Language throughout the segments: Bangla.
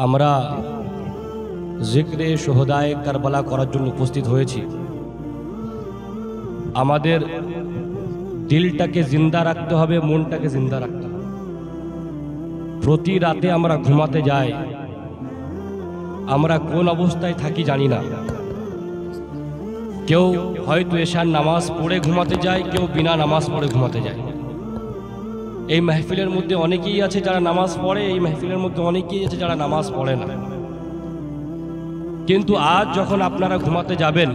আমরা জিক্রে শুহাদায়ে কারবালা করার জন্য উপস্থিত হয়েছি। আমাদের দিলটাকে জিন্দা রাখতে হবে, মনটাকে জিন্দা রাখতে হবে। প্রতি রাতে আমরা ঘুমাতে যাই, আমরা কোন অবস্থায় থাকি জানি না। কেউ হয়তো এশার নামাজ পড়ে ঘুমাতে যায়, কেউ বিনা নামাজ পড়ে ঘুমাতে যায়। এই মাহফিলের মধ্যে অনেকেই আছে যারা নামাজ পড়ে, এই মাহফিলের মধ্যে অনেকেই আছে যারা নামাজ পড়ে না। কিন্তু আজ যখন আপনারা ঘুমাতে যাবেন,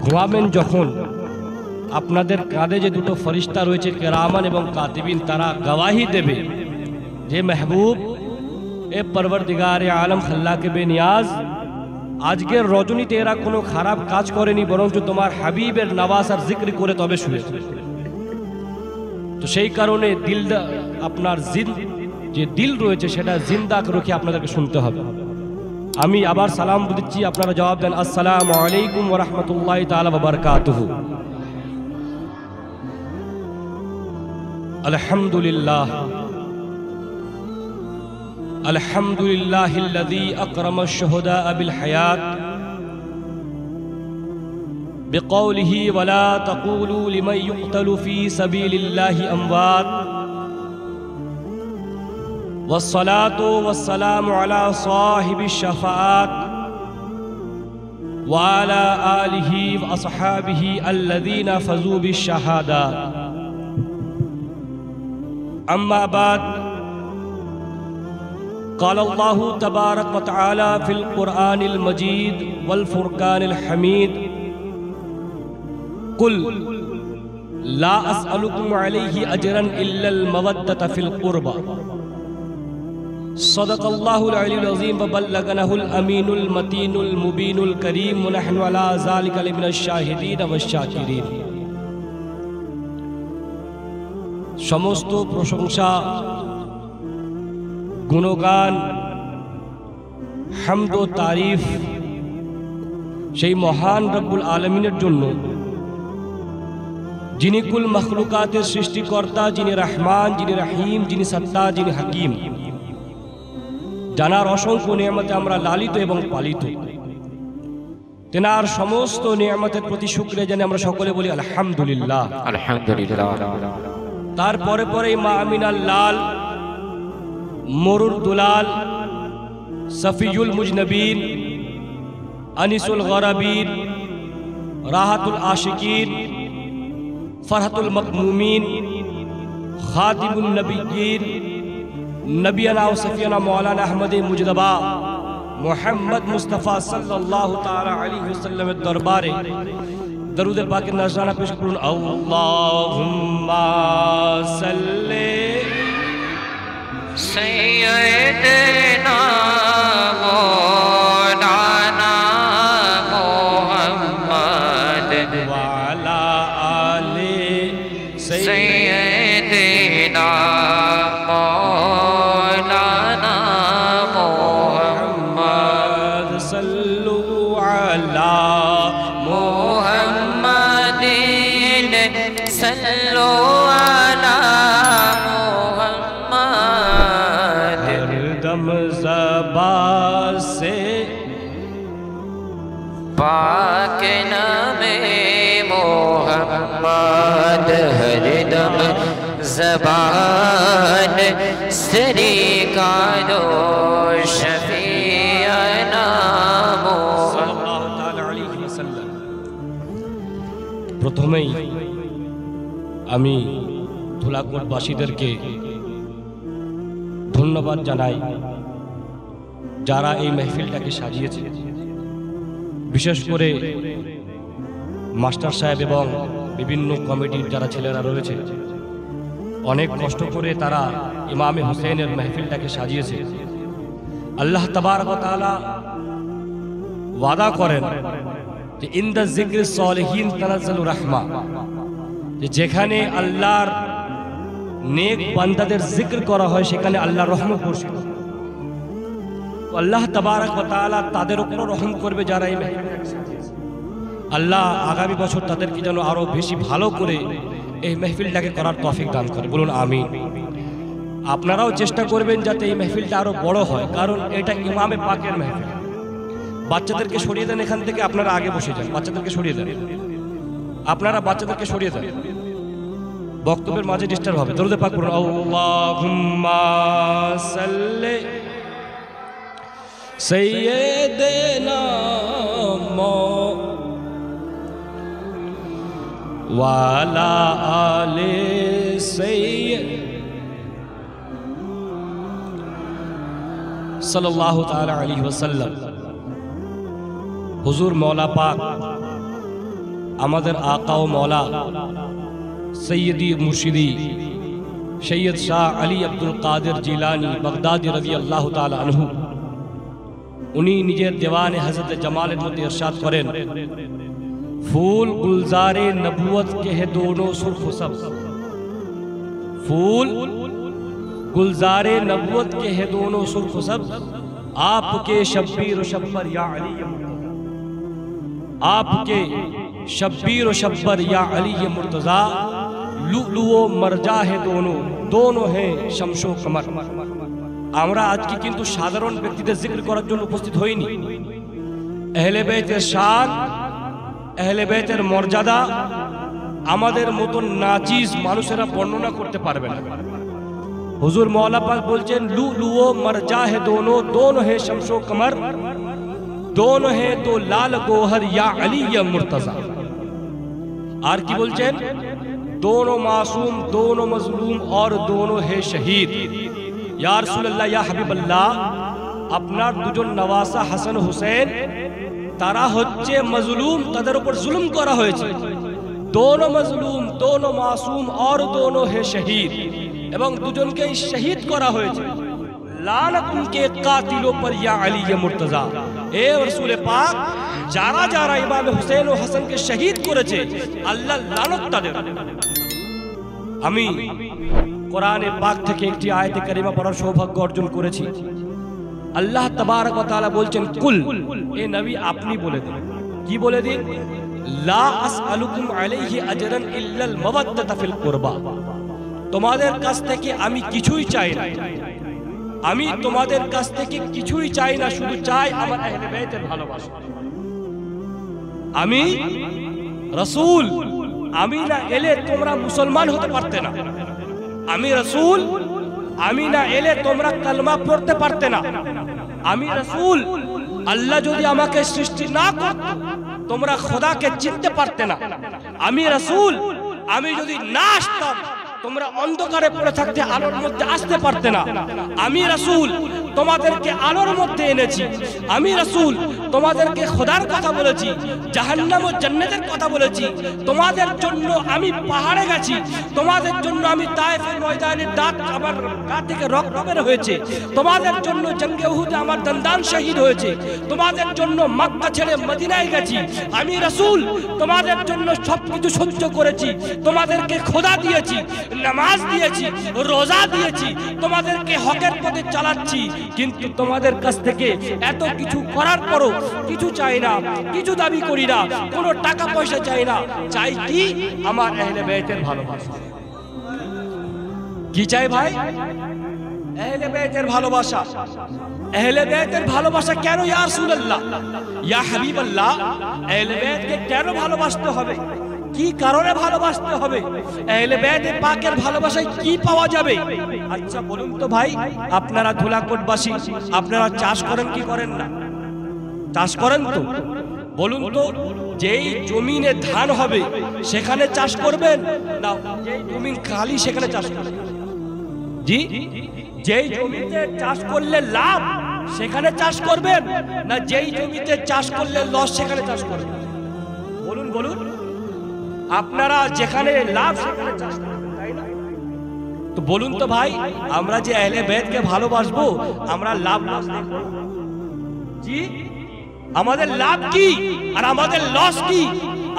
ঘুমাবেন যখন, আপনাদের কাঁধে যে দুটো ফরিস্তা রয়েছে কেরামান এবং কাতিবিন, তারা গওয়াহি দেবে যে মেহবুব এ পরবরদিগার আলম খাল্লাকে বেনিয়াজ, আজকের রজনীতে এরা কোনো খারাপ কাজ করেনি, বরঞ্চ তোমার হাবিবের নওয়াজ আর জিক্র করে তবে শুয়েছে। তো সেই কারণে দিলটা আপনার যে দিল রয়েছে সেটা জিন্দা রেখে আপনাদেরকে শুনতে হবে। আমি আবার সালাম দিচ্ছি, আপনারা জবাব দেন। আসসালামু আলাইকুম ওয়া রাহমাতুল্লাহি তাআলা ওয়া বারাকাতুহু। আলহামদুলিল্লাহ আলহামদুলিল্লাহিল্লাযী আকরামা আশ-শুহাদা বিল হায়াত بقوله ولا تقولوا لمن يقتل في سبيل الله أموات والصلاة والسلام على صاحب الشفاعات وعلى آله وأصحابه الذين فازوا بالشهادات أما بعد قال الله تبارك وتعالى في القرآن المجيد والفرقان الحميد قل لا أسألكم عليه أجرا إلا المودة في القربى صدق الله العلي العظيم وبلغناه الأمين المتين المبين الكريم ونحن على ذلك لمن الشاهدين والشاكرين। সমস্ত প্রশংসা, গুণগান, হামদ ও তারিফ সেই মহান রব্বুল আলমিনের জন্য, যিনি কুল মখলুকাতের সৃষ্টিকর্তা, যিনি রহমান, যিনি রহিম, যিনি সত্তা, যিনি হাকিম, জানার অসংখ্য নিয়ামতে আমরা লালিত এবং পালিত। তেনার সমস্ত নিয়ামতের প্রতি শুকরিয়া জানিয়ে আমরা সকলে বলি আলহামদুলিল্লাহ। আলহামদুলিল্লাহ। তারপরে পরে মা আমিনাল লাল, মরুর দুলাল, সফিউল মুজনবিন, আনিসুল গরাবিন, রাহাতুল আশিকিন, ফরহাতুল মকমুমিন, খাতিমুন নবিয়্যিন, নবিয়ানা ও সফিয়ানা মৌলানা আহমদ মুজতবা মুহাম্মদ মুস্তাফা সাল্লাল্লাহু তাআলা আলাইহি ওয়াসাল্লামের দরবারে দরুদ পাকের নজরানা পেশ করুন। আল্লাহুম্মা সাল্লি সাইয়্যিদিনা মওলানা মুহাম্মদ ওয়া আলা আলি সাইয়্যিদিনা মওলানা মুহাম্মদ সাল্লু আলা মুহাম্মাদিন সাল্লু আলা মুহাম্মাদ। হরদম ज़बान से पाक नामे मोहम्मद हरदम ज़बान से निकालो शफीअना সাল্লাল্লাহু তাআলা আলাইহি ওয়াসাল্লাম। প্রথমেই আমি ধুলাকোটবাসীদেরকে ধন্যবাদ জানাই যারা এই মাহফিলটাকে সাজিয়েছে, বিশেষ করে মাস্টার সাহেব এবং বিভিন্ন কমিটির যারা ছেলেরা রয়েছে, অনেক কষ্ট করে তারা ইমামে হুসেনের মাহফিলটাকে সাজিয়েছে। আল্লাহ তাবারক ওয়া তাআলা ওয়াদা করেন যে ইনদা যিকরি সালিহিন তানাজ্জালু রাহমা, যে যেখানে আল্লাহর নেক বান্দাদের জিক্র করা হয় সেখানে আল্লাহর রহমত বর্ষিত। আল্লাহ তাবারক ওয়া তাআলা তাদের উপর রহম করবে যারা এই মাহফিলটাকে সাজিয়েছে। আল্লাহ আগামী বছর তাদেরকে যেন আরো বেশি ভালো করে এই মাহফিলটাকে করার তৌফিক দান করে, বলুন আমিন। আপনারাও চেষ্টা করবেন যাতে এই মেহফিলটা আরো বড় হয়, কারণ এটা ইমামে পাকের মেহফিল। বাচ্চাদেরকে সরিয়ে দেন এখান থেকে, আপনারা আগে বসে যান, বাচ্চাদেরকে সরিয়ে দেন, আপনারা বাচ্চাদেরকে সরিয়ে দেন, বক্তব্যের মাঝে ডিস্টার্ব হবে। দরুদ পাক পড়ুন, আল্লাহুম্মা সাল্লি সাইয়্যিদিনা ওয়া আলা আলি সাইয়্যিদ সাল্লাল্লাহু তাআলা আলাইহি ওয়াসাল্লাম। হুজুর মওলা পাক আমাদের আকা ও মওলা সৈয়দি মুর্শিদি সৈয়দ শাহ আলী আব্দুল কাদের জিলানী বাগদাদি রাদিয়াল্লাহু তাআলা আনহু, উনি নিজের দেওয়ানে হযরত জামালের মধ্যে ইরশাদ করেন, फूल गुलजारे नबूवत के है दोनों सुर्ख सब्ज, फूल गुलजारे नबूवत के है दोनों सुर्ख सब्ज, आपके शब्बीर शब्बर या अली, आपके शब्बीर शब्बर या अली मुर्तजा, लुलुओ मरजा है दोनों, दोनों हैं शमशो कमर। আমরা আজকে কিন্তু সাধারণ ব্যক্তিদের জিকির করার জন্য উপস্থিত হইনি। আহলে বাইতের শান, আহলে বাইতের মর্যাদা আমাদের মতন নাচিজ মানুষেরা বর্ণনা করতে পারবে না। হুজুর মওলা পাক বলছেন, লুলুও মরজা হে দোনো, দোনো হে শমশো কমর, দোনো হে তো লাল গোহর ইয়া আলী ইয়া মুর্তজা। আর কি বলছেন, দোনো মাসুম, দোনো মজলুম और दोनों है शहीद। या रसूलुल्लाह या হাবিবাল্লাহ, আপনার দুজন নওয়াসা হাসান হুসেন তারা হচ্ছে মজলুম, তাদের উপর জুলুম করা হয়েছে। দোনো মজলুম, দোনো মাসুম और दोनों है शहीद, এবং দুজনকে শহীদ করা হয়েছে। লানত উনকে কাতিলোं पर या अली या মুর্তজা। এ রাসূল পাক, যারা যারা ইমাম হুসেন ও হাসানকে শহীদ করেছে, আল্লাহ লানত তাদের। আমি কোরআনে পাক থেকে একটি আয়াতে কারিমা পড়ার সৌভাগ্য অর্জন করেছি। আল্লাহ তাবারক ওয়া তাআলা বলছেন, কুল, এ নবী আপনি বলে দিন, কি বলে দিন, লা আসআলুকুম আলাইহি আজরান ইল্লাল মাওয়াদ্দাতা ফিল কুরবা। তোমাদের কাছ থেকে আমি কিছুই চাই না, আমি তোমাদের কাছ থেকে কিছুই চাই না, শুধু চাই আমার আহলে বাইতের ভালোবাসা। আমি রাসূল, আমি না এলে তোমরা মুসলমান হতে পারতে না। আমি রাসূল, আমি না এলে তোমরা কালমা পড়তে পারতে না। আমি রাসূল, আল্লাহ যদি আমাকে সৃষ্টি না করত তোমরা খোদাকে চিনতে পারতে না। আমি রাসূল, আমি যদি না আসতাম তোমরা অন্ধকারে পড়ে থাকতে আলোর মধ্যে আসতে পারতে না। আমি রাসূল, তোমাদেরকে আলোর মধ্যে এনেছি। আমি রাসূল, তোমাদেরকে খোদার কথা বলেছি, জাহান্নাম ও জান্নাতের কথা বলেছি। তোমাদের জন্য আমি পাহাড়ে গেছি, তোমাদের জন্য আমি তায়েফের ময়দানে দাঁত আমার গা থেকে রক্ত বের হয়েছে, তোমাদের জন্য জঙ্গে উহুদে আমার দন্দান শহীদ হয়েছে, তোমাদের জন্য মক্কা ছেড়ে মদিনায় গেছি। আমি রাসূল, তোমাদের জন্য সবকিছু সহ্য করেছি, তোমাদেরকে খোদা দিয়েছি, নামাজ দিয়েছি, রোজা দিয়েছি, তোমাদেরকে হকের পথে চালাচ্ছি। কিন্তু তোমাদের কাছ থেকে এত কিছু করার পরও কিছু চাই না, কিছু দাবি করি না, কোনো টাকা পয়সা চাই না। চাই কি, আমার আহলে বাইতের ভালোবাসা। কি চাই ভাই? আহলে বাইতের ভালোবাসা। আহলে বাইতের ভালোবাসা কেন ইয়া রাসূলুল্লাহ, ইয়া হাবিবাল্লাহ? আহলে বাইতকে কেন ভালোবাসতে হবে? কি কারণে ভালোবাসতে হবে? আহলে বাইতে পাকের ভালোবাসায় কি পাওয়া যাবে? আচ্ছা বলুন তো ভাই, আপনারা ধুলাকোটবাসী, আপনারা চাষ করেন কি করেন না? চাষ করেন তো? বলুন তো, যেই জমিনে ধান হবে সেখানে চাষ করবেন না যেই জমি খালি সেখানে চাষ করবেন? জি, যেই জমিতে চাষ করলে লাভ সেখানে চাষ করবেন না যেই জমিতে চাষ করলে লস সেখানে চাষ করবেন? বলুন বলুন, আপনারা যেখানে লাভ সেখানে চাষ করবেন, তাই না? তো বলুন তো ভাই, আমরা যে আহলে বাইতকে ভালোবাসবো, আমরা লাভ লস দেখব? জি, আমাদের লাভ কি আর আমাদের লস কি?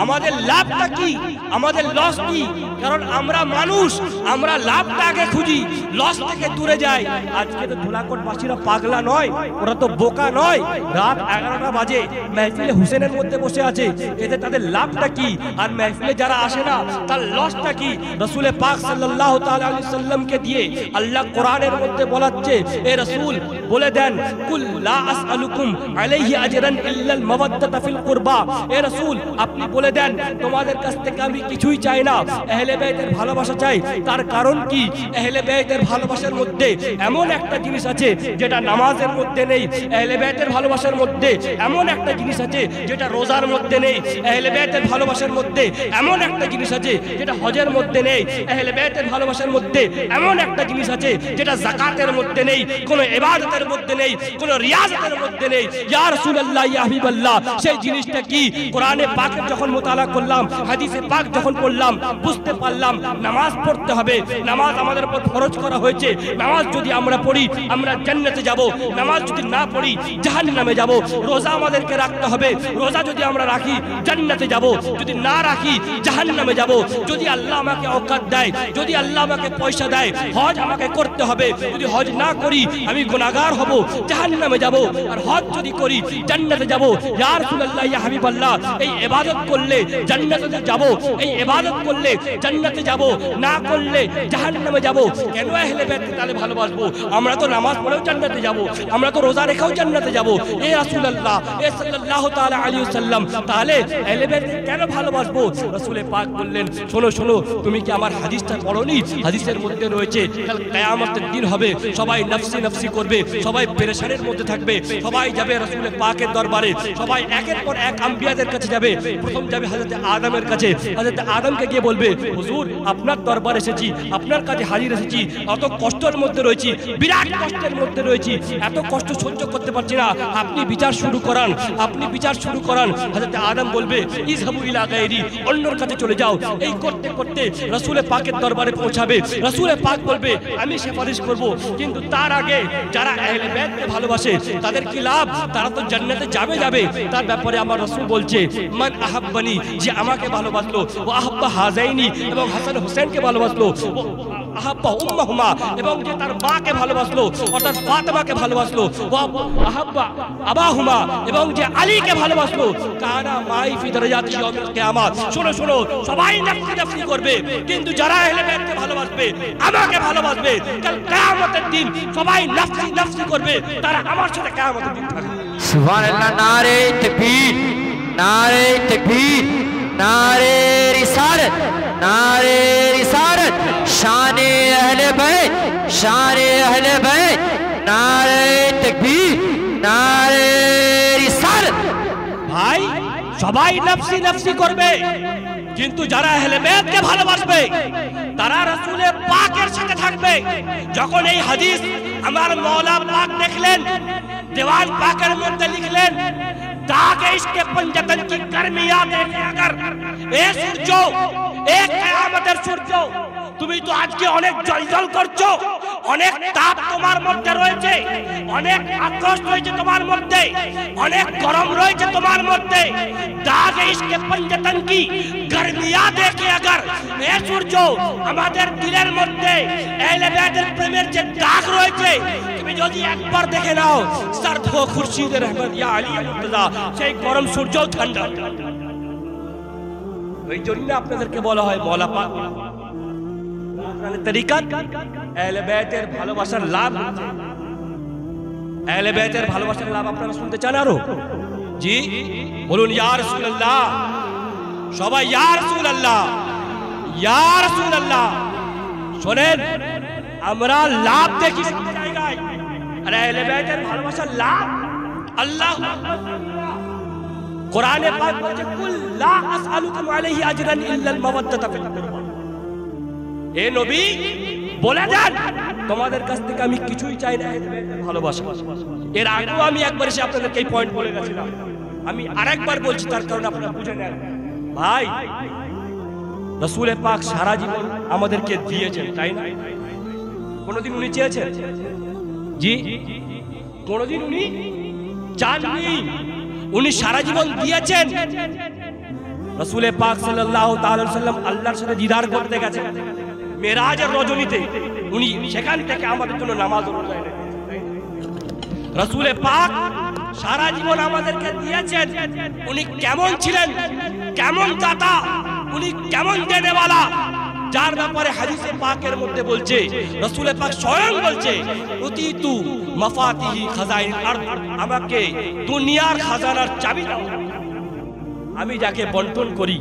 আমাদের লাভটা কি, আমাদের লস কি? কারণ আমরা মানুষ, আমরা লাভটা আগে খুঁজি, লস থেকে দূরে যাই। আজকে তো ধুলাকোটবাসীরা পাগলা নয়, ওরা তো বোকা নয়। রাত 11টা বাজে মেহফিলে হুসেনের মধ্যে বসে আছে, এতে তাদের লাভটা কি? আর মেহফিলে যারা আসে না তার লসটা কি? রাসূলে পাক সাল্লাল্লাহু তাআলা আলাইহি সাল্লামকে দিয়ে আল্লাহ কোরআনের মধ্যে বলাচ্ছে, এ রাসূল বলে দেন, কুল লা আসআলুকুম আলাইহি আজরান ইল্লাল মাওয়াদ্দাতা ফিল কুরবা। এ রাসূল আপনি বলে দেন, তোমাদের কাছ থেকে আমি কিছুই চাই না, আহলে বাইতের ভালোবাসা চাই। তার কারণ কি? আহলে বাইতের ভালোবাসার মধ্যে এমন একটা জিনিস আছে যেটা নামাজের মধ্যে নেই। আহলে বাইতের ভালোবাসার মধ্যে এমন একটা জিনিস আছে যেটা রোজার মধ্যে নেই। আহলে বাইতের ভালোবাসার মধ্যে এমন একটা জিনিস আছে যেটা হজের মধ্যে নেই। আহলে বাইতের ভালোবাসার মধ্যে এমন একটা জিনিস আছে যেটা যাকাতের মধ্যে নেই, কোনো ইবাদতের মধ্যে নেই, কোনো রিয়াজতের মধ্যে নেই। ইয়া রাসূলুল্লাহ, ইয়া হাবিবাল্লাহ, সেই জিনিসটা কি? কোরআনে পাকে যখন মোতালা করলাম, হাদিসে পাক যখন পড়লাম, বুঝতে পারলাম নামাজ পড়তে হবে। নামাজ আমাদের উপর ফরজ করা হয়েছে। নামাজ যদি আমরা পড়ি আমরা জান্নাতে যাব, নামাজ যদি না পড়ি জাহান্নামে যাব। রোজা আমাদেরকে রাখতে হবে, রোজা যদি আমরা রাখি জান্নাতে যাব, যদি না রাখি জাহান্নামে যাব। যদি আল্লাহ আমাকে অকাত দেয়, যদি আল্লাহ আমাকে পয়সা দেয়, হজ আমাকে করতে হবে। যদি হজ না করি আমি গুনাহগার হব, জাহান্নামে যাব। আর হজ যদি করি জান্নাতে যাব। ইয়া রাসূলুল্লাহ, ইয়া হাবিবাল্লাহ, এই ইবাদত করলে জান্নাতে যাব, এই ইবাদত করলে জান্নাতে যাব, না করলে জাহান্নামে যাব। কেন আহলে বাইতকে তাহলে ভালোবাসবো? আমরা তো নামাজ পড়েও জান্নাতে যাব, আমরা তো রোজা রেখেও জান্নাতে যাব। এ রাসূলুল্লাহ, এ সাল্লাল্লাহু তাআলা আলাইহি ওয়াসাল্লাম, তাহলে আহলে বাইতকে কেন ভালোবাসবো? রাসূলে পাক বললেন, শোনো শোনো, তুমি কি আমার হাদিসটা পড়োনি? হাদিসের মধ্যে রয়েছে কাল কিয়ামতের দিন হবে, সবাই নফসি নফসি করবে, সবাই পেরেশানির মধ্যে থাকবে, সবাই যাবে রাসূলে পাকের দরবারে, সবাই একের পর এক আম্বিয়াদের কাছে যাবে। প্রথম যাবে হযরত আদমের কাছে, হযরত আদমকে গিয়ে বলবে, হুজুর আপনার দরবার এসেছি, আপনার কাছে হাজির এসেছি, অত কষ্টের মধ্যে রয়েছি, বিরাট কষ্টের মধ্যে রয়েছি, এত কষ্ট সহ্য করতে পারছি না, আপনি বিচার শুরু করান, আপনি বিচার শুরু করান। হযরত আদম বলবে, ইযহাবু ইলা গায়রি, অন্যর কাছে চলে যাও। এই করতে করতে রাসূলে পাকের দরবারে পৌঁছাবে। রাসূলে পাক বলবে, আমি সুপারিশ করব, কিন্তু তার আগে যারা আহলে বাইতকে ভালোবাসে তাদের কি লাভ? তারা তো জান্নাতে যাবে যাবে। তার ব্যাপারে আমার রাসূল বলছে, মান আহাব্বানি, যে আমাকে ভালোবাসলো, ও আহাব্বা হাযাইনি, এবং হাসান হোসেনকে ভালোবাসলো, ও আহাব্বা উম্মাহুমা, এবং যে তার মাকে ভালোবাসলো অর্থাৎ ফাতেমাকে ভালোবাসলো, ও আহাব্বা আবাহুমা, এবং যে আলীকে ভালোবাসলো, কানা মাই ফি দারাজাতি ইয়াউমিল কিয়ামাত। শোনো শোনো, সবাই নফসি নফসি করবে, কিন্তু যারা আহলে বাইতকে ভালোবাসবে, আমাকে ভালোবাসবে, কাল কিয়ামতের দিন সবাই নফসি নফসি করবে, তারা আমার সাথে কিয়ামতের দিন থাকবে। সুবহানাল্লাহ, নারে তাকবীর, নারে তাকবীর, নারে রিসালাত, নারে রিসালাত, শানে আহলে বাইত, শানে আহলে বাইত, নারে তাকবীর, নারে রিসালাত। ভাই সবাই নফসি নফসি করবে, কিন্তু যারা আহলে বাইতকে ভালোবাসবে তারা রাসূলে পাকের সাথে থাকবে। যখন এই হাদিস আমার মওলা পাক দেখলেন, दीवान पाकर मध्य लिख लें, ताकि इसके पंजतन की गर्मियां देखे अगर ए सूर्यो एक कियामतेर सूर्यो তুমি তো আজকে অনেক জলজল করছো, অনেক তাপ তোমার মধ্যে রয়েছে, অনেক আক্রোশ রয়েছে তোমার মধ্যে, অনেক গরম রয়েছে তোমার মধ্যে। দাগে ইসকে পঞ্জতন কি গরমিয়া দেখে अगर এ সূর্য আমাদের দিলের মধ্যে আহলে বাইতের প্রেমের যে দাগ রয়েছে তুমি যদি একবার দেখে নাও, সরদ হো খুরশিদ রহমত ইয়া আলী মুর্তজা, সেই গরম সূর্য ঠান্ডা। ওই জন্য আপনাদেরকে বলা হয় মওলা পাক তরিকত আহলে বাইতের ভালোবাসার লাভ। আহলে বাইতের ভালোবাসার লাভ আপনারা শুনতে চান আরো? জি বলুন, ইয়া রাসূলুল্লাহ, সবাই ইয়া রাসূলুল্লাহ, ইয়া রাসূলুল্লাহ। শুনেন, আমরা লাভ দেখি সব জায়গায়, আর আহলে বাইতের ভালোবাসার লাভ আল্লাহু আকবার। কোরআনে পাক বলছে, কুল লা আসআলুকুম আলাইহি আজরান ইল্লাল মাওয়াদ্দাতা ফিল কুরবা। এ নবী বলে দেন, তোমাদের কাছ থেকে আমি কিছুই চাই না, ভালোবাসা। এর আগেও আমি একবার এসে আপনাদেরকে এই পয়েন্ট বলে গেছিলাম, আমি আরেকবার বলছি, তার কারণে আপনারা বুঝে নেন। ভাই রাসূল পাক সারা জীবন আমাদেরকে দিয়েছেন, তাই না? কোনদিন উনি চেয়েছেন? জি, কোনদিন উনি চাননি। উনি সারা জীবন দিয়েছেন। রাসূল পাক সাল্লাল্লাহু তাআলা আলাইহি সাল্লাম আল্লাহর সাথে দিদার করতে গেছে মেরাজের রজনীতে, উনি সেখান থেকে আমাদের জন্য নামাজ রোজা এনে দিয়েছেন। রাসূল পাক সারা জীবন আমাদেরকে দিয়েছেন। উনি কেমন ছিলেন, কেমন দাতা, উনি কেমন দেনেওয়ালা, যার ব্যাপারে হাদিসে পাকের মধ্যে বলছে, রাসূল পাক স্বয়ং বলছে, উতিতু মাফাতিহি খাজাইনিল আরদ, আমাকে দুনিয়ার খাজানার চাবি দাও। আমি যাকে বন্টন করি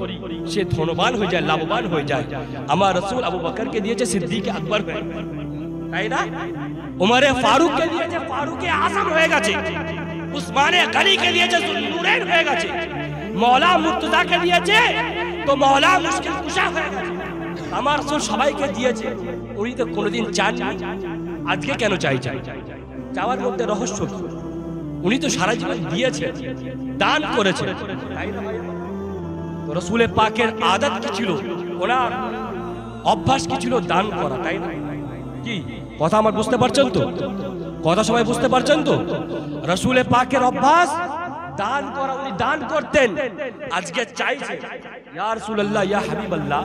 সে ধনবান হয়ে যায়, লাভবান হয়ে যায়। আমার রাসূল আবু বকরকে দিয়েছে সিদ্দিক আকবর হয়ে, তাই না? উমরে ফারুককে দিয়েছে ফারুকে আজম হয়ে গেছে, উসমানে গনিকে দিয়েছে জুলনুরাইন হয়ে গেছে, মওলা মুর্তজাকে দিয়েছে তো মওলা মুশকিল কুশা হয়ে গেছে। আমার রাসূল সবাইকে দিয়েছে, উনি তো কোনোদিন চান, আজকে কেন চাই? চাওয়ার মধ্যে রহস্য কি? উনি তো সারা জীবন দিয়েছেন, দান করেছেন, তাই না? তো রাসূল পাকের আদত কি ছিল, ওনার অভ্যাস কি ছিল? দান করা, তাই না? কি কথা আমার বুঝতে পারছেন তো? কথা সবাই বুঝতে পারছেন তো? রাসূল পাকের অভ্যাস দান করা, উনি দান করতেন। আজকে চাইছে ইয়া রাসূলুল্লাহ, ইয়া হাবিবাল্লাহ,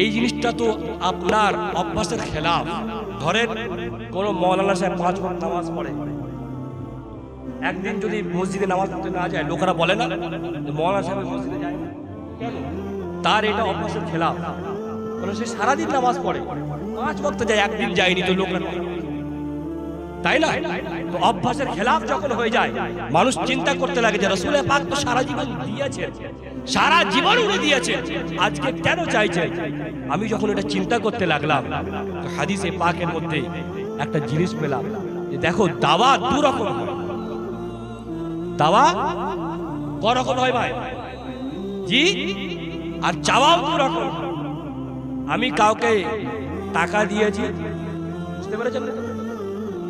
এই জিনিসটা তো আপনার অভ্যাসের খেলাফ। ধরেন কোন মাওলানা সাহেব 5 ওয়াক্ত নামাজ পড়ে, একদিন যদি মসজিদে নামাজ পড়তে না যায়, লোকেরা বলে না যে মাওলানা সাহেব মসজিদে যায় না কেন? তার এটা অভ্যাসের খেলাফ। কারণ সে সারাদিন নামাজ পড়ে, 5 ওয়াক্ত যায়, একদিন যায়নি, তো লোকরা, তাই না? তো অভ্যাসের খেলাফ যখন হয়ে যায়, মানুষ চিন্তা করতে লাগে যে রাসূল পাক তো সারা জীবন দিয়েছেন, সারা জীবন উনি দিয়েছেন, আজকে কেন চাইছেন? আমি যখন এটা চিন্তা করতে লাগলাম, তো হাদিসে পাকের মধ্যে একটা জিনিস পেলাম যে দেখো, দাওয়া দু রকম হয়। দাওয়া ক রকম হয় ভাই? জি, আর চাওয়াও দু রকম। আমি কাউকে টাকা দিয়েছি, বুঝতে পেরেছেন,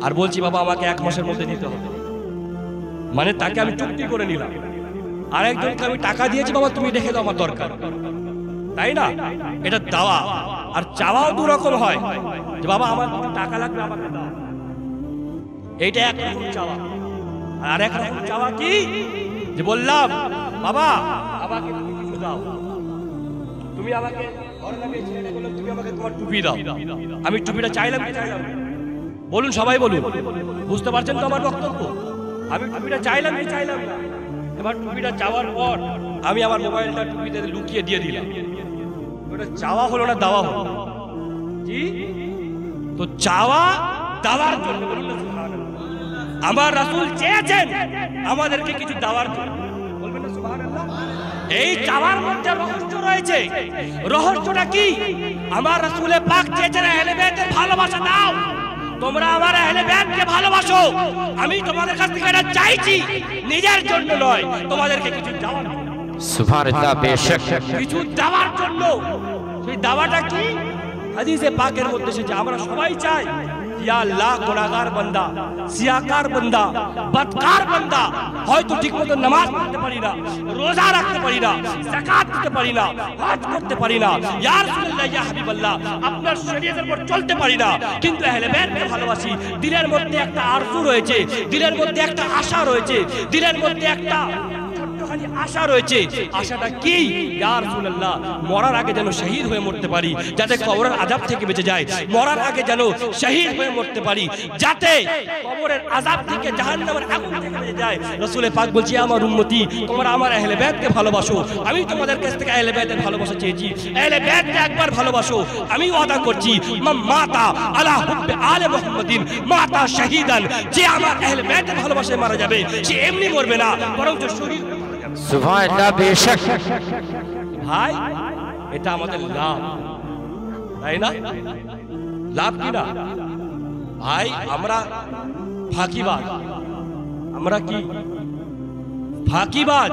আর বলছি বাবা আমাকে 1 মাসের মধ্যে দিতে হবে, মানে তাকে আমি চুক্তি করে নিলাম। আর একজনকে আমি টাকা দিয়েছি, বাবা তুমি রেখে দাও, আমার দরকার, তাই না? এটা দাওয়া। আর চাওয়াও দু রকম হয়, যে বাবা আমার টাকা লাগবে, আমাকে দাও, এইটা এক রকম চাওয়া। আর এক রকম চাওয়া কি, যে বললাম বাবা আমাকে তুমি কিছু দাও, তুমি আমাকে তুমি আমাকে তোমার টুপি দাও, আমি টুপিটা চাইলাম কি চাইলাম? বলুন সবাই বলুন, বুঝতে পারছেন তো আমার বক্তব্য? আমি টুপিটা চাইলাম কি চাইলাম না? এবার টুপিটা চাওয়ার পর আমি আমার মোবাইলটা টুপিতে লুকিয়ে দিয়ে দিলাম, ওটা চাওয়া হলো না, দাওয়া হলো? জি, তো চাওয়া দাওয়ার জন্য, বলুন না সুবহানাল্লাহ। আমার রাসূল চেয়েছেন আমাদেরকে কিছু দেওয়ার জন্য, বলবেন না সুবহানাল্লাহ? এই চাওয়ার মধ্যে রহস্য রয়েছে। রহস্যটা কি? আমার রাসূল পাক চেয়েছেন আহলে বাইতের ভালোবাসা দাও, তোমরা আমার আহলে বাইতকে ভালোবাসো। আমি তোমাদের কাছ থেকে এটা চাইছি, নিজের জন্য নয়, তোমাদেরকে কিছু দেওয়ার জন্য। সুবহানাল্লাহ, বেশক কিছু দেওয়ার জন্য। সেই দাওয়াটা কি? হাদিসে পাকের মধ্যে এসেছে, আমরা সবাই চাই ইয়া আল্লাহ, গুনাহগার বান্দা, সিয়াকার বান্দা, বদকার বান্দা, হয়তো ঠিকমতো নামাজ পড়তে পারি না, রোজা রাখতে পারি না, যাকাত দিতে পারি না, হজ করতে পারি না, ইয়া রাসূলুল্লাহ, ইয়া হাবিবাল্লাহ, আপনার শরীয়তের উপর চলতে পারি না, কিন্তু আহলে বাইতকে ভালোবাসি। দিলের মধ্যে একটা আরজু রয়েছে, দিলের মধ্যে একটা আশা রয়েছে, দিলের মধ্যে একটা আশা রয়েছে। আশাটা কি? ইয়া রাসূলুল্লাহ, মরার আগে যেন শহীদ হয়ে মরতে পারি, যাতে কবরের আযাব থেকে বেঁচে যায়। মরার আগে যেন শহীদ হয়ে মরতে পারি, যাতে কবরের আযাব থেকে, জাহান্নামের আগুন থেকে বেঁচে যায়। রাসূল পাক বলছি, আমার উম্মতি তোমরা আমার আহলে বাইতকে ভালোবাসো। আমি তোমাদের কাছ থেকে আহলে বাইতের ভালোবাসা চেয়েছি, আহলে বাইতকে একবার ভালোবাসো। আমি ওয়াদা করছি, মাতা আলা হুব্বে আলে মুহাম্মাদিন মাতা শাহীদান, যে আমার আহলে বাইতের ভালোবাসায় মারা যাবে সে এমনি মরবে না, বরং শহীদ। সুবহানাল্লাহ, বেশক ভাই, এটা আমাদের লাভ, তাই না? লাভ কি না ভাই? আমরা ফাঁকিবাজ, আমরা কি ফাঁকিবাজ?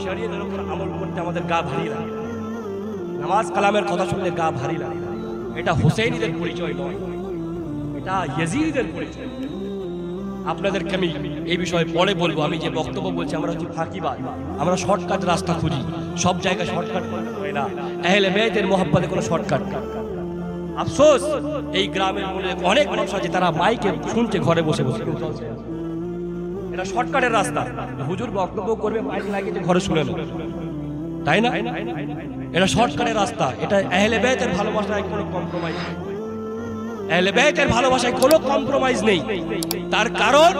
শরীয়তের উপর আমল করতে আমাদের গা ভারী লাগে, নামাজ কালামের কথা শুনলে গা ভারী লাগে। এটা হুসাইনীদের পরিচয় নয়, এটা ইয়াজিদের পরিচয়। আপনাদেরকে আমি এই বিষয়ে পরে বলবো। আমি যে বক্তব্য বলছি, আমরা হচ্ছে ফাঁকিবাজ, আমরা শর্টকাট রাস্তা খুঁজি, সব জায়গায় শর্টকাট হয় না। আহলে বাইতের মোহাব্বতে কোনো শর্টকাট। আফসোস, এই গ্রামের মধ্যে অনেক মানুষ আছে তারা মাইকে শুনছে ঘরে বসে বসে, এটা শর্টকাটের রাস্তা। হুজুর বক্তব্য করবে, মাইক লাগিয়ে ঘরে শুনে নেবে, তাই না? এটা শর্টকাটের রাস্তা। এটা আহলে বাইতের ভালোবাসায় কোনো কম্প্রোমাইজ নেই। আহলে বাইতের ভালোবাসায় কোনো কম্প্রোমাইজ নেই। তার কারণ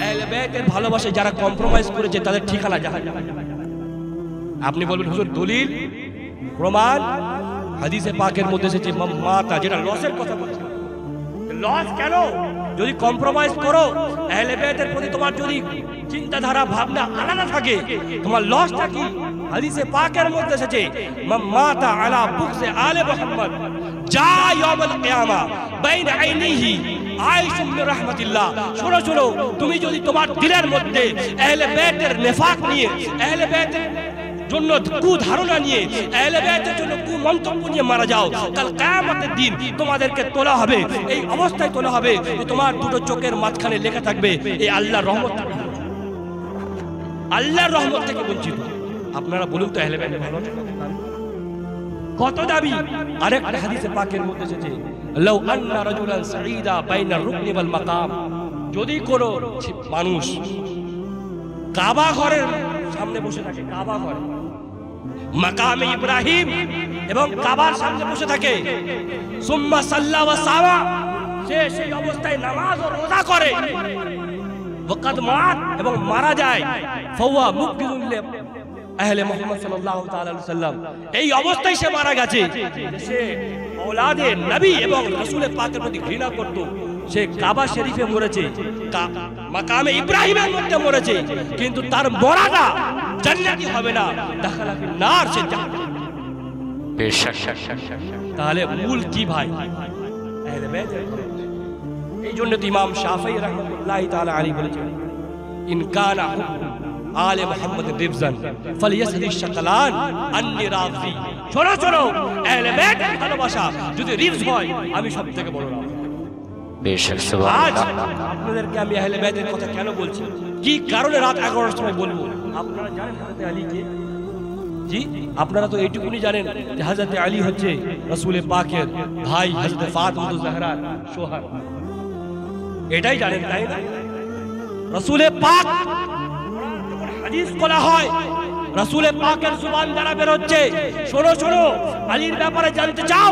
আহলে বাইতের ভালোবাসায় যারা কম্প্রোমাইজ করেছে তাদের ঠিকানা জাহান্নাম। আপনি বলবেন হুজুর দলিল প্রমাণ হাদিসে পাকের মধ্যে এসেছে মাতা, যেটা লসের কথা বলছে। লস কেন? যদি কম্প্রোমাইজ করো, আহলে বাইতের প্রতি তোমার যদি চিন্তাধারা ভাবনা আলাদা থাকে, তোমার লসটা কি? হাদিসে পাকের মধ্যে এসেছে মাতা আলা বুগযে আলে মুহাম্মদ যা ইয়াউমুল কিয়ামা বাইনা আইনিহি আইশুম মির রাহমাতিল্লাহ। শোনো শোনো, তুমি যদি তোমার দিলের মধ্যে আহলে বাইতের নেফাক নিয়ে, আহলে বাইতের জন্য কুধারণা নিয়ে, আহলে বাইতের জন্য কুমন্তব্য নিয়ে মারা যাও, কাল কিয়ামতের দিন তোমাদেরকে তোলা হবে, এই অবস্থায় তোলা হবে যে তোমার দুটো চোখের মাঝখানে লেখা থাকবে এই আল্লাহর রহমত, আল্লাহর রহমত থেকে বঞ্চিত। আপনারা বলুন তো আহলে বাইতের ভালো কত দাবি? আরেকটা হাদিসে পাকের মধ্যে এসেছে লাউ আন্না রাজুলান সাঈদা বাইনা রুকনি ওয়াল মাকাম, যদি কোনো মানুষ কাবা ঘরের সামনে বসে থাকে, কাবা ঘর মাকামে ইব্রাহিম এবং কাবার সামনে বসে থাকে, সুম্মা সাল্লা ওয়া সাওয়া, সে সেই অবস্থায় নামাজ ও রোজা করে, ওয়াকাদ মাত এবং মারা যায়, ফাওয়া মুকবিলুন লি আহলে মুহাম্মদ সাল্লাল্লাহু তাআলা আলাইহি সাল্লাম, এই অবস্থায় সে মারা গেছে। সে আওলাদে নবী এবং রাসূলের পাকের প্রতি ঘৃণা করত। সে কাবা শরীফে মরেছে, মাকামে ইব্রাহিমের মধ্যে মরেছে, কিন্তু তার মরাটা জান্নাতি হবে না, দাখালা ফিন নার, সে জাহান্নামে। बेशक তাহলে মূল কি ভাই? আহলে বাইত। এই জন্য তো ইমাম শাফিঈ রাহমাতুল্লাহি তাআলা আলাইহি বলেছেন ইন কানা আলে মুহাম্মদ রিবজান ফালিয়াসদি শাকালান আন্নি রাজি। শোনো শোনো, আহলে বাইত ভালোবাসা যদি রিবজ হয়, আমি সবথেকে বড় রাজি। बेशक सुभान আজ अल्लाह। আপনাদেরকে আমি আহলে বাইতের কথা কেন বলছি, কি কারণে রাত 11টার সময় বলবো? আপনারা জানেন হযরত আলীকে? জি, আপনারা তো এইটুকুনি জানেন যে হযরত আলী হচ্ছে রাসূল পাকের ভাই, হযরত ফাতিমা জাহরার শোহর। এটাই জানেন, তাই না? রাসূল পাক হাদিস বলা হয়, রাসূল পাকের জবান দ্বারা বের হচ্ছে, শোনো শোনো, আলীর ব্যাপারে জানতে চাও?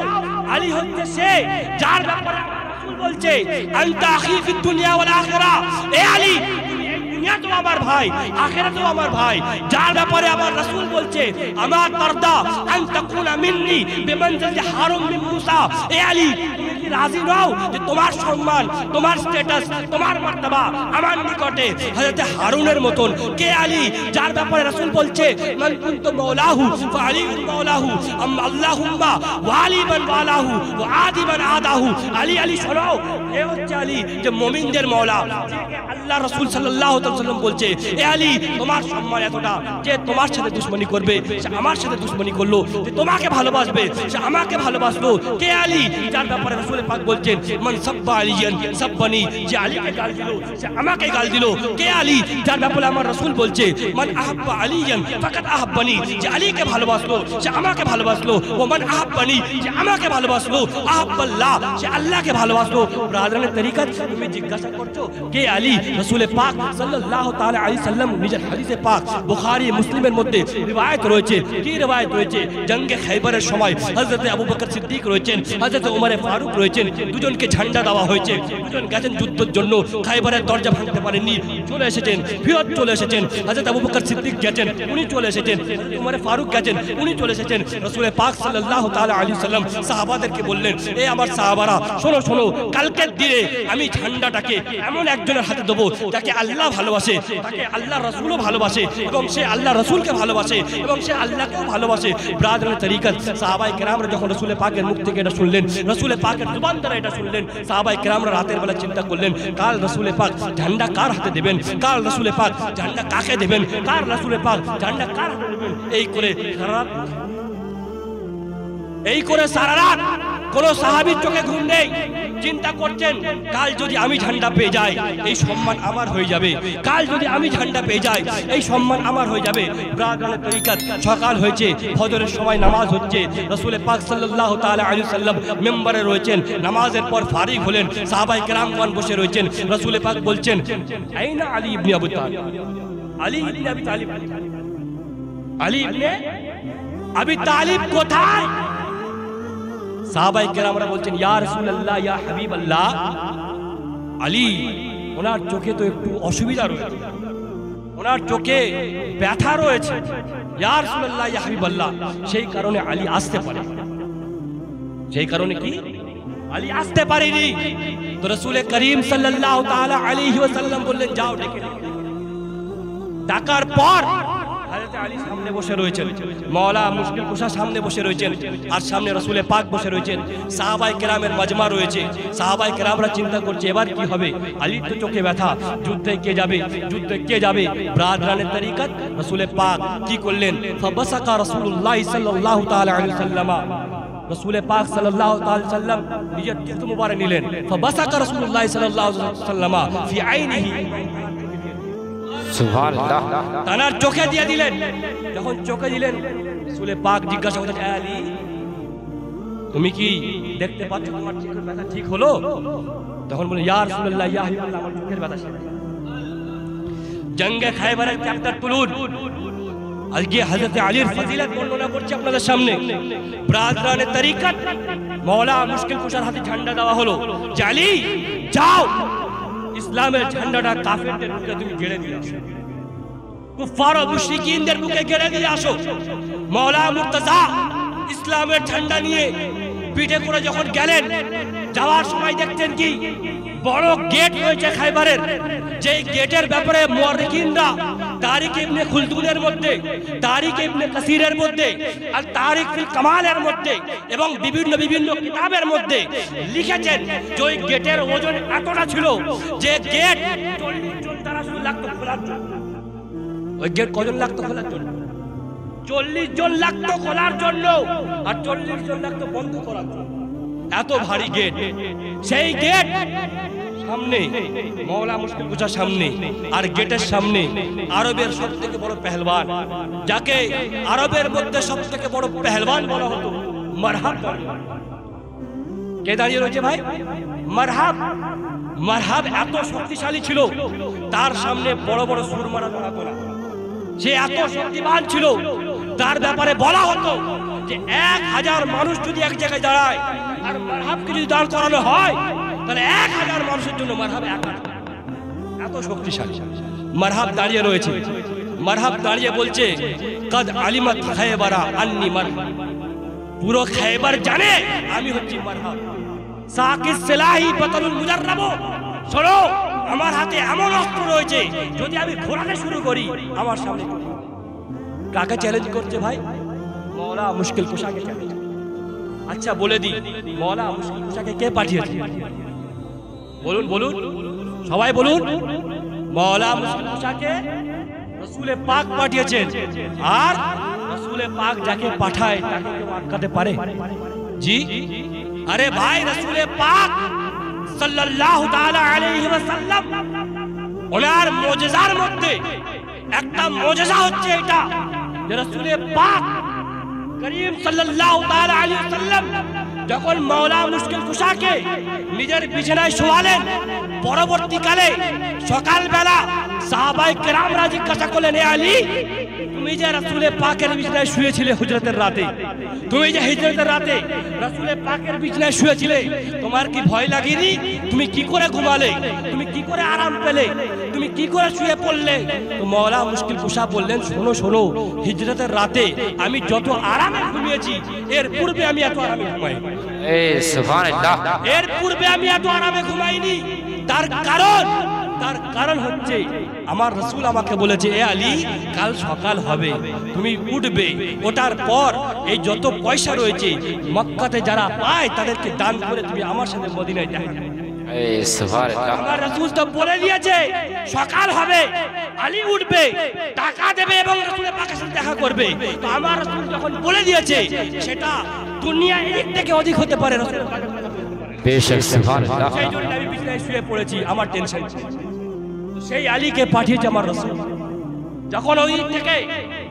আলী হচ্ছে সে যার ব্যাপারে রাসূল বলছে আনতা আখি ফিদ দুনিয়া ওয়াল আখিরা, এ আলী দুনিয়া তো আমার ভাই, আখিরাত তো আমার ভাই, যার ব্যাপারে আমার রাসূল বলছে আমার তারদা আন তাকুনা মিন্নি বিমানজিলাতি হারুন মিন মুসা, এ আলী তুমি কি রাজি নও যে তোমার সম্মান, তোমার স্ট্যাটাস, তোমার মর্তবা আমার নিকটে হযরত হারুনের মতন? কে আলী যার ব্যাপারে রাসূল বলছে মান কুনতু মাওলাহু ফাআলিউন মাওলাহু আল্লাহুম্মা ওয়ালি মান ওয়ালাহু ওয়া আদি মান আদাহু। আলী আলী শোনো, এ হচ্ছে আলী যে মুমিনদের মাওলা, আল্লাহ রাসূল সাল্লাল্লাহু আলাইহি ওয়াসাল্লাম বলছে এ আলী তোমার সম্মান এতটা যে তোমার সাথে দুশমনি করবে সে আমার সাথে দুশমনি করলো, যে তোমাকে ভালোবাসবে সে আমাকে ভালোবাসলো। কে আলী যার ব্যাপারে রাসূল পাক বলছেন মান সাব্বা আলিয়ান সাব্বানি, যে আলীকে গাল দিল সে আমাকে গাল দিল। কে আলী যার ব্যাপারে আমার রাসূল বলছে মান আহাব্বা আলিয়ান ফাকাত আহাব্বানি, যে আলীকে ভালোবাসলো সে আমাকে ভালোবাসলো। ও মান আহাব্বানি, যে আমাকে ভালোবাসলো, আহাব্বাল্লাহ, সে আল্লাহকে ভালোবাসলো। ব্রাদারের তরিকা তুমি জিজ্ঞাসা করছো কে আলী? রাসূল পাক সাল্লাল্লাহু তাআলা আলাইহি সাল্লাম নিজের হাদিসে পাক বুখারী মুসলিমের মধ্যে রিওয়ায়াত রয়েছে। কি রিওয়ায়াত রয়েছে? জঙ্গে খাইবারের সময় হযরত আবু বকর সিদ্দিক রয়েছেন, হযরত ওমর ফারুক রয়েছেন, দুজনকে ঝান্ডা দেওয়া হয়েছে। দুজন গেছেন যুদ্ধের জন্য, খাইবারের দরজা ভাঙতে পারেননি, চলে এসেছেন, ফিরত চলে এসেছেন। হযরত আবু বকর সিদ্দিক গেছেন, উনি চলে এসেছেন। হযরত ওমর ফারুক গেছেন, উনি চলে এসেছেন। রাসূল পাক সাল্লাল্লাহু তাআলা আলাইহি সাল্লাম সাহাবাদেরকে বললেন এ আমার সাহাবারা শোনো শোনো, কালকের দিনে আমি ঝান্ডাটাকে এমন একজনের হাতে দেবো যাকে আল্লাহ ভালোবাসে, তাকে আল্লাহ রাসূলও ভালোবাসে এবং সে আল্লাহ রাসূলকে ভালোবাসে এবং সে আল্লাহকেও ভালোবাসে। ব্রাদারের তরিকত সাহাবায়ে কেরামরা যখন রাসূল পাকের মুখ থেকে এটা শুনলেন, রাসূল পাকের জবান দ্বারা এটা শুনলেন, সাহাবায়ে কেরামরা রাতের বেলা চিন্তা করলেন কাল রাসূল পাক ঝান্ডা কার হাতে দেবেন, কাল রাসূল পাক ঝান্ডা কাকে দেবেন, কার রাসূল পাক ঝান্ডা কার হাতে দেবেন। এই করে সারা রাত কোন সাহাবীর চোখে ঘুম নেই, চিন্তা করছেন কাল যদি আমি ঝান্ডা পেয়ে যাই এই সম্মান আমার হয়ে যাবে, কাল যদি আমি ঝান্ডা পেয়ে যাই এই সম্মান আমার হয়ে যাবে। ব্রাদারের তরিকত সকাল হয়েছে, ফজরের সময় নামাজ হচ্ছে, রাসূল পাক সাল্লাল্লাহু তাআলা আলাইহি সাল্লাম মিম্বরে রয়েছেন, নামাজের পর ফারিগ হলেন, সাহাবায়ে কেরামগণ বসে রয়েছেন। রাসূল পাক বলছেন আইনা আলী ইবনে আবু তালিব, আলী ইবনে আবি তালিব, আলী ইবনে আবি তালিব কোথায়? সাহাবায়ে কেরামরা বলছেন ইয়া রাসূলুল্লাহ ইয়া হাবিবাল্লাহ, আলী ওনার চোখে তো একটু অসুবিধা রয়েছে, ওনার চোখে ব্যথা রয়েছে, ইয়া রাসূলুল্লাহ ইয়া হাবিবাল্লাহ, সেই কারণে আলী আসতে পারে। সেই কারণে কি আলী আসতে পারেনি। তো রাসূল করিম সাল্লাল্লাহু তাআলা আলাইহি ওয়াসাল্লাম বললেন যাও ডেকে নিয়ে। ডাকার পর হযরত আলী সামনে বসে রয়েছেন, মাওলা মুশকিল কুশা সামনে বসে রয়েছেন, আর সামনে রাসূল পাক বসে রয়েছেন, সাহাবায়ে কেরামের মাজমা রয়েছে। সাহাবায়ে কেরামরা চিন্তা করছে এবার কি হবে, আলীর তো চোখে ব্যথা, যুদ্ধে কে যাবে, যুদ্ধে কে যাবে। ব্রাদরানের তরিকত রাসূল পাক কি করলেন, ফাবাসাকা রাসূলুল্লাহ সাল্লাল্লাহু তাআলা আলাইহি ওয়াসাল্লাম, রাসূল পাক সাল্লাল্লাহু তাআলা সাল্লাম নিজের চোখ মুবারক নিলেন। ফাবাসাকা রাসূলুল্লাহ সাল্লাল্লাহু আলাইহি ওয়াসাল্লাম ফি আইনিহি, সুবহানাল্লাহ, তানার চোখে দিয়ে দিলেন। যখন চোখে দিলেন রাসূল পাক জিজ্ঞাসা করলেন আলী তুমি কি দেখতে পাচ্ছ তোমার চোখের ব্যথা ঠিক হলো? তখন বলে ইয়া রাসূলুল্লাহ ইয়া হাবিবাল্লাহ, আমার চোখের ব্যথা শেষ। জঙ্গে খায়বারের চ্যাপ্টার তুলুন, আজকে হযরত আলীর ফজিলত বর্ণনা করছি আপনাদের সামনে। ব্রাদরানের তরিকত মাওলা মুশকিল কুশার হাতে ঝান্ডা দেওয়া হলো যে আলী যাও ইসলামের ঝান্ডাটা কাফেরদের বুকে তুমি গেড়ে দিয়ে আসো, কুফার ও মুশরিকিনদের বুকে গেড়ে দিয়ে আসো। মাওলা মুর্তজা ইসলামের ঝান্ডা নিয়ে পিঠে করে যখন গেলেন, যাওয়ার সময় দেখতেন কি বড় গেট রয়েছে খায়বারের, যে গেটের ব্যাপারে মুআররিখিনরা তারিখ ইবনে খুলদুনের মধ্যে, তারিখ ইবনে কাসিরের মধ্যে, আর তারিখ ফিল কামালের মধ্যে এবং বিভিন্ন বিভিন্ন কিতাবের মধ্যে লিখেছেন যে ওই গেটের ওজন এতটা ছিল যে গেট 40 জন দ্বারা শুধু লাগতো খোলার জন্য। ওই গেট কজন লাগতো খোলার জন্য? 40 জন লাগতো খোলার জন্য, আর 40 জন লাগতো বন্ধ করার জন্য। এত ভারী গেট। সেই গেট সামনে মাওলা মুশকিল কুশার সামনে, আর গেটের সামনে আরবের সবথেকে বড় পেহেলওয়ান, যাকে আরবের মধ্যে সবথেকে বড় পেহেলওয়ান বলা হতো, মারহাব। কে দাঁড়িয়ে রয়েছে ভাই? মারহাব। মারহাব এত শক্তিশালী ছিল, তার সামনে বড় বড় সুরমারা দাঁড়াতো না। সে এত শক্তিমান ছিল, তার ব্যাপারে বলা হতো যে 1000 মানুষ যদি এক জায়গায় দাঁড়ায় আর মারহাবকে যদি দাঁড় করানো হয় তাহলে 1000 মানুষের জন্য মারহাব একা। এত শক্তিশালী মারহাব দাঁড়িয়ে রয়েছে। মারহাব দাঁড়িয়ে বলছে কদ আলিমাত খায়বারা আন্নি মারহাব, পুরো খায়বার জানে আমি হচ্ছি মারহাব। সাকিস সিলাহি বাতরুল মুজাররাব, শোনো আমার হাতে এমন অস্ত্র রয়েছে যদি আমি ঘোরাতে শুরু করি আমার সামনে। কাকে চ্যালেঞ্জ করছে ভাই? মাওলা মুশকিল কুশাকে চ্যালেঞ্জ। আচ্ছা বলে দি মাওলা মুশকিল কুশাকে কে পাঠিয়েছে? বলুন বলুন সবাই বলুন। মাওলা মুশকিল কুশাকে রাসূল পাক পাঠিয়েছেন, আর রাসূল পাক যাকে পাঠায় তাকে কেউ আটকাতে পারে? জি আরে ভাই, রাসূল পাক সাল্লাল্লাহু তাআলা আলাইহি ওয়াসাল্লাম ওনার মুজিজার মধ্যে একটা মুজিজা হচ্ছে এটা যে রাসূল পাক করিম সাল্লাল্লাহু তাআলা আলাইহি ওয়াসাল্লাম যখন মাওলা মুশকিল কুশাকে নিজের বিছানায় শোয়ালেন, পরবর্তীকালে সকালবেলা সাহাবায়ে কেরামরা জিজ্ঞাসা করলেন এ আলী তুমি যে রাসূল পাকের বিছানায় শুয়েছিলে হুজরতের রাতে, তুমি যে হিজরতের রাতে রাসূল পাকের বিছানায় শুয়েছিলে, তোমার কি ভয় লাগেনি? তুমি কি করে ঘুমালে? তুমি কি করে আরাম পেলে? তুমি কি করে শুয়ে পড়লে? তো মাওলা মুশকিল কুশা বললেন শোনো শোনো, হিজরতের রাতে আমি যত আরামে ঘুমিয়েছি এর পূর্বে আমি এত আরামে ঘুমাইনি। সুবহানাল্লাহ, এর পূর্বে আমি এত আরামে ঘুমাইনি। তার কারণ হচ্ছে আমার রাসূল আমাকে বলেছে এ আলী কাল সকাল হবে, তুমি উঠবে, ওঠার পর এই যত পয়সা রয়েছে মক্কাতে যারা পায় তাদেরকে দান করে তুমি আমার সাথে মদিনায় দেখা করবে। সুবহানাল্লাহ, আমার রাসূল তো বলে দিয়েছে সকাল হবে, আলী উঠবে, টাকা দেবে এবং রাসূলের পাকের সাথে দেখা করবে। তো আমার রাসূল যখন বলে দিয়েছে সেটা দুনিয়া এক থেকে অধিক হতে পারে, রাসূলের পাকের সাথে বেশক সুবহানাল্লাহ। সেই জন্য আমি বিছানায় শুয়ে পড়েছি, আমার টেনশন ছিল। সেই আলীকে পাঠিয়েছে আমার রাসূল। যখন ওই থেকে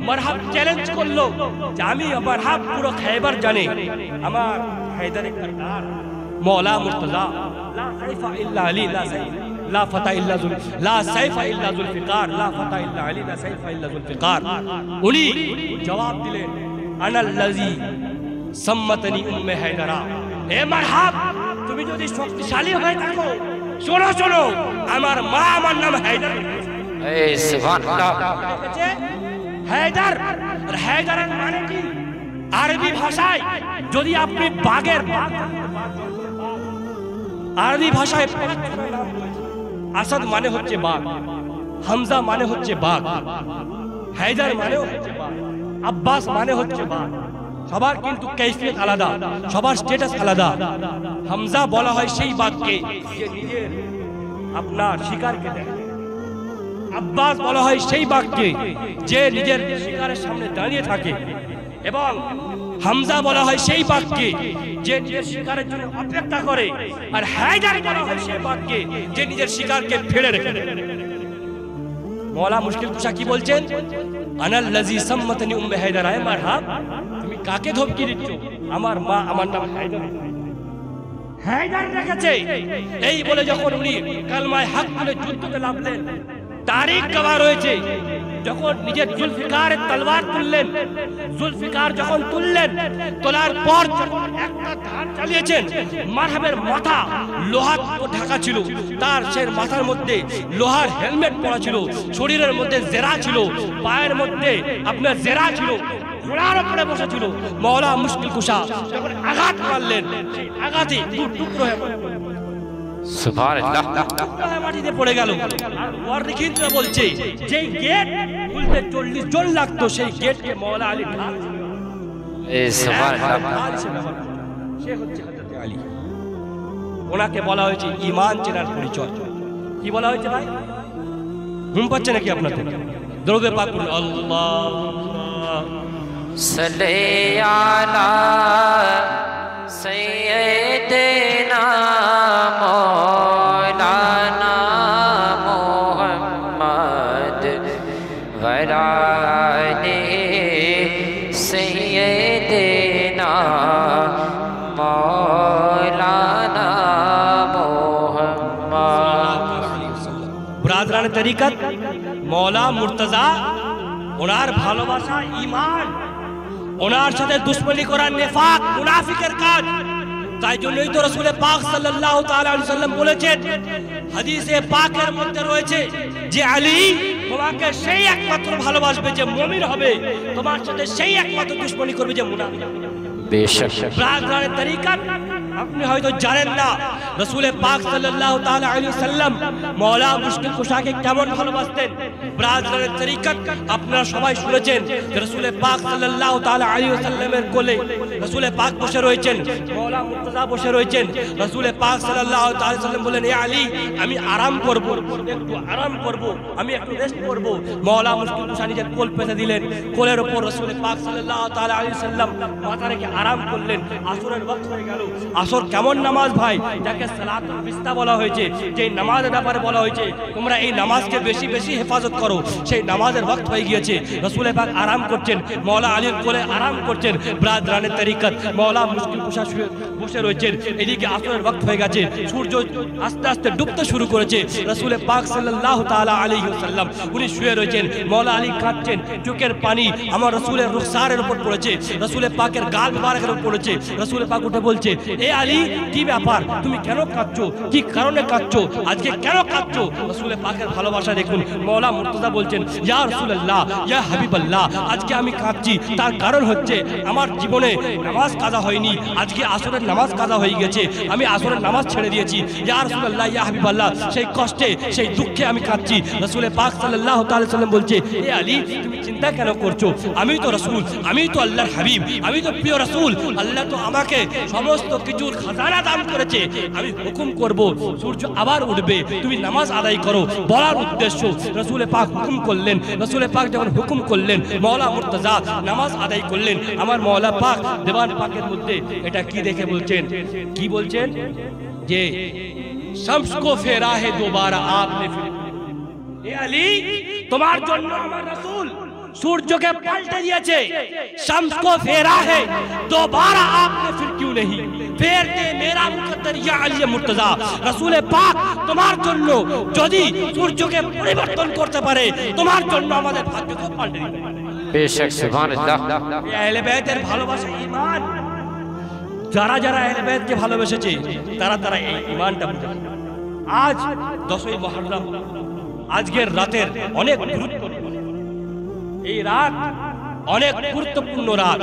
মারহাব চ্যালেঞ্জ করলো যে আমি মারহাব পুরো খায়বার জানে, আমার হায়দারের সরকার মাওলা মুর্তজা লা সাইফা ইল্লা আলী, লা ফাতা ইল্লা যুল, লা সাইফা ইল্লা যুলফিকার, লা ফাতা ইল্লা আলী, লা সাইফা ইল্লা যুলফিকার। উনি জবাব দিলেন আনাল্লাযী সাম্মাতানি উম্মে হায়দারা। হে মারহাব, তুমি যদি শক্তিশালী হয়ে থাকো, শোনো শোনো, আমার মা আমার নাম হায়দার। ए सुभान अल्लाह হায়দার, আর হায়দারের মানে কি? আরবি ভাষায় যদি আপনি বাঘের, আরবি ভাষায় আসাদ মানে হচ্ছে বাঘ, হামজা মানে হচ্ছে বাঘ, হায়দার মানে হচ্ছে বাঘ, আব্বাস মানে হচ্ছে বাঘ। সবার কিন্তু কৈফিয়ত আলাদা, সবার স্ট্যাটাস আলাদা। হামজা বলা হয় সেই বাঘকে যে নিজের আপনার শিকারকে দেখে। আব্বাস বলা হয় সেই বাঘকে যে নিজের শিকারের সামনে দাঁড়িয়ে থাকে। এবং হামজা বলা হয় সেই বাঘকে যে নিজের শিকারের জন্য অপেক্ষা করে। আর হায়দার বলা হয় সেই বাঘকে যে নিজের শিকারকে ফেলে রেখে দেয়। মওলা মুশকিল কুশা কি বলছেন? আনাল্লাযী সাম্মাতানি উম্মে হায়দার। আয় মারহাব, তুমি কাকে ধমকি দিচ্ছ? আমার মা আমার নাম হায়দার, হায়দার রেখেছে। এই বলে যখন উনি কালমায় হক বলে যুদ্ধতে নামলেন, তারিখ গওয়া রয়েছে, যখন নিজের জুলফিকারের তলোয়ার তুললেন, জুলফিকার যখন তুললেন, তোলার পর যখন একটা ধার চালিয়েছেন, মারহাবের মাথা লোহার ঢাকা ছিল, তার সে মাথার মধ্যে লোহার হেলমেট পরা ছিল, শরীরের মধ্যে জেরা ছিল, পায়ের মধ্যে আপনার জেরা ছিল, ঘোড়ার উপরে বসেছিল। মওলা মুশকিল কুশা যখন আঘাত মারলেন, সেই আঘাতে দু টুকরো হয়ে सुभान अल्लाह মাটিতে পড়ে গেল। আর রিখিনরা বলছে যে গেট খুলতে 40 জন লাগতো, সেই গেটকে মওলা আলী ঢাল। ए सुभान अल्लाह সে হচ্ছে হযরত আলী। ওনাকে বলা হয়েছে ঈমান চেনার পরিচয়। কি বলা হয়েছে ভাই? ঘুম পাচ্ছে নাকি আপনাদের? দরুদে পাক পড়ুন, আল্লাহ सल्ले अला सय्यिदना मौलाना मुहम्मद वराले सय्यिदना मौलाना मुहम्मद। ব্রাদরান তরিকত মওলা মুর্তজা, ওনার ভালোবাসা ঈমান, ওনার সাথে দুশমনি করা নেফাক, মুনাফিকের কাজ। তাই জন্যই তো রাসূল পাক সাল্লাল্লাহু তাআলা আলাইহি ওয়াসাল্লাম বলেছেন, হাদিসে পাকের মধ্যে রয়েছে যে আলী তোমাকে সেই একমাত্র ভালোবাসবে যে মুমিন হবে, তোমার সাথে সেই একমাত্র দুশমনি করবে যে মুনাফিক। बेशक ব্রাদরান তরিকত আপনি হয়তো জানেন না রাসূল পাক সাল্লাল্লাহু তাআলা আলাইহি ওয়াসাল্লাম মওলা মুশকিল কুশাকে কেমন ভালোবাসতেন। ব্রাদরান তরিকত আপনারা সবাই শুনেছেন যে রাসূল পাক সাল্লাল্লাহু তাআলা আলাইহি ওয়াসাল্লামের কোলে রাসূল পাক বসে রয়েছেন, মওলা মুর্তজা বসে রয়েছেন। রাসূল পাক সাল্লাল্লাহু তাআলা আলাইহি ওয়াসাল্লাম বলেন, এ আলী আমি আরাম করব, একটু আরাম করব, আমি একটু রেস্ট করব। মওলা মুশকিল কুশা নিজের কোল পেতে দিলেন, কোলের উপর রাসূল পাক সাল্লাল্লাহু তাআলা আলাইহি ওয়াসাল্লাম মাথা রেখে আরাম করলেন। আসরের ওয়াক্ত হয়ে গেল। আসর কেমন নামাজ ভাই? যাকে সালাতুল বিস্তা বলা হয়েছে, যে নামাজের ব্যাপারে বলা হয়েছে তোমরা এই নামাজকে বেশি বেশি হেফাজত করো, সেই নামাজের ওয়াক্ত হয়ে গিয়েছে। রাসূল পাক আরাম করছেন, মওলা আলীর কোলে আরাম করছেন। ব্রাদরানের তরিকত মওলা মুশকিল কুশা বসে রয়েছেন। এদিকে আসরের ওয়াক্ত হয়ে গেছে, সূর্য আস্তে আস্তে ডুবতে শুরু করেছে। রাসূল পাক সাল্লাল্লাহু তাআলা আলাইহি ওয়াসাল্লাম উনি শুয়ে রয়েছেন, মওলা আলী কাঁদছেন, চোখের পানি আমার রাসূলের রুখসারের উপর পড়েছে, রাসূল পাকের গাল মুবারকের উপর পড়েছে। রাসূল পাক উঠে বলছে, এ আলী কি ব্যাপার, তুমি কেন কাঁদছো? কি কারণে কাঁদছো? আজকে কেন কাঁদছো? রাসূল পাকের ভালোবাসা দেখুন। মওলা মুর্তজা বলছেন, ইয়া রাসূলুল্লাহ, ইয়া হাবিবাল্লাহ, আজকে আমি কাঁদছি, তার কারণ হচ্ছে আমার জীবনে নামাজ কাজা হয়নি, আজকে আসরের নামাজ কাজা হয়ে গেছে, আমি আসরের নামাজ ছেড়ে দিয়েছি। ইয়া রাসূলুল্লাহ, ইয়া হাবিবাল্লাহ, সেই কষ্টে সেই দুঃখে আমি কাঁদছি। রাসূল পাক সাল্লাল্লাহু তাআলা সাল্লাম বলছে, এ আলী তুমি চিন্তা কেন করছো? আমি তো রাসূল, আমি তো আল্লাহর হাবিব, আমি তো প্রিয় রাসূল। আল্লাহ তো আমাকে সমস্ত কিছুর খাজানা দান করেছে। আমি হুকুম করব, সূর্য আবার উঠবে, তুমি নামাজ আদায় করো, বলার উদ্দেশ্য। রাসূল পাক হুকুম করলেন। রাসূল পাক যখন হুকুম করলেন, মওলা মুর্তজা নামাজ আদায় করলেন। আমার মওলা পাক দেওয়ান পাকের মধ্যে এটা কি দেখে বলছেন? কি বলছেন? যে শামস কো ফেরা হে দোবারা আপনে ফির। এ আলী তোমার জন্য আমার রাসূল सूर्य के पलटे दिए शम्स को फेरा है दोबारा आपने फिर क्यों नहीं फेर दे मेरा मुकद्दर या अली मुर्तजा रसूल पाक তোমার জন্য যদি সূর্যকে পরিবর্তন করতে পারে তোমার জন্য আমাদের ভাগ্যকে পাল্টে দিতে পারে बेशक सुभान अल्लाह আহলে বাইতের ভালোবাসা ঈমান। যারা যারা আহলে বাইতকে ভালোবেসেছে তারা তারা এই ঈমানটা বুঝে। আজ 10ই মুহররম, আজকের রাতের অনেক গুরুত্ব, এই রাত অনেক গুরুত্বপূর্ণ রাত।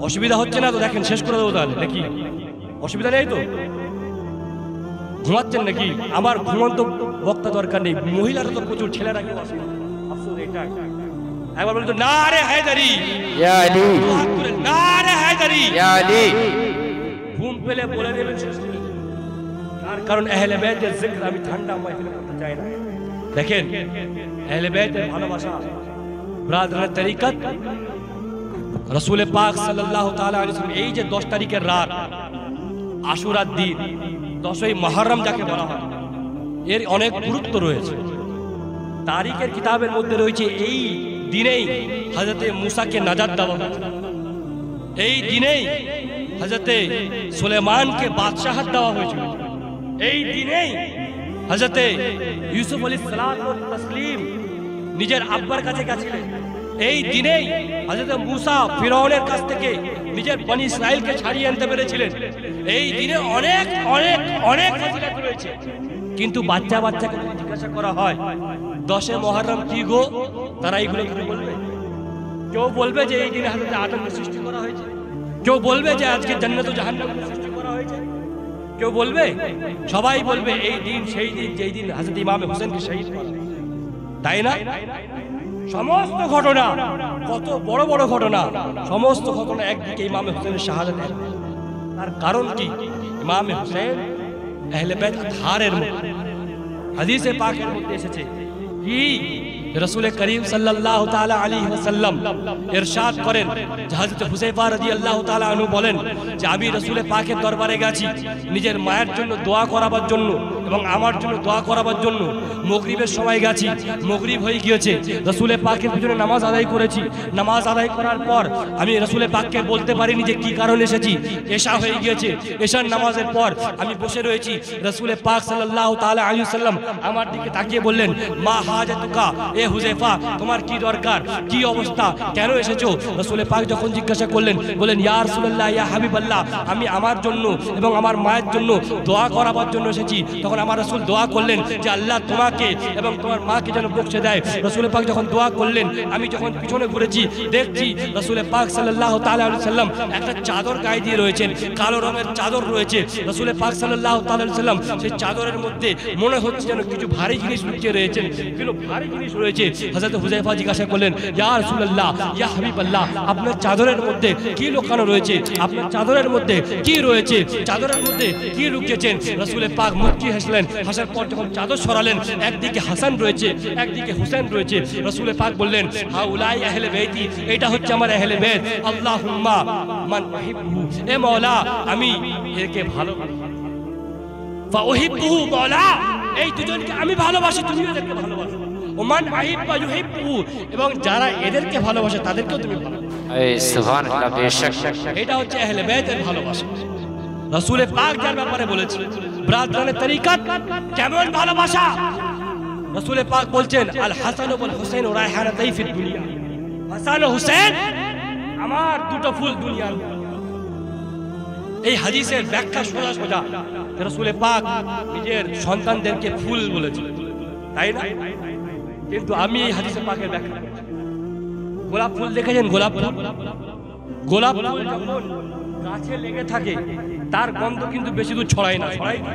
অসুবিধা হচ্ছে না তো? দেখেন শেষ করে দেবো তাহলে নাকি? অসুবিধা নেই তো? ঘুমাচ্ছেন নাকি? আমার ঘুমন্ত বক্তা দরকার নেই, মহিলারা তো প্রচুর, ছেলেরা কেউ আসে না। আফসোস এটা। একবার বলতো নারে হায়দারি, या अली নারে হায়দারি। या अली ঘুম পেলে বলে দেবেন শেষ করে দেবেন। তার কারণ আহলে বাইতের জিকির আমি ঠান্ডা মাহফিলে করতে চাই না। দেখেন আহলে বাইতের ভালোবাসা, ব্রাদরানের তরিকত, রাসূল পাক সাল্লাল্লাহু তাআলা আলাইহি ওয়াসাল্লাম, এই যে 10 তারিখের রাত, আশুরার দিন, 10ই মুহররম যাকে বলা হয়, এর অনেক গুরুত্ব রয়েছে। তারিখের কিতাবের মধ্যে রয়েছে এই দিনেই হযরতে মুসাকে নাজাত দেওয়া হয়েছিল, এই দিনেই হযরতে সুলেমানকে বাদশাহত দেওয়া হয়েছিল, এই দিনেই হযরতে ইউসুফ আলাইহিস সালাম ও তাসলিম নিজের আব্বার কাছে গেছিলেন, এই দিনেই হযরতে মুসা ফিরআউনের কাছ থেকে নিজের বনি ইসরাইলকে ছাড়িয়ে আনতে পেরেছিলেন। এই দিনে অনেক অনেক অনেক ফজিলত রয়েছে। কিন্তু বাচ্চা বাচ্চাকে জিজ্ঞাসা করা হয় 10 মুহররম কি গো, তারা এইগুলো কি বলবে? কেউ বলবে যে এই দিনে হযরত আদমকে সৃষ্টি করা হয়েছে, কেউ বলবে যে আজকে জান্নাত ও জাহান্নামকে সৃষ্টি করা হয়েছে, কেউ বলবে, সবাই বলবে এই দিন সেই দিন যেই দিন হযরত ইমাম হোসেনকে শহীদ করা হয়েছে, তাই না? সমস্ত ঘটনা, কত বড় বড় ঘটনা, সমস্ত ঘটনা একদিকে ইমাম হোসেনের শাহাদাত। তার কারণ কি? ইমাম হোসেন আহলে বাইত আধারের মধ্যে, হাদিসে পাকের মধ্যে এসেছে কি রাসূল করিম সাল্লাল্লাহু তাআলা আলাইহি ওয়াসাল্লাম ইরশাদ করেন, হযরত হুযায়ফা রাদিয়াল্লাহু তাআলা আনহু বলেন যে আমি রাসূল পাকের দরবারে গেছি নিজের মায়ের জন্য দোয়া করাবার জন্য এবং আমার জন্য দোয়া করাবার জন্য। মাগরিবের সময় গেছি, মাগরিব হয়ে গিয়েছে, রাসূল পাকের পিছনে নামাজ আদায় করেছি। নামাজ আদায় করার পর আমি রাসূল পাককে বলতে পারিনি যে কি কারণে এসেছি। এশা হয়ে গিয়েছে, এশার নামাজের পর আমি বসে রয়েছি। রাসূল পাক সাল্লাল্লাহু তাআলা আলাইহি ওয়াসাল্লাম আমার দিকে তাকিয়ে বললেন, মা হাজাতুকা, এ হুযায়ফা তোমার কি দরকার, কি অবস্থা, কেন এসেছো? রাসূল পাক যখন জিজ্ঞাসা করলেন, বলেন ইয়া রাসূলুল্লাহ, ইয়া হাবিবাল্লাহ, আমি আমার জন্য এবং আমার মায়ের জন্য দোয়া করাবার জন্য এসেছি। তখন আমার রাসূল দোয়া করলেন যে আল্লাহ তোমাকে এবং তোমার মাকে যেন বকশে দেয়। রাসূল পাক যখন দোয়া করলেন, আমি যখন পিছনে ঘুরেছি দেখছি রাসূল পাক সাল্লাল্লাহু তাআলা আলাইহি সাল্লাম একটা চাদর গায়ে দিয়ে রয়েছেন, কালো রঙের চাদর রয়েছে। রাসূল পাক সাল্লাল্লাহু তাআলা আলাইহি সাল্লাম সেই চাদরের মধ্যে মনে হচ্ছে যেন কিছু ভারী জিনিস লুকিয়ে রয়েছেন, কিন্তু ভারী জিনিস রয়েছে। হযরত হুযায়ফা জিজ্ঞাসা করলেন, ইয়া রাসূলুল্লাহ, ইয়া হাবিবাল্লাহ, আপনার চাদরের মধ্যে কি লুকানো রয়েছে? আপনার চাদরের মধ্যে কি রয়েছে? চাদরের মধ্যে কি লুকিয়েছেন? রাসূল পাক মুচকি হাসলেন। হাসার পর যখন চাদর সরালেন, একদিকে হাসান রয়েছে, একদিকে হোসেন রয়েছে। রাসূল পাক বললেন, হাউলাই আহলে বাইতি, এটা হচ্ছে আমার আহলে বাইত। আল্লাহুম্মা মান উহিব্বু, এ মাওলা আমি একে ভালোবাসি। ফাউহিব্বুহু, মাওলা এই দুজনকে আমি ভালোবাসি, তুমি এদেরকে ভালোবাসো। ওমান আহিব্বা ইউহিব্বুহু, এবং যারা এদেরকে ভালোবাসে তাদেরকেও তুমি ভালোবাসো। ए सुभान अल्लाह बेशक এটা হচ্ছে আহলে বাইতের ভালোবাসা। রাসূল পাক যার ব্যাপারে বলেছেন, ব্রাদরানের তরিকত কেমন ভালোবাসা। রাসূল পাক বলছেন, আল হাসান ওয়াল হুসাইন রায়হানাতাই ফিদ দুনিয়া, হাসান ও হুসেন আমার দুটো ফুল দুনিয়ার। এই হাদিসের ব্যাখ্যা সোজা সোজা, রাসূল পাক নিজের সন্তানদেরকে ফুল বলেছেন, তাই না? কিন্তু আমি এই হাদিসের পাকের ব্যাখ্যা করছি। গোলাপ ফুল দেখেছেন? গোলাপ ফুল, গোলাপ ফুল যখন গাছে লেগে থাকে তার গন্ধ কিন্তু বেশি দূর ছড়ায় না, ছড়ায় না।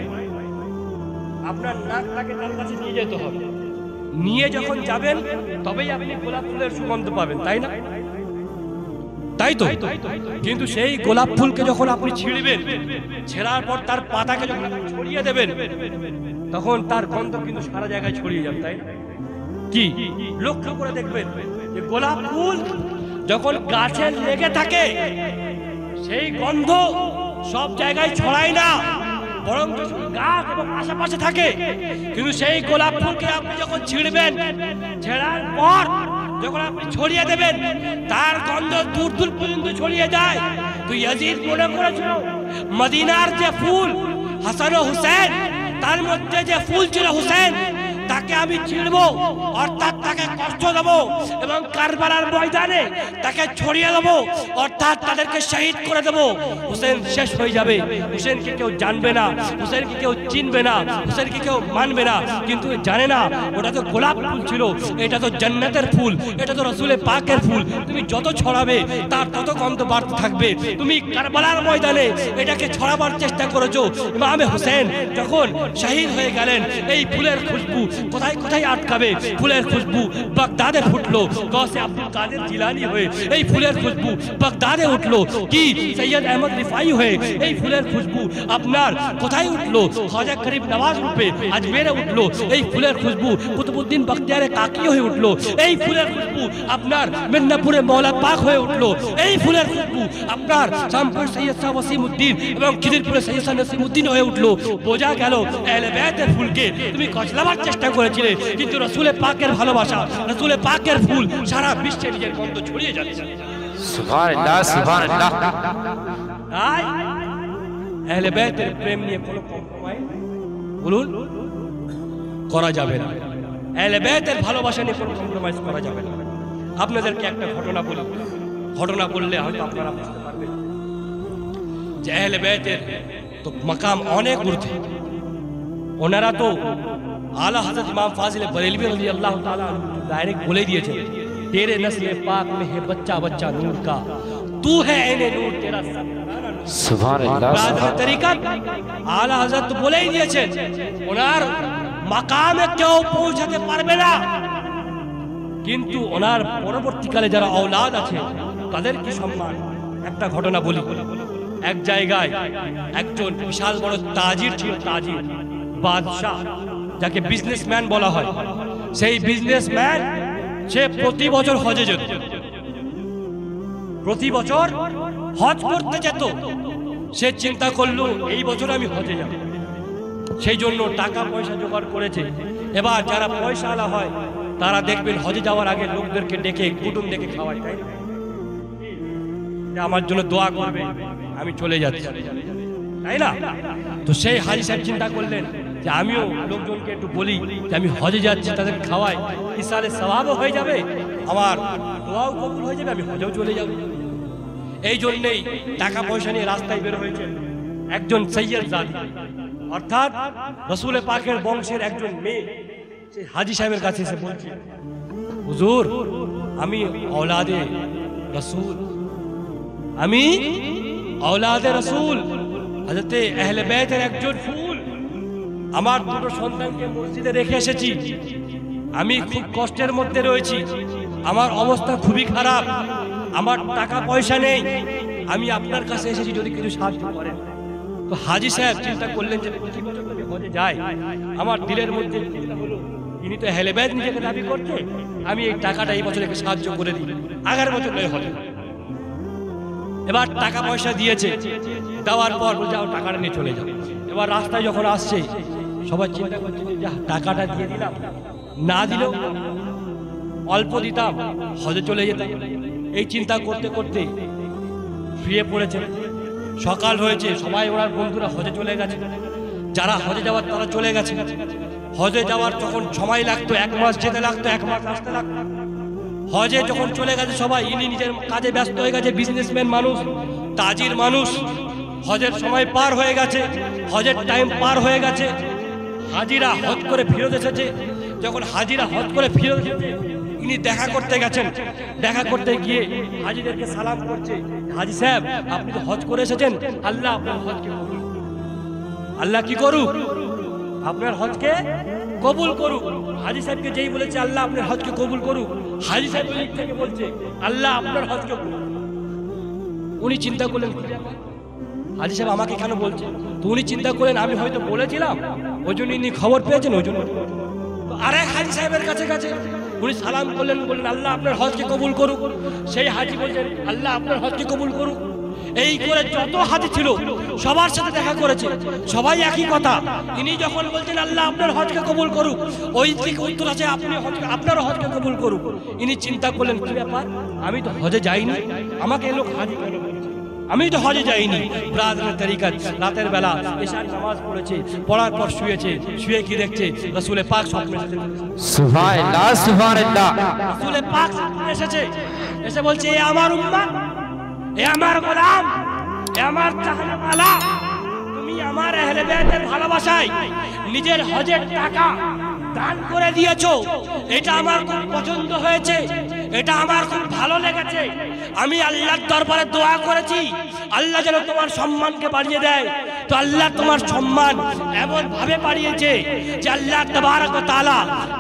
আপনার নাকটাকে তার কাছে নিয়ে যেতে হবে, নিয়ে যখন যাবেন তবেই আপনি গোলাপ ফুলের সুগন্ধ পাবেন, তাই না? তাই তো। কিন্তু সেই গোলাপ ফুলকে যখন আপনি ছিঁড়বেন, ছেঁড়ার পর তার পাতাকে যখন আপনি ছড়িয়ে দেবেন, তখন তার গন্ধ কিন্তু সারা জায়গায় ছড়িয়ে যাবে, তাই না? কি লক্ষ্য করে দেখবেন যে গোলাপ ফুল যখন গাছে লেগে থাকে সেই গন্ধ সব জায়গায় ছড়ায় না, বরং গাছ এবং আশেপাশে থাকে। কিন্তু সেই গোলাপ ফুলকে আপনি যখন ছিঁড়বেন, ছেঁড়ার পর যখন আপনি ছড়িয়ে দেবেন, তার গন্ধ দূর দূর পর্যন্ত ছড়িয়ে যায়। তো ইয়াজিদ মনে করেছিল মদিনার যে ফুল হাসান ও হুসেন, তার মধ্যে যে ফুল ছিল হুসেন, তাকে তাকে আমি ছিঁড়ব, অর্থাৎ তাকে কষ্ট দেব এবং কারবালার ময়দানে তাকে ছড়িয়ে দেব, অর্থাৎ তাদেরকে শহীদ করে দেব। হুসেন শেষ হয়ে যাবে, হুসেনকে কেউ জানবে না, হুসেনকে কেউ চিনবে না, হুসেনকে কেউ মানবে না। কিন্তু জানে না ওটা তো গোলাপ ফুল ছিল, এটা তো জান্নাতের ফুল, এটা তো রাসূলের পাকের ফুল। তুমি যত ছড়াবে তার তত গন্ধ বাড়তে থাকবে। তুমি কারবালার ময়দানে এটাকে ছড়াবার চেষ্টা করেছো। ইমামে হুসেন যখন শহীদ হয়ে গেলেন, এই ফুলের খুশবু কোথায় কোথায় আটকাবে? ফুলের খুশবু বাগদাদে ফুটলো, গৌসে আব্দুল কাদের জিলানী হয়ে এই ফুলের খুশবু বাগদাদে উঠলো, কি সৈয়দ আহমদ রিফাই হয়ে এই ফুলের খুশবু আপনার কোথায় উঠলো? খাজা গরিব নওয়াজ রূপে আজমেরে উঠলো, এই ফুলের খুশবু কুতুবউদ্দিন বখতিয়ারে কাকি হয়ে উঠলো, এই ফুলের খুশবু আপনার মেদিনীপুরে মৌলা পাক হয়ে উঠলো, এই ফুলের খুশবু আপনার শামপুর সৈয়দ শাহ ওসিমউদ্দিন এবং খিদিরপুরে সৈয়দ শাহ নসিমউদ্দিন হয়ে উঠলো। বোঝা গেল আহলে বাইতের ফুলকে তুমি কচলাবার চেষ্টা করেছিলে, কিন্তু রাসূলের পাকের ভালোবাসা, রাসূলের পাকের ফুল সারা বিশ্বে নিজের গন্ধ ছড়িয়ে যাচ্ছে। सुभान अल्लाह सुभान अल्लाह। তাই আহলে বাইতের প্রেম নিয়ে কোনো কম্প্রোমাইজ বলুন করা যাবে না। আহলে বাইতের ভালোবাসা নিয়ে কোনো কম্প্রোমাইজ করা যাবে না। আপনাদেরকে একটা ঘটনা বলি, ঘটনা বললে হয়তো আপনারা বুঝতে পারবেন যে আহলে বাইতের তো মাকাম অনেক ঊর্ধ্বে। ওনারা তো আলা হযরত ইমাম ফাজিল বরেলভী রাদিয়াল্লাহু তাআলা ডাইরেক্ট বলে দিয়েছেন, तेरे नस्ल पाक में है बच्चा बच्चा नूर का, तू है ऐने नूर तेरा सुभान अल्लाह सुभान तरीका। आला हजरत বলেই দিয়েছেন ওনার মাকামে কেউ পৌঁছাতে পারবে না, কিন্তু ওনার পরবর্তীকালে যারা আওলাদ আছে তাদের কি সম্মান। একটা ঘটনা বলি, এক জায়গায় একজন বিশাল বড় তাজির ছিল, তাজির বাদশাহ, যাকে বিজনেসম্যান বলা হয়। সেই বিজনেসম্যান সে প্রতি বছর হজে যেত, প্রতি বছর হজ করতে যেত। সে চিন্তা করলো এই বছর আমি হজে যাব, সেই জন্য টাকা পয়সা জোগাড় করেছে। এবার যারা পয়সা আলা হয় তারা দেখবেন হজে যাওয়ার আগে লোকদেরকে ডেকে কুটুম ডেকে খাওয়ায়, তাই না? যে আমার জন্য দোয়া করবে, আমি চলে যাচ্ছি, তাই না? তো সেই হাজি সাহেব চিন্তা করলেন যে আমিও লোকজনকে একটু বলি যে আমি হজে যাচ্ছি, তাদের খাওয়াই, ইসালে সওয়াবও হয়ে যাবে, আমার দোয়াও কবুল হয়ে যাবে, আমি হজেও চলে যাব। এই জন্যেই টাকা পয়সা নিয়ে রাস্তায় বের হয়েছে একজন সৈয়দ জাদি, অর্থাৎ রাসূলের পাকের বংশের একজন মেয়ে। সেই হাজি সাহেবের কাছে এসে বলছে, হুজুর আমি औलादे রাসূল, আমি औलादे রাসূল, হযরতে আহলে বাইতের একজন ফুল। আমার দুটো সন্তানকে মসজিদে রেখে এসেছি, আমি খুব কষ্টের মধ্যে রয়েছি, আমার অবস্থা খুবই খারাপ, আমার টাকা পয়সা নেই, আমি আপনার কাছে এসেছি যদি কিছু সাহায্য করেন। তো হাজি সাহেব চিন্তা করলেন যে প্রতি বছর আমি হজে যাই, আমার দিলের মধ্যে চিন্তা হলো ইনি তো আহলে বাইত নিজেকে দাবি করছে, আমি এই টাকাটা এই বছর একটু সাহায্য করে দিই, আগার বছর নয় হজে। এবার টাকা পয়সা দিয়েছে, দেওয়ার পর যাও টাকাটা নিয়ে চলে যাও। এবার রাস্তায় যখন আসছে সবাই চিন্তা করছে যে যা টাকাটা দিয়ে দিলাম, না দিলেও অল্প দিতাম, হজে চলে যেতাম। এই চিন্তা করতে করতে শুয়ে পড়েছে। সকাল হয়েছে, সবাই ওনার বন্ধুরা হজে চলে গেছে, যারা হজে যাওয়ার তারা চলে গেছে। হজে যাওয়ার যখন সময় লাগতো, 1 মাস যেতে লাগতো, 1 মাস আসতে লাগতো। হজে যখন চলে গেছে সবাই, ইনি নিজের কাজে ব্যস্ত হয়ে গেছে, বিজনেসম্যান মানুষ, তাজির মানুষ। হজের সময় পার হয়ে গেছে, হজের টাইম পার হয়ে গেছে। হাজিরা হজ করে ফিরত এসেছে। যখন হাজিরা হজ করে ফিরত এসেছে, ইনি দেখা করতে গেছেন। দেখা করতে গিয়ে হাজিদেরকে সালাম করছে, হাজি সাহেব আপনি তো হজ করে এসেছেন, আল্লাহ আপনার হজকে কবুল করুক। আল্লাহ কি করুক? আপনার হজকে কবুল করুক। হাজি সাহেবকে যেই বলেছে আল্লাহ আপনার হজকে কবুল করুক, হাজি সাহেব দিক থেকে বলছে আল্লাহ আপনার হজকে কবুল করুক। উনি চিন্তা করলেন হাজি সাহেব আমাকে কেন বলছে? তো উনি চিন্তা করলেন আমি হয়তো বলেছিলাম, ওই জন্য ইনি খবর পেয়েছেন, ওই জন্য। আরেক হাজি সাহেবের কাছে কাছে উনি সালাম করলেন, বললেন আল্লাহ আপনার হজকে কবুল করুক। সেই হাজি বলছেন আল্লাহ আপনার হজকে কবুল করুক। এই করে যত হাজি ছিল সবার সাথে দেখা করেছে, সবাই একই কথা। ইনি যখন বলছেন আল্লাহ আপনার হজকে কবুল করুক, ওই থেকে উত্তর আছে আপনি আপনারও হজকে কবুল করুক। ইনি চিন্তা করলেন কি ব্যাপার, আমি তো হজে যাইনি, আমাকে এ লোক হাজি কেন বলছে? আমি তো হজে যাইনি। ব্রাদারের তরিকত রাতের বেলা এশার নামাজ পড়েছে, পড়ার পর শুয়েছে, শুয়ে কি দেখছে রাসূল পাক স্বপ্নে এসেছে। সুবহানাল্লাহ সুবহানাল্লাহ। রাসূল পাক স্বপ্নে এসেছে, এসে বলছে এ আমার উম্মত, এ আমার গোলাম, এ আমার চাহনেওয়ালা, তুমি আমার আহলে বাইতের ভালোবাসায় নিজের হজের টাকা দান করে দিয়েছো, এটা আমার খুব পছন্দ হয়েছে, এটা আমার খুব ভালো লেগেছে। আমি আল্লাহর দরবারে দোয়া করেছি আল্লাহ যেন তোমার সম্মানকে বাড়িয়ে দেয়। তো আল্লাহ তোমার সম্মান এমন ভাবে বাড়িয়েছে যে আল্লাহ তাবারক ওয়া তাআলা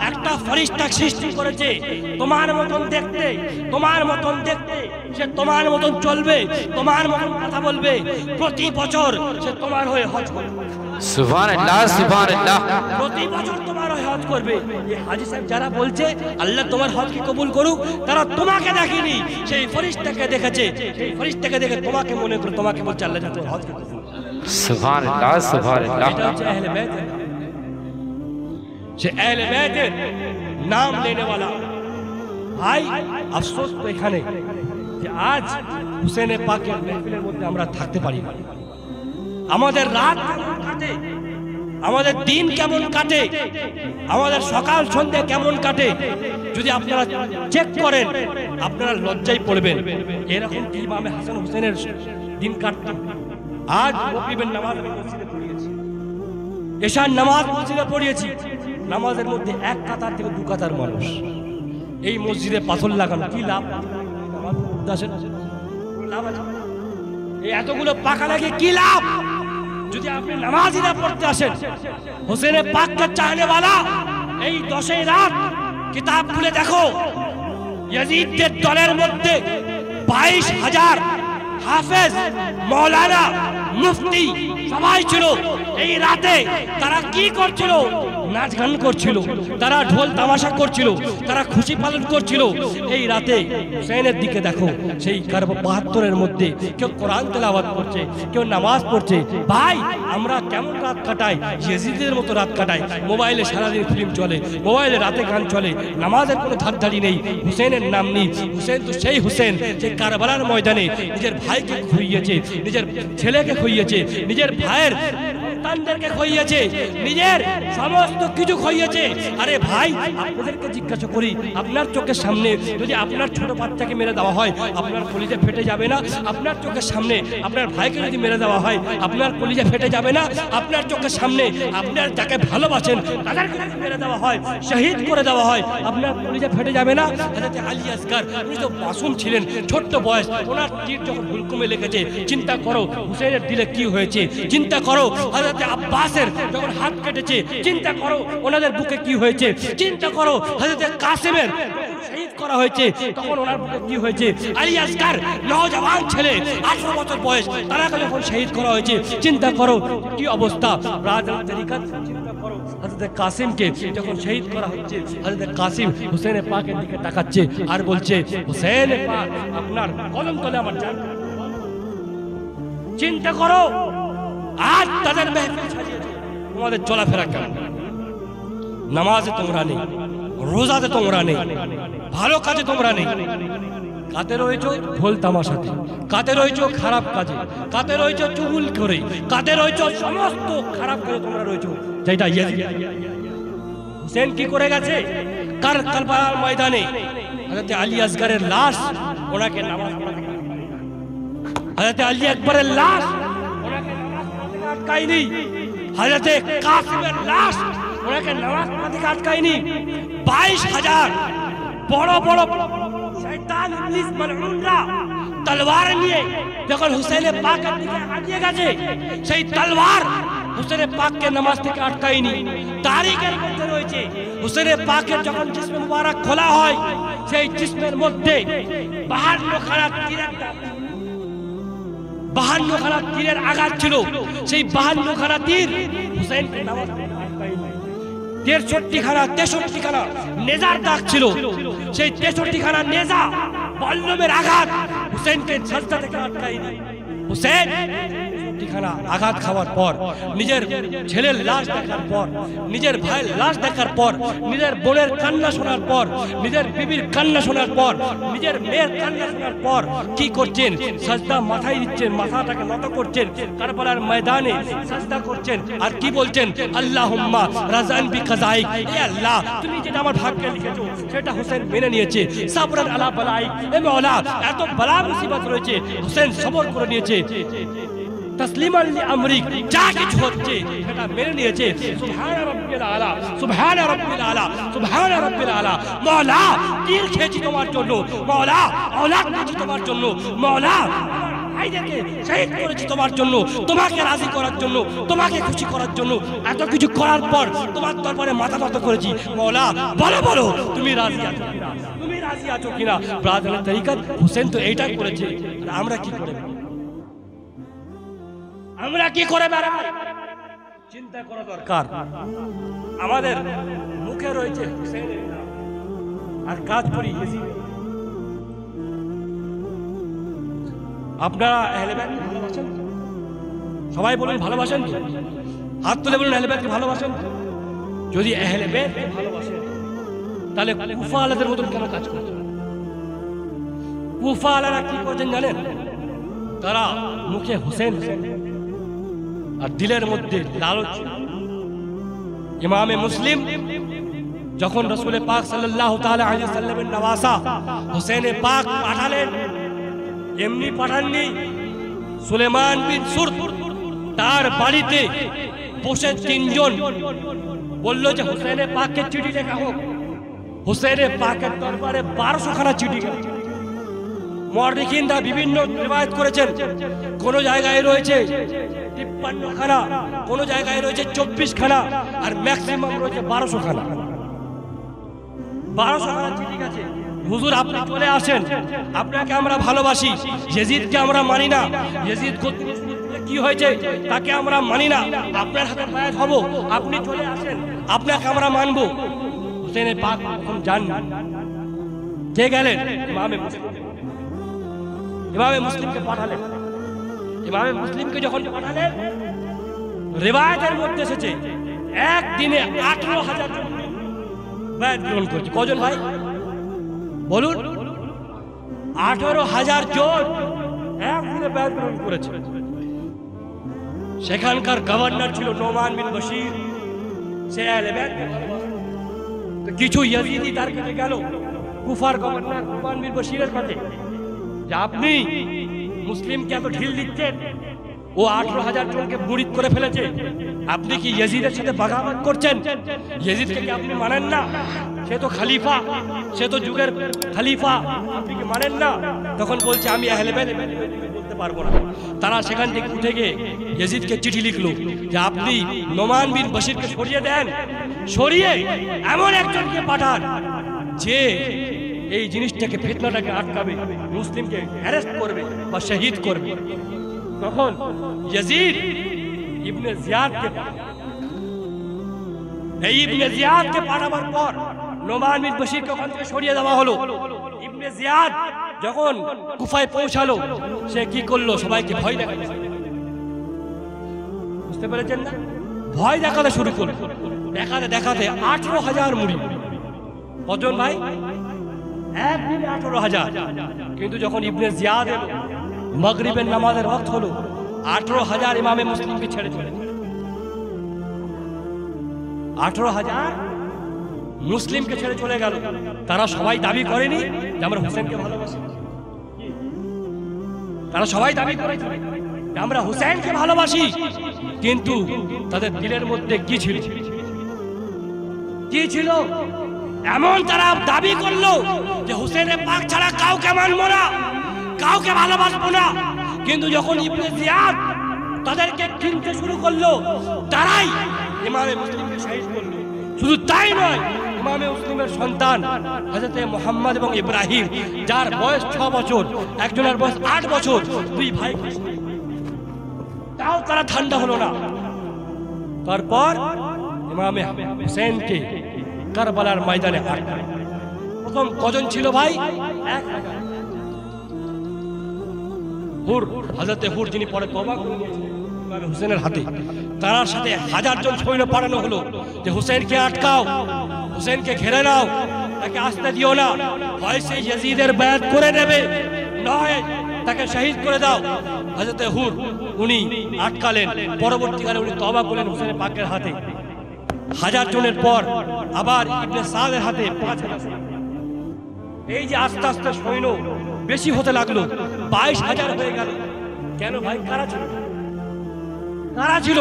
একটা ফেরেশতা সৃষ্টি করেছে তোমার মতন দেখতে, তোমার মতন দেখতে, সে তোমার মতন চলবে, তোমার মতন কথা বলবে, প্রতি বছর সে তোমার হয়ে হজ করবে। সুবহানাল্লাহ সুবহানাল্লাহ। প্রতি বছর তোমার হয়ে হজ করবে। এই হাজী সাহেব যারা বলছে আল্লাহ তোমার হজকে কবুল করুক, তারা তোমাকে দেখেনি, সেই ফেরেশতাকে দেখেছে। সেই ফেরেশতাকে দেখে তোমাকে মনে করে তোমাকে বলছে আল্লাহ যেন তোমার হজকে কবুল করুক। সুবহানাল্লাহ সুবহানাল্লাহ। এটা হচ্ছে আহলে বাইত। সে আহলে বাইতের নাম লেনেওয়ালা ভাই। আফসোস তো এখানে যে আজ হুসেনে পাকের মেহফিলের মধ্যে আমরা থাকতে পারি না। আমাদের রাত কেমন কাটে, আমাদের দিন কেমন কাটে, আমাদের সকাল সন্ধ্যা কেমন কাটে, যদি আপনারা চেক করেন আপনারা লজ্জায় পড়বেন। এরকম কি ইমামে হাসান হুসেনের দিন কাটত? আজ মাগরিবের নামাজ আমি মসজিদে পড়িয়েছি, এশার নামাজ মসজিদে পড়িয়েছি, নামাজের মধ্যে এক কাতার থেকে দু কাতার মানুষ। এই মসজিদে পাথর লাগানো কি লাভ? নামাজ পড়তে আসেন, লাভ আছে? এই এতগুলো পাকা লাগিয়ে কি লাভ যদি আপনি নামাজই না পড়তে আসেন? হোসেনে পাককে চাহনেওয়ালা এই 10ই রাত কিতাব খুলে দেখো, ইয়াজিদের দলের মধ্যে 22,000 হাফেজ, মাওলানা, মুফতি সবাই ছিল। এই রাতে তারা কি করছিল? নাচ গান করছিল, তারা ঢোল তামাশা করছিল, তারা খুশি পালন করছিল। এই রাতে হুসেনের দিকে দেখো, সেই 72-এর মধ্যে কেউ কোরআন তেলাওয়াত করছে, কেউ নামাজ পড়ছে। ভাই আমরা কেমন রাত কাটাই? ইয়াজিদের মতো রাত কাটাই। মোবাইলে সারাদিন ফিল্ম চলে, মোবাইলে রাতে গান চলে, নামাজের কোনো ধারধারি নেই, হুসেনের নাম নেই। হুসেন তো সেই হুসেন যে কারবালার ময়দানে নিজের ভাইকে খুইয়েছে, নিজের ছেলেকে খুইয়েছে, নিজের ভাইয়ের সন্তানদেরকে খুইয়েছে, নিজের সমস্ত কিছু খুইয়েছে। আরে ভাই আপনাদেরকে জিজ্ঞাসা করি, আপনার চোখের সামনে যদি আপনার ছোট বাচ্চাকে মেরে দেওয়া হয় আপনার কলিজা ফেটে যাবে না? আপনার চোখের সামনে আপনার ভাইকে যদি মেরে দেওয়া হয় আপনার কলিজা ফেটে যাবে না? আপনার চোখের সামনে আপনার যাকে ভালোবাসেন তাদেরকে যদি মেরে দেওয়া হয়, শহীদ করে দেওয়া হয়, আপনার কলিজা ফেটে যাবে না? হযরত আলী আসগর উনি তো মাসুম ছিলেন, ছোট্ট বয়স, ওনার তীর যখন হুলকুমে লেগেছে, চিন্তা করো হুসেনের দিলে কি হয়েছে। চিন্তা করো হযরত আব্বাসের যখন হাত কেটেছে, চিন্তা করো ওনাদের বুকে কি হয়েছে। চিন্তা করো হযরত কাসেমের শহীদ করা হয়েছে, তখন ওনার বুকে কি হয়েছে। আলী আসগর নওজওয়ান ছেলে, 18 বছর বয়স, তারাকে যখন শহীদ করা হয়েছে, চিন্তা করো কি অবস্থা। ব্রাদার তরিকত চিন্তা করো হযরত কাসিমকে যখন শহীদ করা হচ্ছে, হযরত কাসিম হুসেন পাকের দিকে তাকাচ্ছে আর বলছে হুসেন পাক আপনার কলম তলে আমার জান। চিন্তা করো আজ তাদের মেহফিল সাজিয়েছে, তোমাদের চলাফেরা কেমন? নামাজে তোমরা নেই, রোজাতে তোমরা নেই, ভালো কাজে তোমরা নেই, কাতে রয়েছো ঢোল তামাশাতে, কাতে রয়েছো খারাপ কাজে, কাতে রয়েছো চুগুল করে, কাতে রয়েছো সমস্ত খারাপ করে তোমরা রয়েছো। যেটা হুসেন কি করে গেছে কারবালার ময়দানে, হযরত আলী আসগরের লাশ ওনাকে নামাজ পড়াতে, হযরত আলী আকবরের লাশ ওনাকে নামাজ পড়াতে আটকায়নি, হযরত কাসিমের লাশ ওনাকে নামাজ পড়াতে আটকায়নি। 22,000 বড় বড় শয়তান ইবলিস মালউনরা তলোয়ার নিয়ে যখন হুসেন পাকের দিকে আগিয়ে গেছে, সেই তলোয়ার হুসেন পাককে নামাজ থেকে আটকায়নি। তারিখের মধ্যে রয়েছে হুসেন পাকের যখন জিসমে মুবারক খোলা হয়, সেই জিসমের মধ্যে 52 খানা তীরের আঘাত ছিল। সেই 52 খানা তীর হুসেনকে নামাজ থেকে আটকায়নি। 63 খানা নেজার দাগ ছিল, সেই 63 খানা নেজা বল্লমের আঘাত হুসেনকে সাজদা থেকে আটকায়নি। হুসেন খানা আঘাত খাওয়ার পর, নিজের ছেলের লাশ দেখার পর, নিজের ভাইয়ের লাশ দেখার পর, নিজের বোনের কান্না শোনার পর, নিজের বিবির কান্না শোনার পর, নিজের মেয়ের কান্না শোনার পর কি করছেন? সাজদা মাথায় দিচ্ছেন, মাথাটাকে নত করছেন, কারবালার ময়দানে সাজদা করছেন আর কি বলছেন? আল্লাহুম্মা রাজান বিকাযাইক, হে আল্লাহ তুমি যেটা আমার ভাগ্যে লিখেছো সেটা হোসেন মেনে নিয়েছে। সাবরান আলা বালাইক, হে মাওলা এত বালা মুসিবত রয়েছে, হোসেন সবর করে নিয়েছে। তসলিমান লি আমরিক, যা কিছু হচ্ছে সেটা মেনে নিয়েছে। সুবহান রাব্বিল আলা, সুবহান রাব্বিল আলা, সুবহান রাব্বিল আলা। মাওলা তীর খেয়েছি তোমার জন্য, মাওলা औलाद দিয়েছি তোমার জন্য, মাওলা ভাইদেরকে শহীদ করেছি তোমার জন্য, তোমাকে রাজি করার জন্য, তোমাকে খুশি করার জন্য। এত কিছু করার পর তোমার দরবারে মাথা নত করেছি। মাওলা বলো বলো তুমি রাজি আছো কিনা, তুমি রাজি আছো কিনা? ব্রাদারের তরিকত হোসেন তো এইটাই করেছে, আর আমরা কি করে, আমরা কি করে বেড়াই? চিন্তা করা দরকার। আমাদের মুখে রয়েছে হুসেনের নাম আর কাজ করি ইয়াজিদ। আপনারা আহলে বাইতকে ভালোবাসেন? সবাই বলুন ভালোবাসেন তো? হাত তুলে বলুন আহলে বাইতকে ভালোবাসেন? যদি আহলে বাইতকে ভালোবাসেন তাহলে কুফা আলাদের মতন কেন কাজ করছেন? কুফা আলারা কি করছেন জানেন? তারা মুখে হুসেন আর দিলের মধ্যে লালচ। ইমামে মুসলিম যখন রাসূল পাক সাল্লাল্লাহু তাআলা আলাইহি ওয়াসাল্লামের নওয়াসা হুসেনে পাক পাঠালেন, এমনি পাঠাননি, সুলেমান বিন সুরদ তার বাড়িতে বসে তিনজন বলল যে হুসেনে পাককে চিঠি লেখা হোক। হুসেনে পাকের দরবারে 1200 খানা চিঠি গেল। মুআররিখিনরা বিভিন্ন রিওয়ায়াত করেছেন, কোন জায়গায় রয়েছে 53 খানা, কোন জায়গায় রয়েছে 24 খানা, আর ম্যাক্সিমাম রয়েছে 1200 খানা। 1200 খানা চিঠি গেছে। হুজুর আপনি চলে আসেন, আপনাকে আমরা ভালোবাসি, ইয়াজিদকে আমরা মানি না, ইয়াজিদ কি হয়েছে তাকে আমরা মানি না, আপনার হাতে বায়াত হব, আপনি চলে আসেন, আপনাকে আমরা মানবো। হুসেনে পাক এখন যান, কে গেলেন? ইমামে মুসলিম। ইমামে মুসলিমকে পাঠালেন। ইমামে মুসলিমকে যখন পাঠালেন, রিওয়ায়াতের মধ্যে এসেছে একদিনে 18,000 জন বায়াত গ্রহণ করছে। কজন ভাই বলুন? 18,000 জন একদিনে বায়াত গ্রহণ করেছে। সেখানকার গভর্নর ছিল নোমান বিন বশির। সে আহলে বাইতকে ভালোবাসত। তো কিছু ইয়াজিদি তার কাছে গেল, কুফার গভর্নর নোমান বিন বশিরের কাছে, যে আপনি মুসলিমকে এত ঢিল দিচ্ছেন, ও 18,000 জনকে মুরিদ করে ফেলেছে, আপনি কি ইয়াজিদের সাথে বাগাবাগ করছেন? ইয়াজিদকে কি আপনি মানেন না? সে তো খলিফা, সে তো যুগের খলিফা, আপনি কি মানেন না? তখন বলছে আমি আহলে বাইত বলতে পারবো না। তারা সেখান থেকে উঠে গিয়ে ইয়াজিদকে চিঠি লিখলো যে আপনি নোমান বিন বশিরকে সরিয়ে দেন, সরিয়ে এমন একজনকে পাঠান যে এই জিনিসটাকে, ফিতনাটাকে আটকাবে, মুসলিমকে অ্যারেস্ট করবে বা শহীদ করবে। তখন ইয়াজিদ ইবনে জিয়াদকে, এই ইবনে জিয়াদকে পাঠাবার পর নোমান বিন বশিরকে ওখান থেকে সরিয়ে দেওয়া হলো। ইবনে জিয়াদ যখন কুফায় পৌঁছালো, সে কি করলো? সবাইকে ভয় দেখালো। বুঝতে পেরেছেন না? ভয় দেখাতে শুরু করলো। দেখাতে দেখাতে 18,000 মুরিদ। কজন ভাই? একদিনে 18,000। কিন্তু যখন ইবনে জিয়াদ এলো, মাগরিবের নামাজের ওয়াক্ত হলো, 18,000 ইমামে মুসলিমকে ছেড়ে চলে। 18,000 মুসলিমকে ছেড়ে চলে গেল। তারা সবাই দাবি করেনি যে আমরা হুসেনকে ভালোবাসি। তারা সবাই দাবি করেছে যে আমরা হুসেনকে ভালোবাসি, কিন্তু তাদের দিলের মধ্যে কি ছিল? কি ছিল? এমন তারা দাবি করলো যে হুসেনের পাক ছাড়া কাউকে মানবো না, কাউকে ভালোবাসবো না। কিন্তু যখন ইবনে জিয়াদ তাদেরকে কিনতে শুরু করলো, তারাই ইমামে মুসলিমকে শহীদ করলো। শুধু তাই নয়, ইমামে মুসলিমের সন্তান হযরত মুহাম্মদ এবং ইব্রাহিম, যার বয়স 6 বছর, একজনের বয়স 8 বছর, দুই ভাই, তাও তারা ঠান্ডা হলো না। তারপর ইমামে হুসেনকে কারবালার ময়দানে আটকায়। প্রথম কজন ছিল ভাই? 1,000। হুর, হযরতে হুর যিনি পরে তওবা করে নিয়েছিলেন, ইমাম হুসেনের হাতে। তার সাথে 1000 জন সৈন্য পাঠানো হলো যে হুসেনকে আটকাও, হুসেনকে ঘিরে নাও, তাকে আসতে দিও না, হয় সে ইয়াজিদের বায়াত করে নেবে, নয় তাকে শহীদ করে দাও। হযরতে হুর উনি আটকালেন, পরবর্তীকালে উনি তওবা করলেন হুসেনের পাকের হাতে। 1000 জনের পর আবার ইবনে সাদের হাতে 5000। এই যে আস্তে আস্তে সৈন্য বেশি হতে লাগলো, 22000 হয়ে গেল। কেন ভাই? কারা ছিল? কারা ছিল?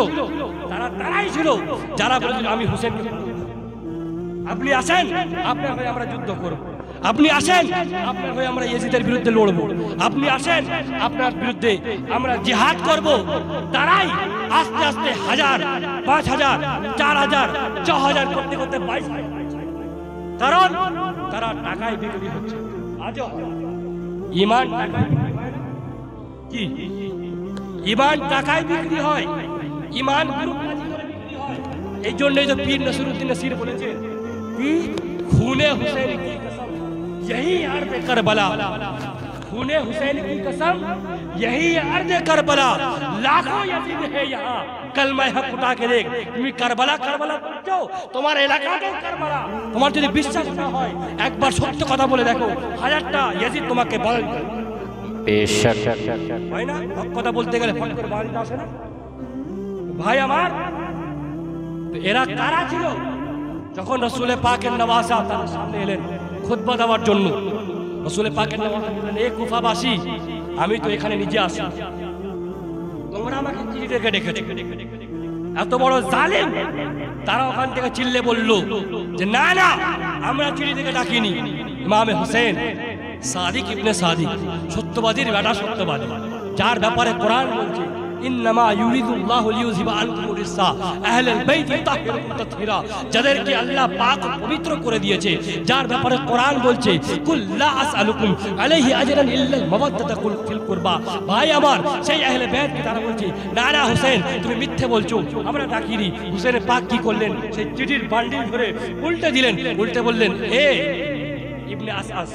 তারাই ছিল যারা বলেছিল আমি হুসেনকে, আপনি আসেন আপনার হয়ে আমরা যুদ্ধ করব, আপনি আসেন আপনার হয়ে আমরা ইয়াজিদের বিরুদ্ধে লড়ব, আপনি আসেন আপনার বিরুদ্ধে আমরা জিহাদ করব। তারাই আস্তে আস্তে 1000, 5000, 4000, 6000 করতে করতে 22,000। কারণ তারা টাকায় বিক্রি হচ্ছে। আজও ঈমান কি? ঈমান টাকায় বিক্রি হয়, ঈমান গ্রুপবাজি করে বিক্রি হয়। এই জন্যই তো পীর নসরুদ্দিন নসির বলেছেন কি খুনে হুসैन की कसम यही अर्द करबला, खूने हुसैन की कसम यही अर्द करबला, लाखों यजीद है यहाँ कलमा हक उठा के देख। তুমি কারবালা কারবালা করছো, তোমার এলাকাতে কারবালা। তোমার যদি বিশ্বাস না হয় একবার সত্য কথা বলে দেখো, 1000টা ইয়াজিদ তোমাকে বলেন बेशक হয় না? হক কথা বলতে গেলে ফট করে বাড়িতে আসে না ভাই আমার। তো এরা কারা ছিল? যখন রসুলের পাকের নওয়াজা তার সামনে এলেন খুতবা দেওয়ার জন্য, রসুলের পাকের নওয়াজা বললেন, এ কুফাবাসী, আমি তো এখানে নিজে আসি, তোমরা আমাকে চিঠি রেখে ডেকেছো, এত বড় জালেম। তারা ওখান থেকে চিল্লে বলল যে না না, আমরা চিঠি থেকে ডাকিনি, ইমামে হুসেন সাদিক ইবনে সাদিক, সত্যবাদীর বেটা সত্যবাদী, যার ব্যাপারে কোরআন বলছে ইন্নামা ইউরিদুল্লাহু লিইউযিবা আনকুম রিসা আহলাল বাইত তাহহিরুকুম তাতহীরা, যাদেরকে আল্লাহ পাক পবিত্র করে দিয়েছে, যার ব্যাপারে কোরআন বলছে কুল লা আসআলুকুম আলাইহি আজরান ইল্লাল মাওয়াদ্দাতা ফিল কুরবা। ভাই আমার, সেই আহলে বাইতকে তারা বলছে না না হুসেন তুমি মিথ্যে বলছো, আমরা ডাকিনি। হুসেনের পাক কি করলেন? সেই চিঠির বান্ডিল ধরে উল্টে দিলেন, উল্টে বললেন, এ ইবনে আসআস,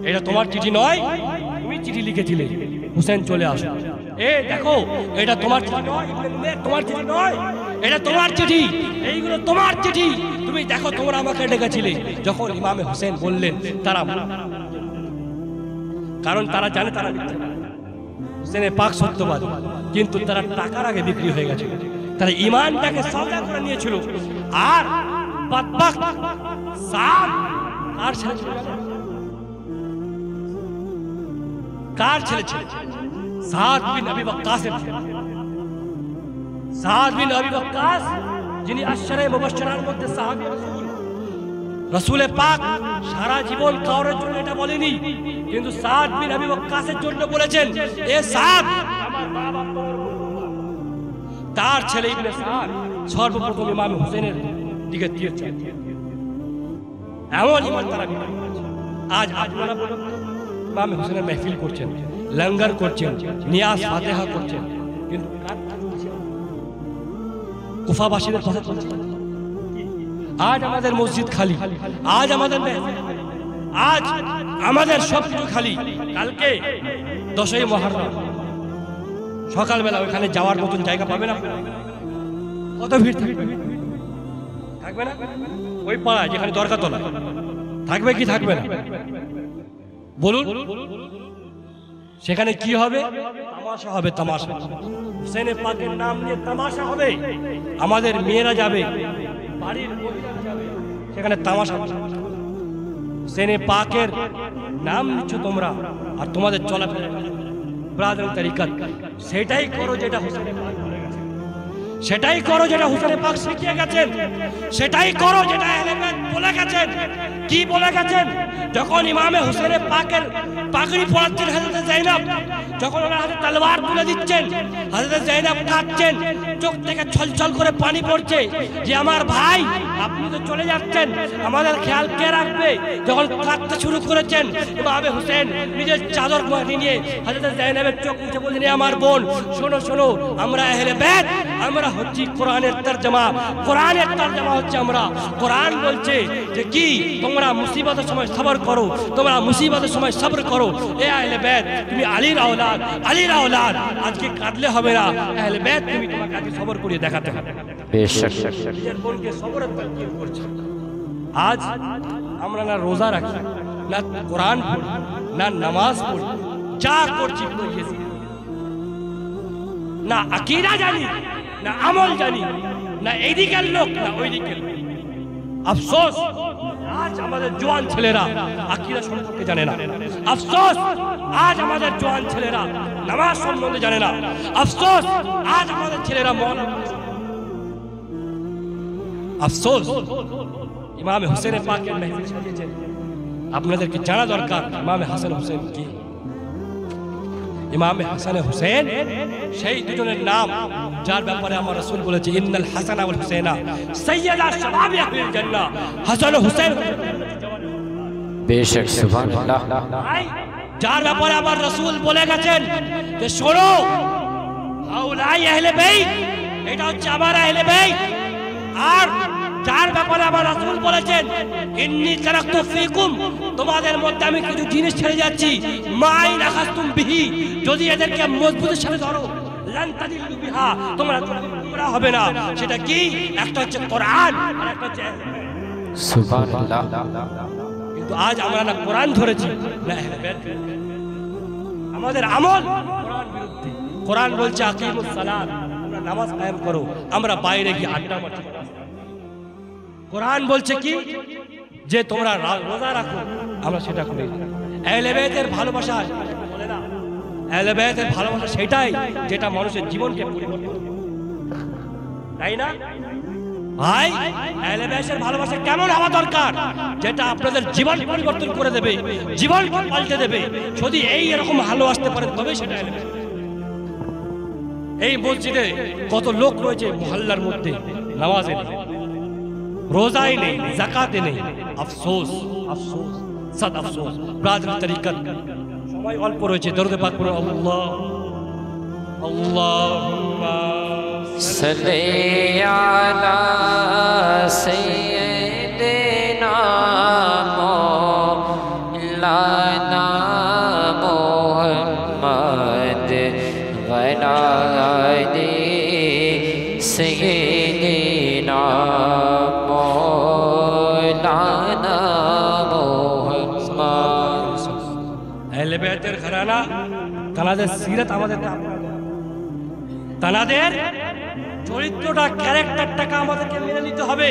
এটা তোমার চিঠি নয়, তুমি চিঠি লিখেছিলে, হুসেন চলে আসো। এ দেখো, এটা তোমার চিঠি নয়, তোমার চিঠি নয়, এটা তোমার চিঠি, এইগুলো তোমার চিঠি, তুমি দেখো তোমরা আমাকে ডেকেছিলে। যখন ইমামে হুসেন বললেন, তারা, কারণ তারা জানে তারা মিথ্যা, হুসেনের পাক সত্যবাদী, কিন্তু তারা টাকার আগে বিক্রি হয়ে গেছে, তারা ঈমানটাকে সওদা করে নিয়েছিল। আর বদবখত সাদ আর ছেলে ছিল, কার ছেলে ছিল? সাদ বিন আবি ওয়াক্কাসের ছেলে। সাদ বিন আবি ওয়াক্কাস, যিনি আশরায়ে মুবাশশিরার মধ্যে সাহাবী রাসূল। রাসূলে পাক সারা জীবন কাউরের জন্য এটা বলেনি, কিন্তু সাদ বিন আবি ওয়াক্কাসের জন্য বলেছেন, এ সাদ আমার মা বাবা তোমার উপর। তার ছেলে ইবনে সাদ সর্বপ্রথম ইমাম হুসেনের দিকে তীর চালিয়ে এমন ঈমান তারা বিক্রি করেছে। আজ আপনারা বলুন, ইমাম হুসেনের মাহফিল করছেন, লঙ্গর করছেন, নিয়াজ ফাতিহা করছেন, কিন্তু কুফাবাসীদের কথা চলছে। আজ আমাদের মসজিদ খালি, আজ আমাদের আজ আমাদের সবকিছু খালি। কালকে 10ই মুহররম, সকালবেলা ওখানে যাওয়ার মতন জায়গা পাবে না? কত ভিড় থাকবে, থাকবে না? ওই পাড়ায় যেখানে দরকার তোলা থাকবে কি থাকবে না বলুন? সেখানে কি হবে? তামাশা হবে, তামাশা। হুসেনের পাকের নাম নিয়ে তামাশা হবে, আমাদের মেয়েরা যাবে, বাড়ির মহিলারা যাবে, সেখানে তামাশা হবে। হুসেনের পাকের নাম নিচ্ছ তোমরা, আর তোমাদের চলাফেরা ব্রাদার তরিকত, সেটাই করো যেটা হুসেনের পাক বলে গেছেন, সেটাই করো যেটা হুসেনের পাক শিখিয়ে গেছেন, সেটাই করো যেটা আহলে বাইত বলে গেছেন। কি বলে গেছেন? যখন ইমামে হুসেনের পাকের পাগড়ি পরাচ্ছেন হযরত যায়েনব, যখন ওনার হাতে তলোয়ার তুলে দিচ্ছেন, হযরত যায়েনব কাঁদছেন, চোখ থেকে ছলছল করে পানি পড়ছে যে আমার ভাই আপনি তো চলে যাচ্ছেন, আমাদের খেয়াল কে রাখবে? যখন কাঁদতে শুরু করেছেন, ইমামে হুসেন নিজের চাদর নিয়ে হযরত যায়েনবের চোখ মুছে বললেন, আমার বোন শোনো শোনো, আমরা আহলে বাইত আমরা হচ্ছি কোরআনের তরজমা। কোরআনের তরজমা হচ্ছে আমরা। কোরআন বলছে যে কি, তোমরা মুসিবতের সময় সবর করো, তোমরা মুসিবতের সময় সবর করো। এ আহলে বাইত, তুমি আলীর আওলাদ, আলীর আওলাদ, আজকে কাঁদলে হবে না। আহলে বাইত, তুমি তোমাকে আজকে সবর করিয়ে দেখাতে হবে। बेशक নিজের বোনকে সবরের তালকিন করছে। আজ আমরা না রোজা রাখি, না কোরআন পড়ি, না নামাজ পড়ি, যা করছি পুরো ইয়েজিদ। না আকীদা জানি, না আমল জানি, না এইদিকের লোক না ওইদিকের লোক। আফসোস, আজ আমাদের জওয়ান ছেলেরা আকীদা সম্পর্কে জানে না। আফসোস, আজ আমাদের জওয়ান ছেলেরা নামাজ সম্বন্ধে জানে না। আফসোস, আজ আমাদের ছেলেরা আফসোস, ইমাম হুসেনের পাকের মেহফিল সাজিয়েছেন। আপনাদেরকে জানা দরকার ইমাম হাসান হুসেন কি। ইমাম হাসান হুসেন সেই দুজনের নাম যার ব্যাপারে আমার রাসূল বলেছে, ইন্নাল হাসান ওয়াল হুসাইনা সাইয়্যিদা শাবাবি আহলিল জান্নাহ। হাসান হুসেন बेशक सुभान अल्लाह। যার ব্যাপারে আমার রাসূল বলে গেছেন যে শোনো, হাউলাই আহলে বাইত, এটা হচ্ছে আমার আহলে বাইত। আর যার ব্যাপারে আমার রাসূল বলেছেন, ইন্নী তারাকতু ফীকুম, তোমাদের মধ্যে আমি কিছু জিনিস ছেড়ে যাচ্ছি, মাই রাখাতুম বিহি, যদি এদেরকে মজবুতের সাথে ধরো, লান তাদিল্লু বিহা, তোমরা গোমরাহ হবে না। সেটা কি? একটা হচ্ছে কোরআন, আর একটা হচ্ছে सुभान अल्लाह। কিন্তু আজ আমরা না কোরআন ধরেছি না আহলে বাইত। আমাদের আমল কোরআন বিরুদ্ধে। কোরআন বলছে আকিমুস সালাত, তোমরা নামাজ কায়েম করো, আমরা বাইরে গিয়ে আড্ডা মারছি। কোরআন বলছে কি যে তোমরা রোজা রাখো, আমরা সেটা করি। আহলে বাইতের ভালোবাসা বলে না, আহলে বাইতের ভালোবাসা সেটাই যেটা মানুষের জীবনকে পরিবর্তন করে, তাই না ভাই? আহলে বাইতের ভালোবাসা কেমন হওয়া দরকার? যেটা আপনাদের জীবন পরিবর্তন করে দেবে, জীবন পাল্টে দেবে। যদি এই এরকম ভালোবাসতে পারেন তবে সেটা আহলে বাইত। এই মসজিদে কত লোক রয়েছে মহল্লার মধ্যে নামাজে নেই, রোজাই নেই, যাকাতে নেই। আফসোস, আফসোস, সদ আফসোস। ব্রাদার তরিকত সময় অল্প রয়েছে, দরুদ পাক পড়ুন। আল্লাহ আল্লাহুম্মা सल्ले अला सय्यिदिना मौलाना मुहम्मद वला आलि सय्यिदिना मौलाना मुहम्मद। আহলে বাইতের ঘরানা, তাদের সিরাত আমাদের তাদের চরিত্রটা, ক্যারেক্টারটাকে আমাদেরকে মেনে নিতে হবে,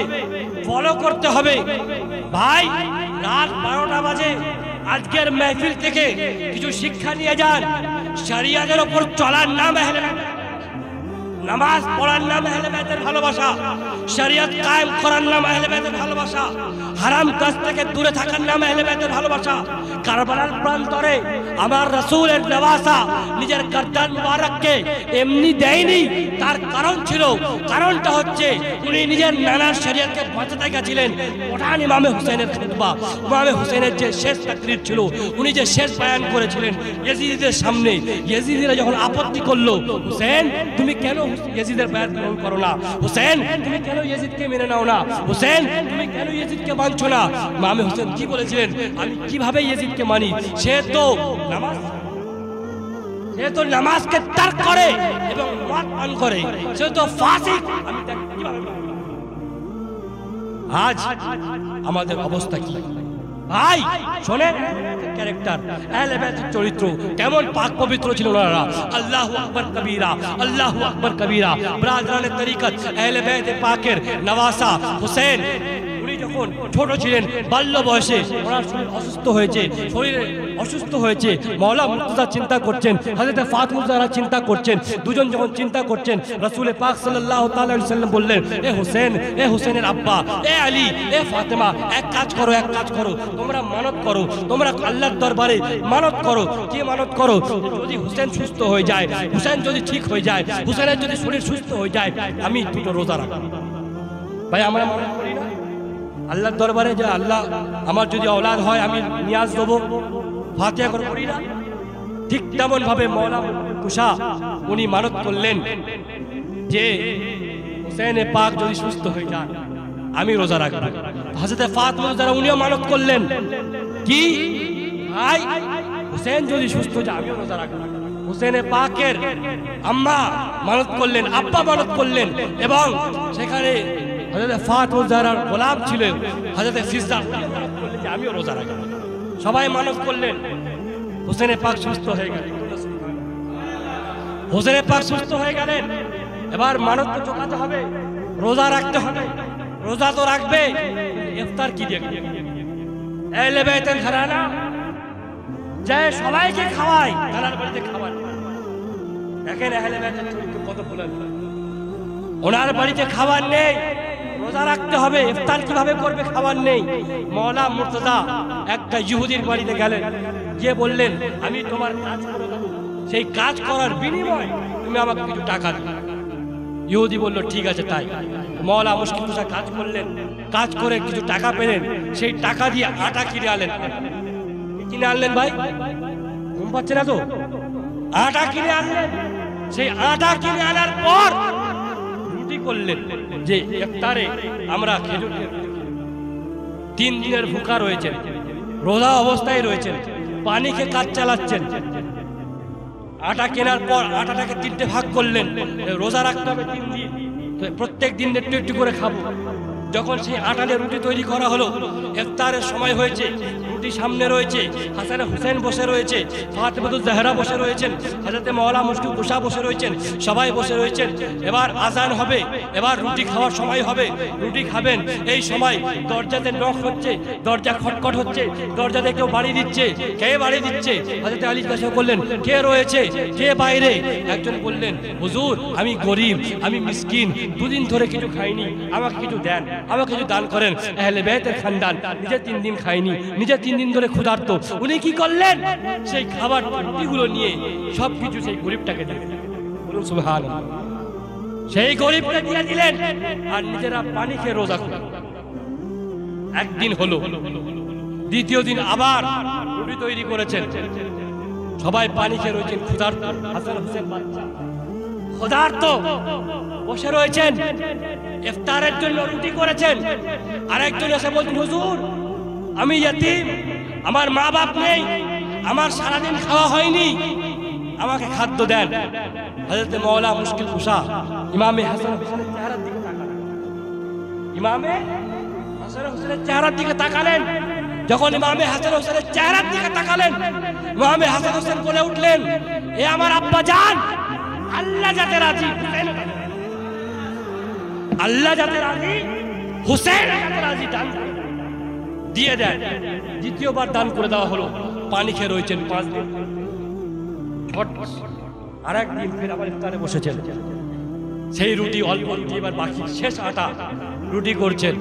ফলো করতে হবে। ভাই, রাত 12টা বাজে, আজকের মাহফিল থেকে কিছু শিক্ষা নিয়ে যান। শরিয়াতের উপর চলার নাম আহলে বাইত, নামাজ পড়ার নাম আহলে বাইতের ভালোবাসা, শরিয়ত কায়েম করার নাম আহলে বাইতের ভালোবাসা, হারাম কাজ থেকে দূরে থাকার নাম আহলে বাইতের ভালোবাসা। কারবালার প্রান্তরে আমার রাসূলের নওয়াসা নিজের গর্দান মুবারককে এমনি দেয়নি, তার কারণ ছিল। কারণটা হচ্ছে উনি নিজের নানার শরীয়তকে বাঁচাতে গেছিলেন। ওঠান ইমামে হুসেনের খুতবা, ইমামে হুসেনের যে শেষ তাকরীর ছিল, উনি যে শেষ বয়ান করেছিলেন ইয়েজিদের সামনে। ইয়েজিদিরা যখন আপত্তি করলো, হুসেন তুমি কেন ইয়েজিদের বয়ান গ্রহণ করো না? হুসেন তুমি কেন ইয়েজিদকে মেনে নাও না? হুসেন তুমি কেন ইয়েজিদকে মানছো না? ইমামে হুসেন কি বলেছিলেন? আমি কিভাবে ইয়েজিদকে মানি? সে তো নামাজকে তার্ক করে এবং মদ পান করে, সে তো ফাসিক, আমি তাকে কিভাবে মানি? আজ আমাদের অবস্থা কি ভাই? শোনেন ক্যারেক্টার, আহলে বাইতের চরিত্র কেমন পাক পবিত্র ছিল ওনারা। আল্লাহু আকবার কবীরা, আল্লাহু আকবার কবীরা। ব্রাদারানে তরিকত আহলে বাইতে পাকের নওয়াসা হুসেন, উনি যখন ছোট ছিলেন, বাল্য বয়সে ওনার শরীর অসুস্থ হয়েছে, মাওলা মুর্তজা চিন্তা করছেন, হযরত ফাতিমা যারা চিন্তা করছেন, দুজন যখন চিন্তা করছেন, রাসূল পাক সাল্লাল্লাহু তাআলা আলাইহি সাল্লাম বললেন, এ হোসেন, এ হোসেনের আব্বা, এ আলী, এ ফাতেমা, এক কাজ করো, তোমরা মানত করো, তোমরা আল্লাহর দরবারে মানত করো। কি মানত করো? যদি হোসেন সুস্থ হয়ে যায়, হোসেন যদি ঠিক হয়ে যায়, হোসেনের যদি শরীর সুস্থ হয়ে যায়, আমি দুটো রোজা রাখবো। ভাই আমরা মানত করি না আল্লাহর দরবারে যে আল্লাহ আমার যদি औलाद হয় আমি নিয়াজ দেব, ফাতিহা করে পড়ি না? ঠিক তেমন ভাবে মওলা কুশা উনি মানত করলেন যে হুসেন পাক যদি সুস্থ হয়ে যান আমি রোজা রাখবো। হযরতে ফাতেমা যারা উনিও মানত করলেন কি ভাই হুসেন যদি সুস্থ যায় আমি রোজা রাখবো। হুসেন পাকের আম্মা মানত করলেন, আব্বা মানত করলেন এবং সেখানে হযরতে ফাতেমা যারা গোলাম ছিলেন হযরতে সিজদা যে আমিও রোজা রাখবো। সবাই মানত করলেন, হুসেন পাক সুস্থ হয়ে গেলেন। হুসেন পাক সুস্থ হয়ে গেলেন। এবার মানত তো চোকাতে হবে, রোজা রাখতে হবে। রোজা তো রাখবে, ইফতার কি দিয়ে আহলে বাইতের ঘরানা যে সবাইকে খাওয়ায়, ঘরানার বাড়িতে খাওয়ায়। দেখেন আহলে বাইতের চরিত্র কত বলেন, ওনার বাড়িতে খাবার নেই, রোজা রাখতে হবে। ইফতার কিভাবে করবে, খাবার নেই। মওলা মুর্তজা একটা ইহুদির বাড়িতে গেলেন, গিয়ে বললেন আমি তোমার কাজ করে দেবো, সেই কাজ করার বিনিময়ে তুমি আমাকে কিছু টাকা দিবে। ইহুদি বলল ঠিক আছে তাই। মওলা মুশকিল কুশা কাজ করলেন, কাজ করে কিছু টাকা পেলেন, সেই টাকা দিয়ে আটা কিনে আনলেন। কিনে আনলেন ভাই, ঘুম পাচ্ছে না তো? আটা কিনে আনলেন। সেই আটা কিনে আনার পর রুটি করলেন যে ইফতারে আমরা খেজুর 3 দিনের ভুকা রয়েছেন, রোজা অবস্থায় রয়েছেন, পানি খেয়ে কাজ চালাচ্ছেন। আটা কেনার পর আটাটাকে 3টে ভাগ করলেন, রোজা রাখতে হবে 3 দিন, প্রত্যেক দিন একটু একটু করে খাবো। যখন সেই আটা দিয়ে রুটি তৈরি করা হলো, ইফতারের সময় হয়েছে, রুটি সামনে রয়েছে, হাসান হুসেন বসে রয়েছে, ফাতেমাতুজ জাহরা বসে রয়েছেন, হযরতে মওলা মুশকিল কুশা বসে রয়েছেন, সবাই বসে রয়েছেন। এবার আজান হবে, এবার রুটি খাওয়ার সময় হবে, রুটি খাবেন। এই সময় দরজাতে নখ হচ্ছে, দরজা খটখট হচ্ছে, দরজাতে কেউ বাড়ি দিচ্ছে। কে বাড়ি দিচ্ছে? হযরতে আলী কাছে বললেন কে রয়েছে, কে বাইরে? একজন বললেন হুজুর আমি গরিব, আমি মিসকিন, 2 দিন ধরে কিছু খাইনি, আমাকে কিছু দেন, আমাকে কিছু দান করেন। আহলে বাইতের খানদান, নিজে 3 দিন খাইনি, নিজে 3 দিন ধরে ক্ষুধার্ত। উনি কি করলেন? সেই খাবার রুটিগুলো নিয়ে সব কিছু সেই গরিবটাকে দিলেন। বলুন সুবহানাল্লাহ। সেই গরিবকে দিয়ে দিলেন আর নিজেরা পানি খেয়ে রোজা করলেন। একদিন হলো, দ্বিতীয় দিন আবার রুটি তৈরি করেছেন, সবাই পানি খেয়ে রয়েছেন, ক্ষুধার্ত। হাসান হুসেন বাচ্চা ক্ষুধার্ত বসে রয়েছেন, ইফতারের জন্য রুটি করেছেন। আরেকজন এসে বলছেন হুজুর আমি ইয়তীম, আমার মা বাপ নেই, আমার সারাদিন খাওয়া হয়নি, আমাকে খাদ্য দেন। হযরতে মওলা মুশকিল কুশা ইমামে হাসান হুসেনের চেহারার দিকে তাকালেন, ইমামে হাসান হুসেনের চেহারার দিকে তাকালেন। যখন ইমামে হাসান হুসেনের চেহারার দিকে তাকালেন, ইমামে হাসান হুসেন বলে উঠলেন এ আমার আব্বা জান, আল্লাহ যাতে রাজি, আল্লাহ যাতে রাজি, হুসেন যাতে রাজি, দান দিয়ে দেন। দ্বিতীয়বার দান করে দেওয়া হলো। পানি খেয়ে রয়েছেন 5 দিন। আর একদিন ফের আবার ইফতারে বসেছেন, সেই রুটি অল্প রুটি এবার বাকি, শেষ আটা রুটি করছেন,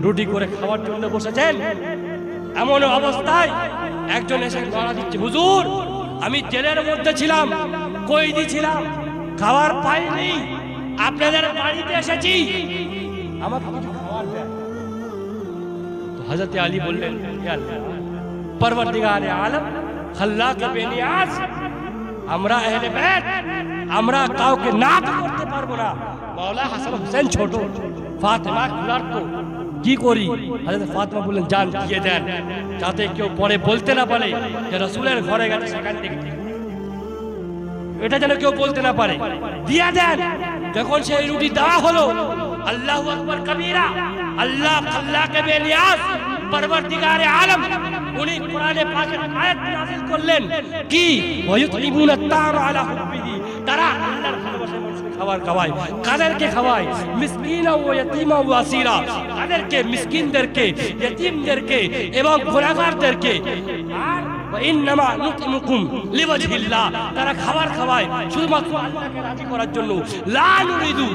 রুটি করে খাওয়ার জন্য বসেছেন। এমন অবস্থায় একজন এসে ধরা দিচ্ছে হুজুর আমি জেলের মধ্যে ছিলাম, কয়েদি ছিলাম, খাবার পাইনি, আপনাদের বাড়িতে এসেছি, আমাকে কিছু খাবার দেন। হযরত আলী বললেন হে আল্লাহ, পরওয়ারদিগারে আলম, খাল্লাকে বেনিয়াজ, আমরা আহলে বাইত, আমরা কাউকে না করতে পারবো না। মাওলা হাসান হুসেন ছোট, ফাতেমা ক্ষুধার্ত, কি করি? হযরত ফাতেমা বললেন জান দিয়ে দেন, যাতে কেউ পরে বলতে না পারে যে রাসূলের ঘরে গেছে সেখান থেকে, এটা যেন কেউ বলতে না পারে, দিয়ে দেন। যখন সেই রুটি দেওয়া হলো, আল্লাহু আকবার কবীরা, আল্লাহ খাল্লাকে বেনিয়াজ, পরওয়ারদিগারে আলম, উনি কোরআনে পাকের আয়াত নাযিল করলেন কি ওয়ায়ুতইমুনা আত-তা'আম আলা হুব্বিহি, তারা আল্লাহর ভালোবাসায় মানুষকে খাবার খাওয়ায়। কাদেরকে খাওয়ায়? মিসকিনা ওয়া ইয়াতীমা ওয়া আসীরা, কাদেরকে? মিসকিনদেরকে, ইয়তীমদেরকে এবং গুনাহগারদেরকে। আর ওয়া ইন্নামা নুতইমুকুম লিওয়াজহিল্লাহ, তারা খাবার খাওয়ায় শুধুমাত্র আল্লাহকে রাজি করার জন্য। লা নুরিদু,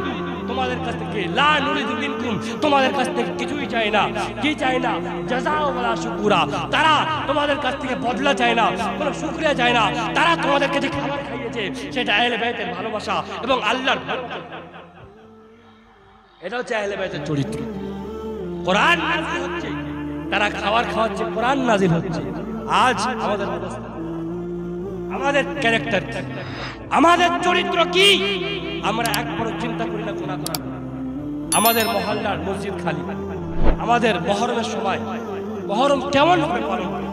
তোমাদের কাছ থেকে, লা নুরিদু মিনকুম, তোমাদের কাছ থেকে কিছুই চাই না। কি চাই না? জাযা ওয়ালা শুকুরা, তারা তোমাদের কাছ থেকে বদলা চায় না, কোনো শুকরিয়া চায় না। তারা তোমাদেরকে যে খাবার খাইয়েছে সেটা আহলে বাইতের ভালোবাসা এবং আল্লাহর ভালোবাসা। এটা হচ্ছে আহলে বাইতের চরিত্র। কোরআন নাযিল হচ্ছে, তারা খাবার খাওয়াচ্ছে, কোরআন নাযিল হচ্ছে। আজ আমাদের অবস্থা, আমাদের ক্যারেক্টার, আমাদের চরিত্র কি? আমরা একবারও চিন্তা পারি না গুনাহ করার। আমাদের মহল্লার মসজিদ খালি, আমাদের মহরমের সময় মহরম কেমন ভাবে পালন করি,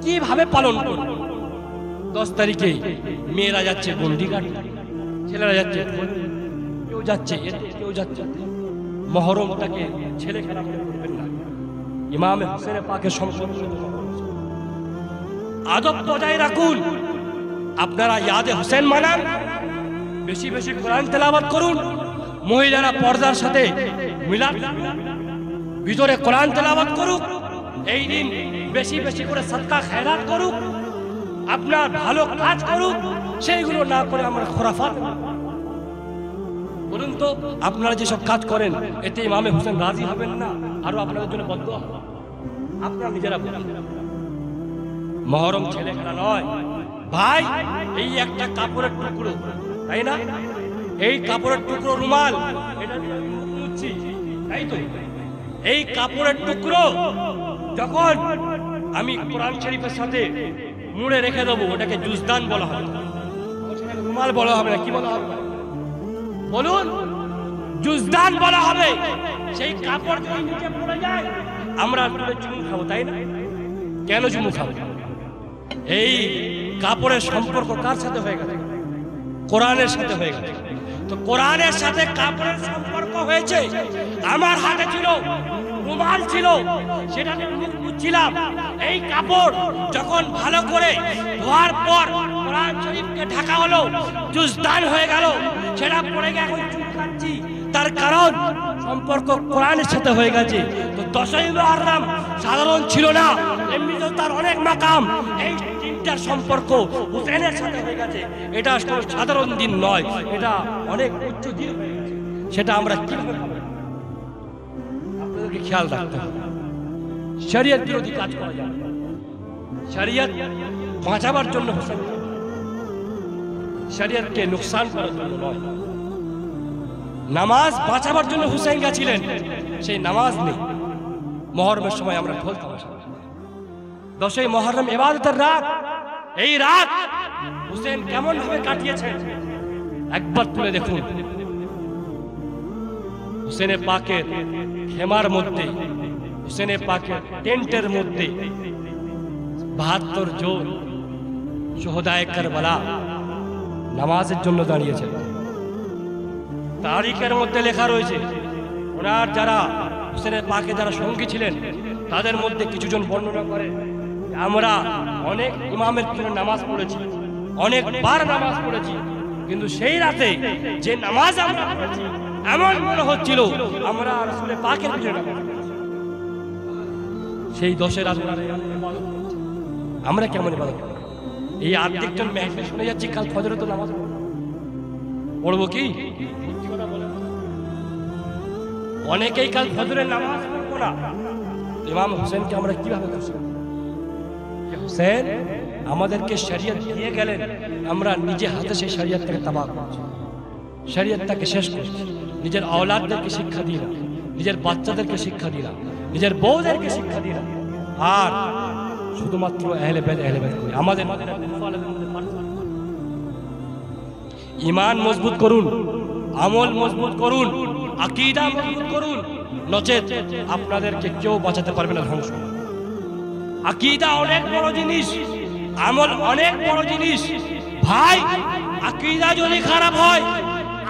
কিভাবে পালন করি? 10 তারিখে মেয়েরা যাচ্ছে গন্ডি কাটতে, ছেলেরা যাচ্ছে, কেউ যাচ্ছে কেউ যাচ্ছে। মহরমটাকে ছেলে খেলা মনে করবেন না। ইমামে হোসেন পাকের সম্পর্ক আদব বজায় রাখুন। আপনারা ইয়াদে হোসেন মানান, বেশি বেশি কোরআন তেলাওয়াত করুন। মহিলারা পর্দার সাথে মিলাদ ভিতরে কোরআন তেলাওয়াত করুক। এই দিন বেশি বেশি করে সাদকা খেরাত করুক, আপনার ভালো কাজ করুক। সেইগুলো না করে আমরা খোরাফাত বলুন তো, আপনারা যেসব কাজ করেন এতে ইমামে হোসেন রাজি হবেন না, আরো আপনাদের জন্য বদদুয়া হবে। আপনারা নিজেরা বলুন, মহরম ছেলে খেলা নয় ভাই। এই একটা কাপড়ের টুকরো, তাই না? এই কাপড়ের টুকরো রুমাল, এটা মুছছি, তাই তো? এই কাপড়ের টুকরো যখন আমি কোরআন শরীফের সাথে মুড়ে রেখে দেবো, ওটাকে জুজদান বলা হবে, রুমাল বলা হবে না। কি বলা হবে বলুন? জুজদান বলা হবে। সেই কাপড় যদি নিচে পড়ে যায় আমরা চুমু খাবো, তাই না? কেন চুমু খাবো? এই কাপড়ের সম্পর্ক কার সাথে হয়ে গেছে? কোরআনের সাথে হয়ে গেছে। তো কোরআনের সাথে কাপড়ের সম্পর্ক হয়েছে। আমার হাতে ছিল রুমাল, ছিল সেটা মুখ মুছছিলাম। এই কাপড় যখন ভালো করে ধোয়ার পর কোরআন শরীফকে ঢাকা হলো, জুজদান হয়ে গেল, সেটা পড়ে গিয়ে এখন চুপ খাচ্ছি। তার কারণ সম্পর্ক কোরআনের সাথে হয়ে গেছে। তো 10ই মুহররম সাধারণ ছিল না, এমনিতেও তার অনেক মাকাম। এই তিনটার সম্পর্ক হুসেনের সাথে হয়ে গেছে। এটা সাধারণ দিন নয়, এটা অনেক উচ্চ দিন হয়ে গেছে। সেটা আমরা কিভাবে পাবো? আপনাদেরকে খেয়াল রাখতে হবে। শরীয়ত বিরোধী কাজ করা যাবে। শরীয়ত বাঁচাবার জন্য হোসেন, শরীয়তকে নুকসান করার জন্য নয়। নামাজ বাঁচাবার জন্য হুসেন গেছিলেন, সেই নামাজ নেই। মহরমের সময় আমরা ঢোল তামাশা, 10ই মুহররম ইবাদতের রাত। এই রাত হুসেন কেমন ভাবে কাটিয়েছেন একবার তুলে দেখুন। হুসেনে পাকের খেমার মধ্যে, হুসেনে পাকের টেন্টের মধ্যে 72 জন শুহাদায়ে কারবালা নামাজের জন্য দাঁড়িয়েছেন। তারিখের মধ্যে লেখা রয়েছে, ওনার যারা হুসেনের পাকে যারা সঙ্গী ছিলেন তাদের মধ্যে কিছুজন বর্ণনা করে, আমরা অনেক ইমামের পিছনে নামাজ পড়েছি, অনেকবার নামাজ পড়েছি, কিন্তু সেই রাতে যে নামাজ আমরা পড়েছি এমন মনে হচ্ছিল আমরা রাসূলের পাকের পিছনে নামাজ পড়েছি। সেই 10 রাত আমরা কেমন ইবাদত করি? এই আর্ধেকজন মেহফিল শুনে যাচ্ছি, কাল ফজরে তো নামাজ পড়বো কি? অনেকেই কাল ফজরের নামাজ পড়বো না। ইমাম হোসেনকে আমরা কিভাবে খুশি? হোসেন আমাদেরকে শরীয়ত দিয়ে গেলেন, আমরা নিজে হাতে সেই শরীয়তটাকে তাবাহ করছি, শরীয়তটাকে শেষ করছি। নিজের আওলাদদেরকে শিক্ষা দিলাম, নিজের বাচ্চাদেরকে শিক্ষা দিলাম, নিজের বউদেরকে শিক্ষা দিলাম। আর শুধুমাত্র আহলে বাইত করি। আমাদের ঈমান মজবুত করুন, আমল মজবুত করুন, আকীদা মজবুত করুন, নচেত আপনাদেরকে কেউ বাঁচাতে পারবে না ধ্বংস। আকীদা অনেক বড় জিনিস, আমল অনেক বড় জিনিস ভাই। আকীদা যদি খারাপ হয়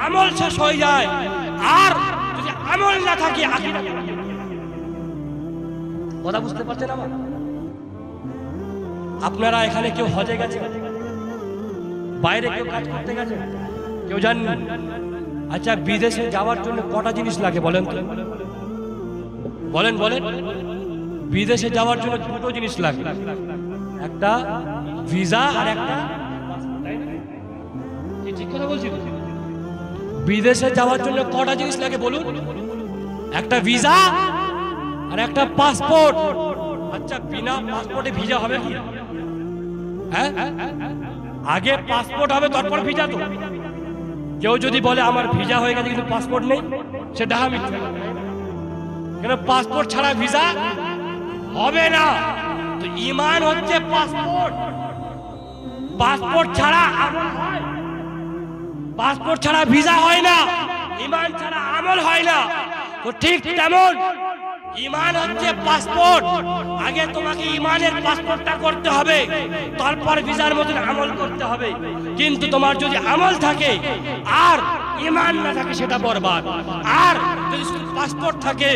আমল শেষ হয়ে যায়, আর যদি আমল না থাকে আকীদা। কথা বুঝতে পারছেন আমার? আপনারা এখানে কেউ হজে গেছে, বাইরে কেউ কাজ করতে গেছে, কেউ জানেন? আচ্ছা, বিদেশে যাওয়ার জন্য কটা জিনিস লাগে বলেন তো? বলেন বলেন। বিদেশে যাওয়ার জন্য 2টো জিনিস লাগে, একটা ভিসা আর একটা ঠিক কথা বলছি। বিদেশে যাওয়ার জন্য কটা জিনিস লাগে বলুন? একটা ভিসা আর একটা পাসপোর্ট। আচ্ছা, বিনা পাসপোর্টে ভিসা হবে কি? হ্যাঁ, আগে পাসপোর্ট হবে তারপর ভিসা। তো কেউ যদি বলে আমার ভিসা হয়ে গেছে কিন্তু পাসপোর্ট নেই, সেটা আমি কেন? পাসপোর্ট ছাড়া ভিসা হবে না। তো ঈমান হচ্ছে পাসপোর্ট, পাসপোর্ট ছাড়া আমল হয়, পাসপোর্ট ছাড়া ভিসা হয় না। ইমান ছাড়া আমল হয় না, তো ঠিক তেমন ইমান হচ্ছে পাসপোর্ট। আগে তোমাকে ইমানের পাসপোর্টটা করতে হবে, তারপর ভিসার মতন আমল করতে হবে। কিন্তু তোমার যদি আমল থাকে আর ইমান না থাকে সেটা বরবাদ। আর যদি শুধু পাসপোর্ট থাকে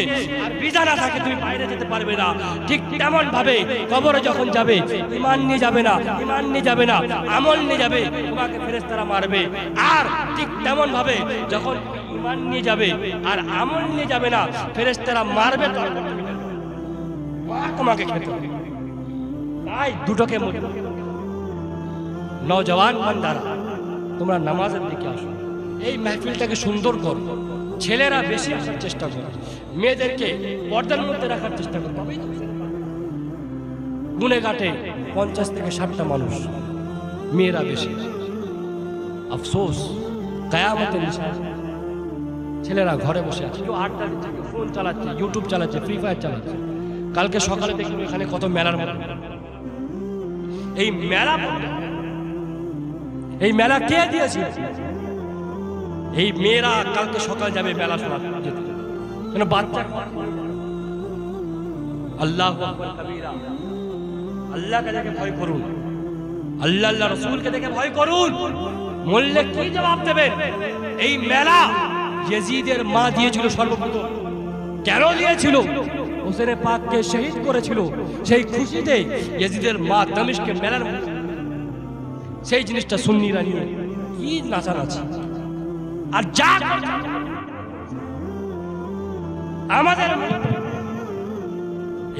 আর ভিসা না থাকে তুমি বাইরে যেতে পারবে না। ঠিক তেমন ভাবে কবরে যখন যাবে ইমান নিয়ে যাবে না, ইমান নিয়ে যাবে না, আমল নিয়ে যাবে, তোমাকে ফেরেশতারা মারবে। আর ঠিক তেমন ভাবে যখন ইমান নিয়ে যাবে আর আমল নিয়ে যাবে না, ফেরেশতারা মারবে, তোমাকে খেতে হবে। তাই দুটোকে নওজওয়ান বান্দারা তোমরা নামাজের দিকে আসো, এই মাহফিলটাকে সুন্দর করো। ছেলেরা বেশি আসার চেষ্টা করো, মেয়েদেরকে পর্দার মধ্যে রাখার চেষ্টা করো। গুনে কাটে 50 থেকে 60টা মানুষ, মেয়েরা বেশি। আফসোস, কিয়ামতের নিশান। ছেলেরা ঘরে বসে আছে, কেউ আড্ডা দিচ্ছে, কেউ ফোন চালাচ্ছে, ইউটিউব চালাচ্ছে, ফ্রি ফায়ার চালাচ্ছে। কালকে সকালে দেখুন এখানে কত মেলার মতো। এই মেলা কে দিয়েছে? এই মেয়েরা কালকে সকালে যাবে মেলা শোনা যেতে, কেন বাচ্চা। আল্লাহু আকবার কাবীরা, আল্লাহকে দেখে ভয় করুন, আল্লাহ আল্লাহ রাসূলকে দেখে ভয় করুন। মরলে কি জবাব দেবেন? এই মেলা ইয়াজিদের মা দিয়েছিল সর্বপ্রথম। কেন দিয়েছিল? হোসেনে পাককে শহীদ করেছিল, সেই খুশিতে ইয়াজিদের মা দামেস্কের মেলার সেই জিনিসটা সুন্নিরা নিয়ে কি নাচানাচি। আর যা আমাদের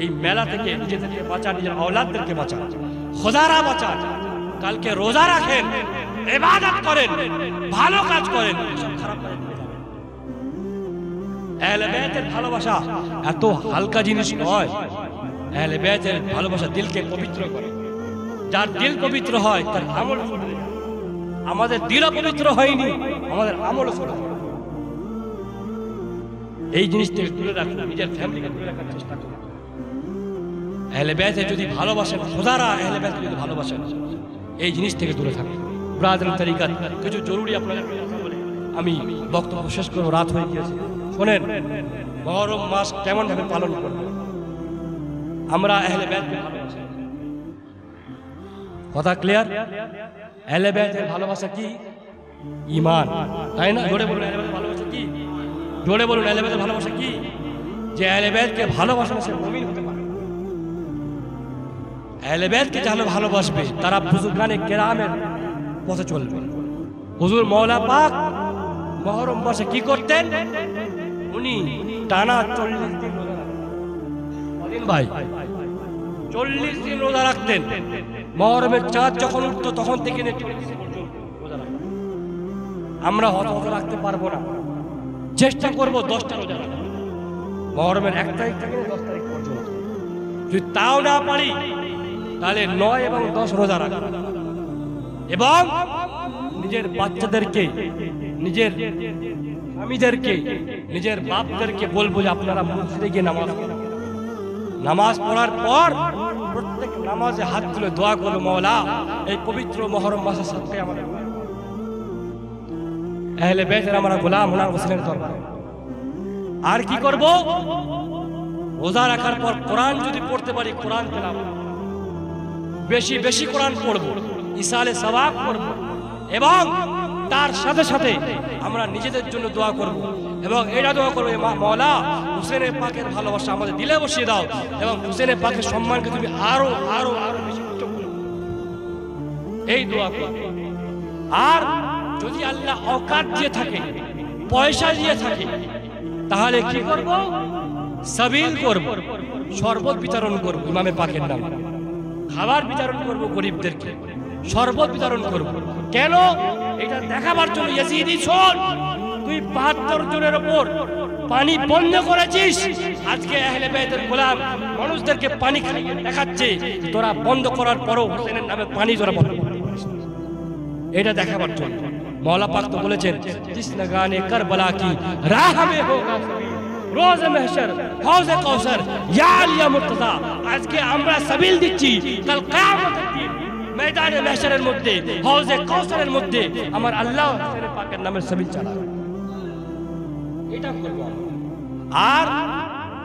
এই মেলা থেকে নিজেদেরকে বাঁচান, নিজের আওলাদদেরকে বাঁচান, খোদারা বাঁচান। কালকে রোজা রাখেন, ইবাদত করেন, ভালো কাজ করেন, খারাপ কাজ করেন। আহলে বাইতের ভালোবাসা এত হালকা জিনিস নয়। আহলে বাইতের ভালোবাসা দিলকে পবিত্র করে। যার দিল পবিত্র হয় তার আমল শুধরে যায়। আমাদের দিলও পবিত্র হয়নি, আমাদের আমলও শুধরে যায়। এই জিনিসটাকে দূরে রাখুন, নিজের ফ্যামিলিকে দূরে রাখার চেষ্টা করুন। আহলে বাইতের যদি ভালোবাসেন, খোদারা আহলে বাইতকে যদি ভালোবাসেন, এই জিনিস থেকে দূরে থাকুন। ব্রাদার তরিকাত কিছু জরুরি আপনাদের কথা বলে আমি বক্তব্য শেষ করব, রাত হয়ে গিয়েছে। শোনেন, মুহররম মাস কেমন ভাবে পালন করব? আমরা আহলে বাইতকে ভালোবাসি, কথা ক্লিয়ার? আহলে বাইতের ভালোবাসা কি? ঈমান, তাই না? জোরে বলুন, আহলে বাইতের ভালোবাসা কি? জোরে বলুন, আহলে বাইতের ভালোবাসা কি? যে আহলে বাইতকে ভালোবাসে সে মুমিন হতে পারে। আহলে বাইতকে যারা ভালোবাসবে তারা বুজুর্গানে কেরামের পথে চলবে। হুজুর মওলা পাক মুহররম মাসে কি করতেন? উনি টানা 40 দিন রোজা রাখতেন। ভাই 40 দিন রোজা রাখতেন। মুহররমের চাঁদ যখন উঠতো তখন থেকে নিয়ে 40 দিন পর্যন্ত রোজা রাখতেন। আমরা হয়তো রাখতে পারবো না, চেষ্টা করব 10টা রোজা রাখতে, মুহররমের 1 তারিখ থেকে 10 তারিখ পর্যন্ত। যদি তাও না পারি তাহলে 9 এবং 10 রোজা রাখবো। এবং নিজের বাচ্চাদেরকে, নিজের স্বামীদেরকে, নিজের বাপদেরকে বলবো যে আপনারা মসজিদে গিয়ে নামাজ পড়ার পর প্রত্যেক নামাজে হাত তুলে দোয়া করো, মওলা এই পবিত্র মুহররম মাসের সাথে আমাদের আহলে বাইতের আমরা গোলাম ওনার হোসেনের দরবারে। আর কি করব? রোজা রাখার পর কোরআন যদি পড়তে পারি কোরআন তেলাওয়াত, বেশি বেশি কোরআন পড়ব, ইসালে সওয়াব পড়ব। এবং তার সাথে সাথে আমরা নিজেদের জন্য দোয়া করব এবং এটা দোয়া করব, মওলা হোসেনের পাকের ভালোবাসা আমাদের দিলে বসিয়ে দাও এবং হোসেনের পাকের সম্মানকে তুমি আরো আরো আরো বেশি উচ্চ করো, এই দোয়া করব। আর যদি আল্লাহ অকাত দিয়ে থাকে, পয়সা দিয়ে থাকে, তাহলে কি করব? সাবিল করব, শরবত বিতরণ করব ইমামে পাকের নামে, খাবার বিতরণ করব গরিবদেরকে, শরবত বিতরণ করব। কেন? এটা দেখাবার জন্য ইয়াজিদি শোন, তুই 72 জনের উপর পানি বন্ধ করেছিস। আজকে আহলে বাইতের গোলাম মানুষদেরকে পানি খাইয়ে দেখাচ্ছে, তোরা বন্ধ করার পরও হোসেনের নামে পানি তোরা বন্ধ করিস। এটা দেখাবার জন্য মওলা পাক তো বলেছেন, জিস নগানে কারবালা কি রাহ মে হোগা রোজ মাহশর হাউজে কাউসার ইয়া আলিয়া মুর্তজা। আজকে আমরা সাবিল দিচ্ছি, কাল কিয়ামতের দিন ময়দানে মাহশরের মধ্যে, হাউজে কাউসারের মধ্যে আমার আল্লাহ হোসেনের পাকের নামের সাবিল চালাবে। এটা করব আমরা। আর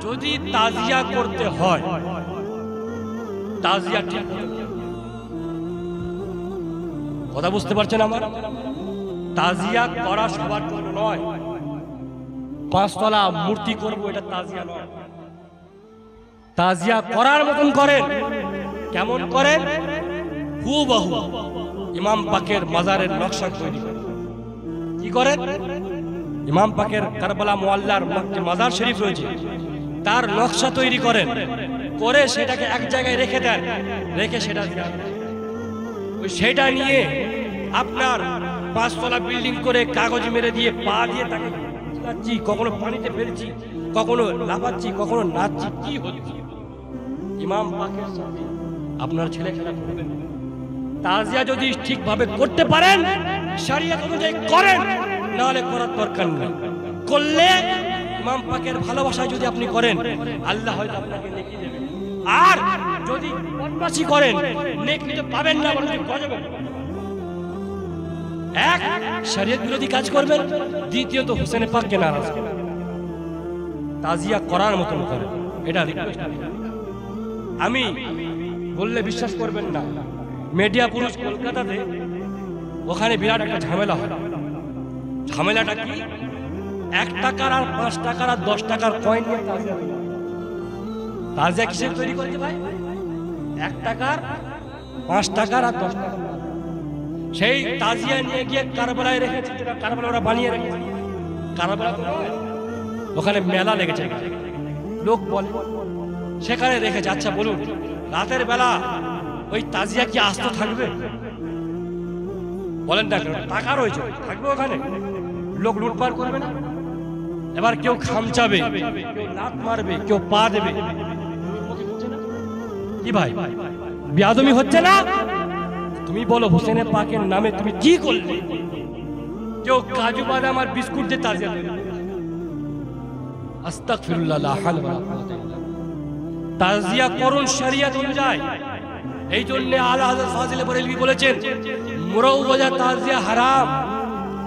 যদি তাজিয়া করতে হয়, তাজিয়া ঠিক কথা বুঝতে পারছেন আমার? তাজিয়া করা সবার জন্য নয়। 5 তলা মূর্তি করবো এটা তাজিয়া নয়। তাজিয়া করার মতন করেন। কেমন করেন? হুবহু ইমাম পাকের মাজারের নকশা তৈরি করেন। কি করেন? ইমাম পাকের কারবালা মুআল্লার যে মাজার শরীফ রয়েছে তার নকশা তৈরি করেন, করে সেটাকে এক জায়গায় রেখে দেন, রেখে সেটা নিয়ে আপনার 5 তলা বিল্ডিং করে কাগজ মেরে দিয়ে পা দিয়ে তাকে নাচছি, কখনো পানিতে ফেলছি, কখনো লাফাচ্ছি, কখনো নাচছি, কি হচ্ছে? ইমাম পাকের সাথে আপনার ছেলে খেলা করবেন। তাজিয়া যদি ঠিকভাবে করতে পারেন, শরীয়ত অনুযায়ী করেন, নাহলে করার দরকার নেই। করলে ইমাম পাকের ভালোবাসায় যদি আপনি করেন, আল্লাহ হয়তো আপনাকে নেকি দেবেন। আর যদি বদমাশি করেন, নেকি তো পাবেন না, বরং গজব। এক, শরীয়ত বিরোধী কাজ করবেন, দ্বিতীয়ত হোসেন পাককে নারাজ করবেন। তাজিয়া করার মতন করেন, এটা রিকোয়েস্ট। আমি বললে বিশ্বাস করবেন না, মিডিয়া পুরুষ কলকাতাতে ওখানে বিরাট একটা ঝামেলা হয়। ঝামেলাটা কি? 1 টাকার আর 5 টাকার আর 10 টাকার কয়েন নিয়ে তাজিয়া। তাজিয়া কিসের তৈরি করছে ভাই? 1 টাকার, 5 টাকার আর 10 টাকার। সেই তাজিয়া নিয়ে গিয়ে কারবালায় রেখেছে, যেটা কারবালা ওরা বানিয়ে রেখেছে। কারবালা তো নয়, ওখানে মেলা লেগেছে, লোক বলে সেখানে রেখেছে। আচ্ছা বলুন, রাতের বেলা ওই তাজিয়া কি আস্ত থাকবে? বলেন না, টাকা রয়েছে, থাকবে ওখানে? লোক লুটপাট করবে না? এবার কেউ খামচাবে, কেউ লাত মারবে, কেউ পা দেবে। কি ভাই, বেয়াদবি হচ্ছে না? তুমি বলো হোসেনের পাকের নামে তুমি কি করলে? কেউ কাজু বাদাম আর বিস্কুট দিয়ে তাজিয়া তৈরি করে। আস্তাগফিরুল্লাহ, লা হাওলা ওয়ালা কুওয়াতা ইল্লা বিল্লাহ। তাজিয়া করুন শরীয়ত অনুযায়ী। এই জন্য আলা হযরত ফাজিল বরেলভী বলেছেন, মুরাওয়াজা তাজিয়া হারাম।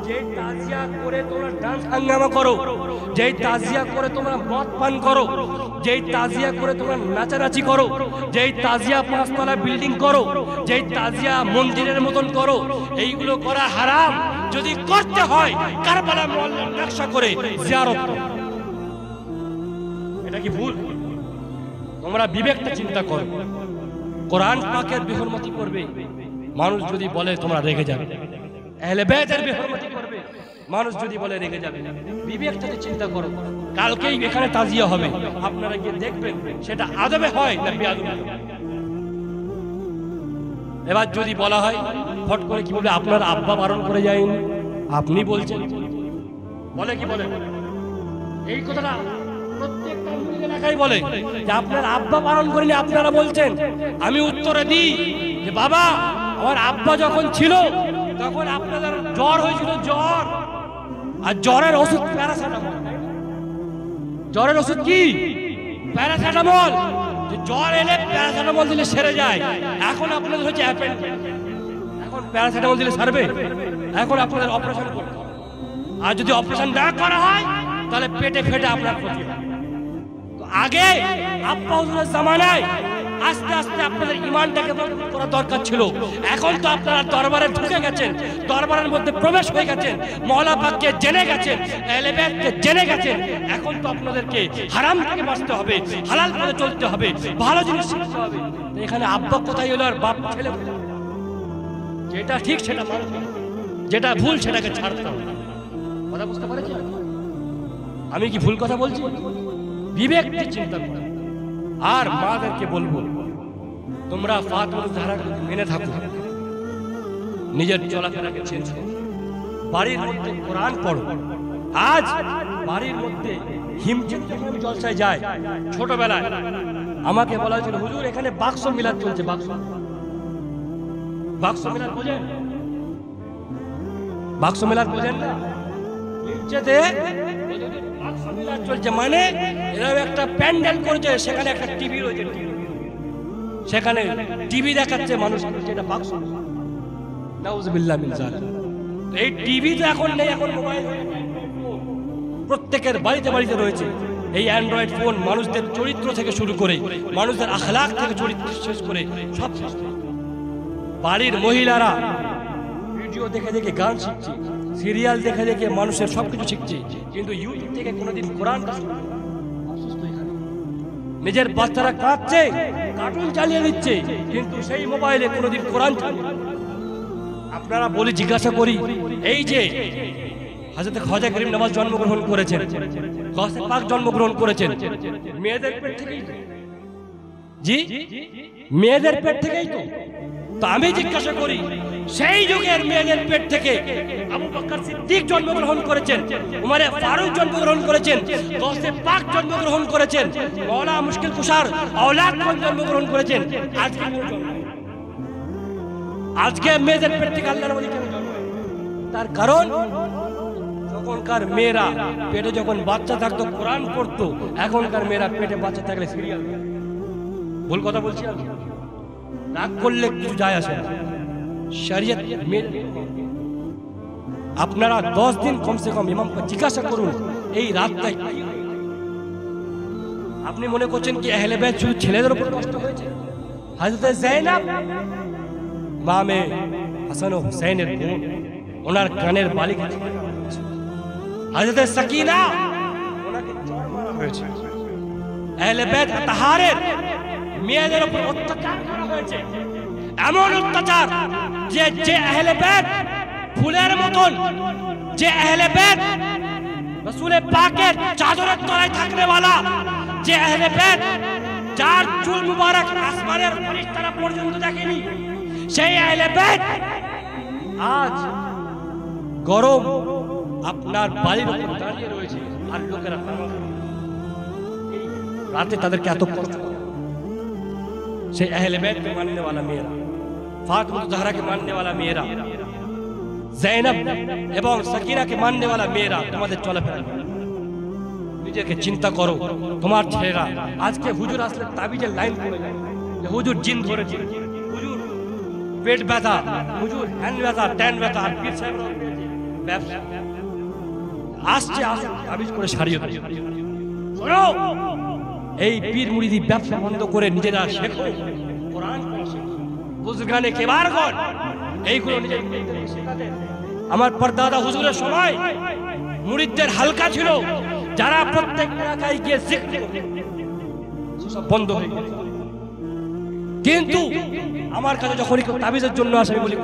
যে তাজিয়া করে তোমরা ডান্স হাঙ্গামা করো, যে তাজিয়া করে তোমরা মদ পান করো, যে তাজিয়া করে তোমরা নাচানাচি করো, যে তাজিয়া 5 তলা বিল্ডিং করো, যে তাজিয়া মন্দিরের মতন করো, এইগুলো করা হারাম। যদি করতে হয় কারবালা মুআল্লার নকশা করে জিয়ারত করো। এটা কি ভুল? তোমরা বিবেকটা চিন্তা করো। কোরআন পাকের বেহরমতি করবে, মানুষ যদি বলে তোমরা রেগে যাবে। আহলে বাইতের বেহরমতি করবে, মানুষ যদি বলে রেগে যাবে। বিবেকটাকে চিন্তা করো। কালকেই এখানে তাজিয়া হবে, আপনারা গিয়ে দেখবেন সেটা আদবে হয় না বেয়াদবি। এবার যদি বলা হয় ফট করে, কি বলবে? আপনার আব্বা বারণ করে যায়নি, আপনি বলছেন। বলে কি বলে? এই কথাটা প্রত্যেকটা এলাকায় বলে যে আপনার আব্বা বারণ করেনি, আপনারা বলছেন। আমি উত্তরে দিই যে বাবা, আমার আব্বা যখন ছিল তখন আপনাদের জ্বর হয়েছিল, জ্বর। আর জ্বরের ওষুধ প্যারাসিটামল। জ্বরের ওষুধ কি? প্যারাসিটামল। জ্বর এলে প্যারাসিটামল দিলে সেরে যায়। এখন আপনাদের হচ্ছে অ্যাপেন্ডিক্স, এখন প্যারাসিটামল দিলে সারবে? এখন আপনাদের অপারেশন করতে হবে। আর যদি অপারেশন না করা হয় তাহলে পেটে ফেটে আপনার ক্ষতি হবে। আগে আব্বা হুজুরের জামানায় আস্তে আস্তে আপনাদের ইমানটাকে করা দরকার ছিল। এখন তো আপনারা দরবারে ঢুকে গেছেন, দরবারের মধ্যে প্রবেশ হয়ে গেছেন, মওলা পাককে জেনে গেছেন, আহলে বাইতকে জেনে গেছেন। এখন তো আপনাদেরকে হারাম থেকে বাঁচতে হবে, হালাল পথে চলতে হবে, ভালো জিনিস শিখতে হবে। এখানে আব্বা কোথায় হলো আর বাপ ছেলে কোথায়? যেটা ঠিক সেটা মানতে হবে, যেটা ভুল সেটাকে ছাড়তে হবে। কথা বুঝতে পারছি? আমি কি ভুল কথা বলছি? বিবেককে চিন্তা করো। আর মাদেরকে বলবো, তোমরা ফাতিমা জাহরাকে মেনে থাকো, নিজের চলাফেরাকে চেঞ্জ করো, বাড়ির মধ্যে কোরআন পড়ো। আজ বাড়ির মধ্যে হিমচিম যখন জলসায় যায়, ছোটবেলায় আমাকে বলা হয়েছিল, হুজুর এখানে বাক্স মিলাদ চলছে। বাক্স মিলাদ বোঝেন? বাক্স মিলাদ বোঝেন না? হিমচেতে বাক্স মিলাদ চলছে, মানে এরা একটা প্যান্ডেল করেছে, সেখানে একটা টিভি রয়েছে, সেখানে টিভি দেখাচ্ছে মানুষ, যেটা বাক্স। নাউজুবিল্লাহ মিন যালিক। এই টিভি তো এখন নেই, এখন মোবাইল। প্রত্যেকের বাড়িতে বাড়িতে রয়েছে এই অ্যান্ড্রয়েড ফোন। মানুষদের চরিত্র থেকে শুরু করে, মানুষদের আখলাক থেকে চরিত্র শেষ করে সব শেষ। বাড়ির মহিলারা ভিডিও দেখে দেখে গান শিখছে, সিরিয়াল দেখে দেখে মানুষের সবকিছু শিখছে, কিন্তু ইউটিউব থেকে কোনোদিন কোরআনটা শুনবে না। আফসোস তো এখানে। নিজের বাচ্চারা কাঁদছে, কার্টুন চালিয়ে দিচ্ছে, কিন্তু সেই মোবাইলে কোনোদিন কোরআন চালিয়ে না। আপনারা বলি, জিজ্ঞাসা করি, এই যে হযরত খাজা করিম নওয়াজ জন্মগ্রহণ করেছেন, গাউসে পাক জন্মগ্রহণ করেছেন মেয়েদের পেট থেকেই তো। জি, মেয়েদের পেট থেকেই তো। তো আমি জিজ্ঞাসা করি, সেই যুগের মেয়েদের পেট থেকে আবু বকর সিদ্দিক জন্মগ্রহণ করেছেন, উমরে ফারুক জন্মগ্রহণ করেছেন, গাউসে পাক জন্মগ্রহণ করেছেন, মওলা মুশকিল কুশার আওলাদ জন্মগ্রহণ করেছেন। আজকে মেয়েদের পেট থেকে আল্লাহর ওলি কেন জন্ম? তার কারণ তখনকার মেয়েরা পেটে যখন বাচ্চা থাকতো কোরআন পড়তো, এখনকার মেয়েরা পেটে বাচ্চা থাকলে সিরিয়াল। ভুল কথা বলছি আমি? রাগ করলে কিছু যায় আসে না। শরীয়ত আপনারা 10 দিন কমসে কম ইমামকে জিজ্ঞাসা করুন এই রাতটাই। আপনি মনে করছেন কি আহলে বাইত শুধু ছেলেদের উপর কষ্ট হয়েছে? হযরত যায়েনব মামে হাসান ও হুসাইনের বোন, ওনার কানের বালি কেটে হযরত সাকিনা ওনাকে চড় মারা হয়েছে। আহলে বাইত তাহারের মেয়েদের উপর অত্যাচার করা হয়েছে, এমন অত্যাচার যে আহলে বাইত ফুলের মতন, যে আহলে বাইত রাসূল পাকের চাদরের তলায় থাকনে वाला, যে আহলে বাইত যার চুল মুবারক আসমানের ফেরেশতারা পর্যন্ত দেখেনি, সেই আহলে বাইত আজ গরম আপনার বাড়ির উপর দাঁড়িয়ে রয়েছে, আর লোকেরা রাতে তাদেরকে এত কষ্ট। সেই আহলে বাইতকে মাননে वाला মেয়েরা, ফাতিমা জাহরাকে মাননে वाला মেয়েরা, যায়েনব এবং সাকিনাকে মাননে वाला মেয়েরা, তোমাদের চলাফেরা নিজেকে চিন্তা করো। তোমার ছেলেরা আজকে হুজুর আসলে তাবিজের লাইন করে যায়, হুজুর জিন ধরেছে, হুজুর পেট ব্যথা, হুজুর হ্যান্ড ব্যথা, ট্যান ব্যথা, আর পীর সাহেব ব্যবসা আসছে তাবিজ করে সারিয়ে দেয়। শোনো, এই পীর মুরিদি ব্যবসা বন্ধ করে নিজেরা শেখো কোরআন পড়া শেখো। বুজগানে কেবারগণ এইগুলো নিজের মুরিদদেরকে শেখাতে। আমার পরদাদা হুজুরের সময় মুরিদদের হালকা ছিল, যারা প্রত্যেক এলাকায় গিয়ে জিকির করতেন, সব বন্ধ হয়ে গেছে। কিন্তু আমার কাছে যখন কেউ তাবিজের জন্য আসে, আমি বলি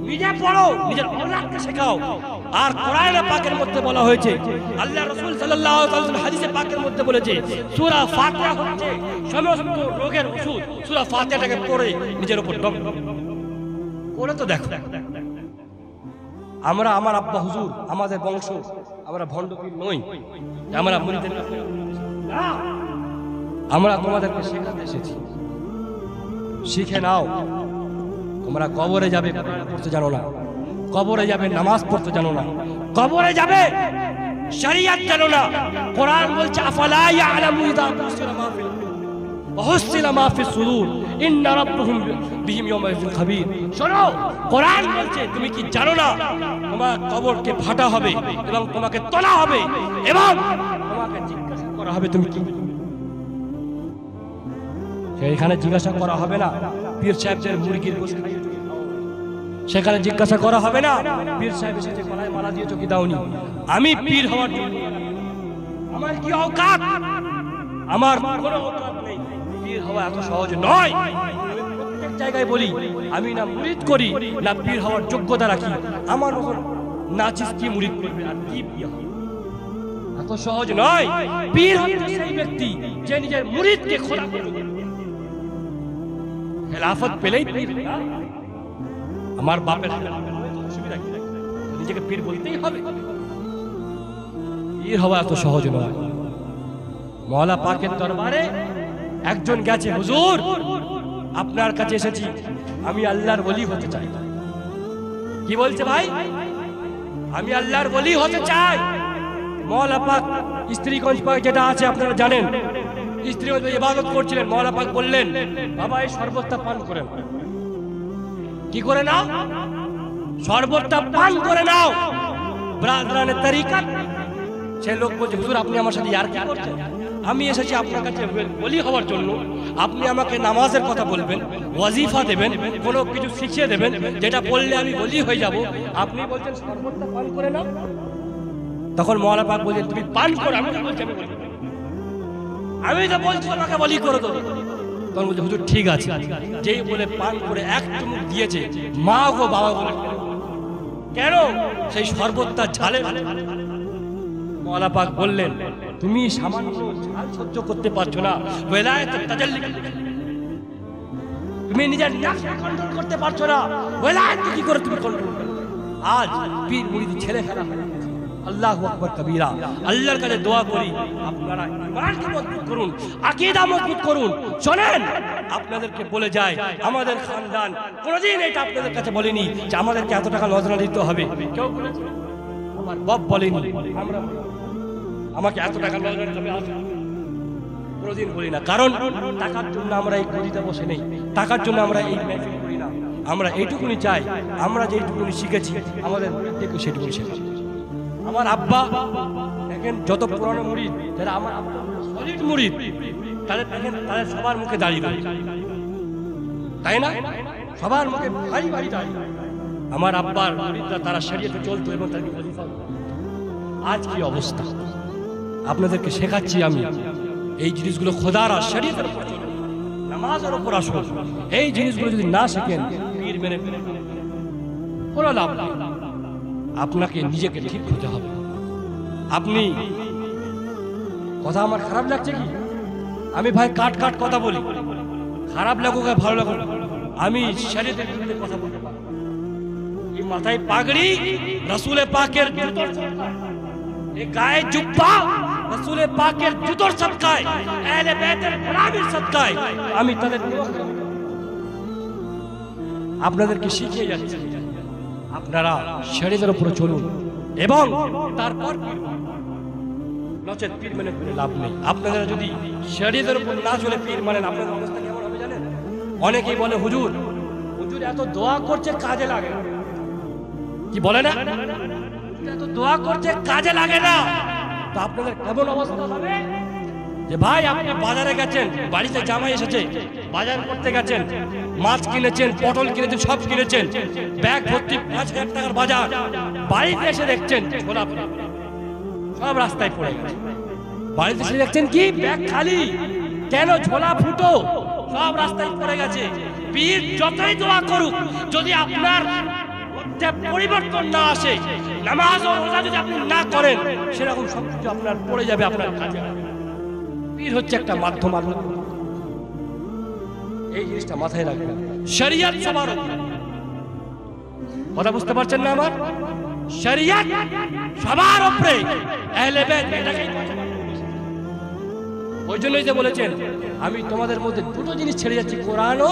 নিজে পড়ো, নিজের আওলাদকে শেখাও। আর কোরআনে পাকের মধ্যে বলা হয়েছে, আল্লাহ রাসূল সাল্লাল্লাহু আলাইহি ওয়াসাল্লাম হাদিসে পাকের মধ্যে বলেছে, সূরা ফাতিহা হচ্ছে সমস্ত রোগের ওষুধ। সূরা ফাতিহাটাকে পড়ে নিজের উপর দম করে তো দেখো। আমরা, আমার আব্বা হুজুর, আমাদের বংশ, আমরা ভণ্ড পীর নই, আমরা মুরিদের না, আমরা তোমাদেরকে শেখাতে এসেছি। শিখে নাও। তোমরা কবরে যাবে কোরআন পড়তে জানো না, কবরে যাবে নামাজ পড়তে জানো না, কবরে যাবে শরীয়ত জানো না। কোরআন বলছে আফালা ইয়ালামু ইযা বুশিরা মা ফিল ওয়া হুসিলা মা ফিস সুদূর ইন্না রাব্বাহুম বিহিম ইয়াউমাইযিন খাবীর। শোনো, কোরআন বলছে তুমি কি জানো না তোমার কবরকে ফাটা হবে এবং তোমাকে তোলা হবে এবং তোমাকে জিজ্ঞাসা করা হবে তুমি কি। সেইখানে জিজ্ঞাসা করা হবে না পীর সাহেবদের মুরগির গোশত খাইয়েছো কি খাও, সেখানে জিজ্ঞাসা করা হবে না পীর সাহেব এসেছে গলায় মালা দিয়েছো কি দাওনি। আমি পীর হওয়ার জন্য আমার কি औकात, আমার কোনো औकात নেই। পীর হওয়া এত সহজ নয়। আমি প্রত্যেক জায়গায় বলি, আমি না মুরিদ করি না পীর হওয়ার যোগ্যতা রাখি। আমার মতন নাচিস কি মুরিদ করবে আর কি পীর হবে, এত সহজ নয়। পীর হচ্ছে সেই ব্যক্তি যে নিজের মুরিদকে খোদা করে দেবে। খেলাফত পেলেই পীর। আমার বাপের অসুবিধা কি, নিজেকে পীর বলতেই হবে। পীর হওয়া এত সহজ নয়। মওলা পাকের দরবারে একজন গেছে, হুজুর আপনার কাছে এসেছি, আমি আল্লাহর ওলি হতে চাই। কি বলছে ভাই? আমি আল্লাহর ওলি হতে চাই। মওলা পাক স্ত্রীগঞ্জ পাক যেটা আছে আপনারা জানেন, স্ত্রীগঞ্জ ইবাদত করছিলেন, মওলা পাক বললেন বাবা এই শরবতটা পান করেন। কি করে নাও? শরবতটা পান করে নাও। ব্রাদরানে তরিকত সে লোক বলছে, হুজুর আপনি আমার সাথে ইয়ার কি করছেন? আমি এসেছি আপনার কাছে ওলি হওয়ার জন্য। আপনি আমাকে নামাজের কথা বলবেন, ওয়াজিফা দেবেন, কোনো কিছু শিখিয়ে দেবেন যেটা বললে আমি ওলি হয়ে যাব। আপনি বলছেন শরবতটা পান করে নাও। তখন মওলানা পাক বলছেন, তুমি পান করো। আমি তো বলছি আমি তো বলছি তোমাকে ওলি করে দেবো। তখন বলছে, হুজুর ঠিক আছে। যেই বলে পান করে এক চুমুক দিয়েছে, মা গো বাবা বলে কেন? সেই শরবতটা ঝালে। মওলানা পাক বললেন, তুমি সামান্য ঝাল সহ্য করতে পারছো না, ওয়ালায়াতুত তাজাল্লি তুমি নিজের নাফস কন্ট্রোল করতে পারছো না, ওয়ালায়াত কি করে তুমি কন্ট্রোল করবে? আজ পীর মুরিদ ছেলে খেলা হয়। আল্লাহু আকবার কবীরা। আল্লাহর কাছে দোয়া করি, আপনারা ঈমানকে মজবুত করুন, আকীদা মজবুত করুন। শোনেন, আপনাদেরকে বলে যায়, আমাদের খানদান কোনোদিন এটা আপনাদের কাছে বলেনি যে আমাদেরকে এত টাকা নজরানা দিতে হবে। কেউ বলেছে? আমার বাপ বলেনি, আমরা আমাকে এত টাকা নজরানা দিতে হবে কোনোদিন বলি না। কারণ টাকার জন্য আমরা এই গদিতে বসে নেই, টাকার জন্য আমরা এই মেহফিল করি না। আমরা এইটুকুনি চাই, আমরা যেইটুকুনি শিখেছি আমাদের মুরিদদেরকে সেটুকুনি শেখাবো। আমার আব্বা দেখেন, যত পুরানো মুরিদ যারা আমার আব্বা সলিড মুরিদ, তাদের দেখেন তাদের সবার মুখে দাঁড়িয়ে রয়েছে, তাই না? সবার মুখে ভারী ভারী দাঁড়িয়ে। আমার আব্বার মুরিদরা তারা শরীয়তে চলতো এবং তাদের ওয়াজিফা। আজ কি অবস্থা? আপনাদেরকে শেখাচ্ছি আমি এই জিনিসগুলো খোদার আর শরীয়তের উপর চলুন, নামাজের উপর আসুন। এই জিনিসগুলো যদি না শিখেন, পীর মেনে কোনো লাভ নেই। আপনাকে নিজেকে ঠিক হতে হবে। আপনি কথা আমার খারাপ লাগছে কি? আমি ভাই কাট কাট কথা বলি, খারাপ লাগুক আর ভালো লাগুক, আমি শরীয়তের বিরুদ্ধে কথা বলতে পারি। এই মাথায় পাগড়ি রাসূলে পাকের জুতোর সদকায়, এই গায়ে জুব্বা রাসূলে পাকের জুতোর সদকায়, আহলে বাইতের গোলামির সদকায় আমি তাদের আপনাদেরকে শিখিয়ে যাচ্ছি। আপনারা শরীয়তের উপর চলুন এবং তারপর নচেত পীর মেনে করে লাভ নেই। আপনারা যদি শরীয়তের উপর না চলে পীর মানেন, আপনাদের অবস্থা কেমন হবে জানেন? অনেকেই বলে, হুজুর হুজুর এত দোয়া করছে কাজে লাগে না। কি বলে না? এত দোয়া করছে কাজে লাগে না। তো আপনাদের কেমন অবস্থা হবে? যে ভাই আপনি বাজারে গেছেন, বাড়িতে জামাই এসেছে, বাজার করতে গেছেন, মাছ কিনেছেন, পটল কিনেছেন, সব কিনেছেন, ব্যাগ ভর্তি ৫,০০০ টাকার বাজার, বাড়িতে এসে দেখছেন ছোলা সব রাস্তায় পড়ে গেছে। বাড়িতে এসে দেখছেন কি ব্যাগ খালি, কেন? ছোলা ফুটো সব রাস্তায় পড়ে গেছে। পীর যতই দোয়া করুক, যদি আপনার মধ্যে পরিবর্তন না আসে, নামাজ ও রোজা যদি আপনি না করেন, সেরকম সবকিছু আপনার পড়ে যাবে আপনার কাজে। পীর হচ্ছে একটা মাধ্যম। এই জিনিসটা মাথায় রাখবেন। শরিয়ত সবার কথা বুঝতে পারছেন না? আমার শরিয়ত সবার উপরে, আহলে বাইত এটাকেই। ওই জন্যই যে বলেছেন, আমি তোমাদের মধ্যে দুটো জিনিস ছেড়ে যাচ্ছি, কোরআন ও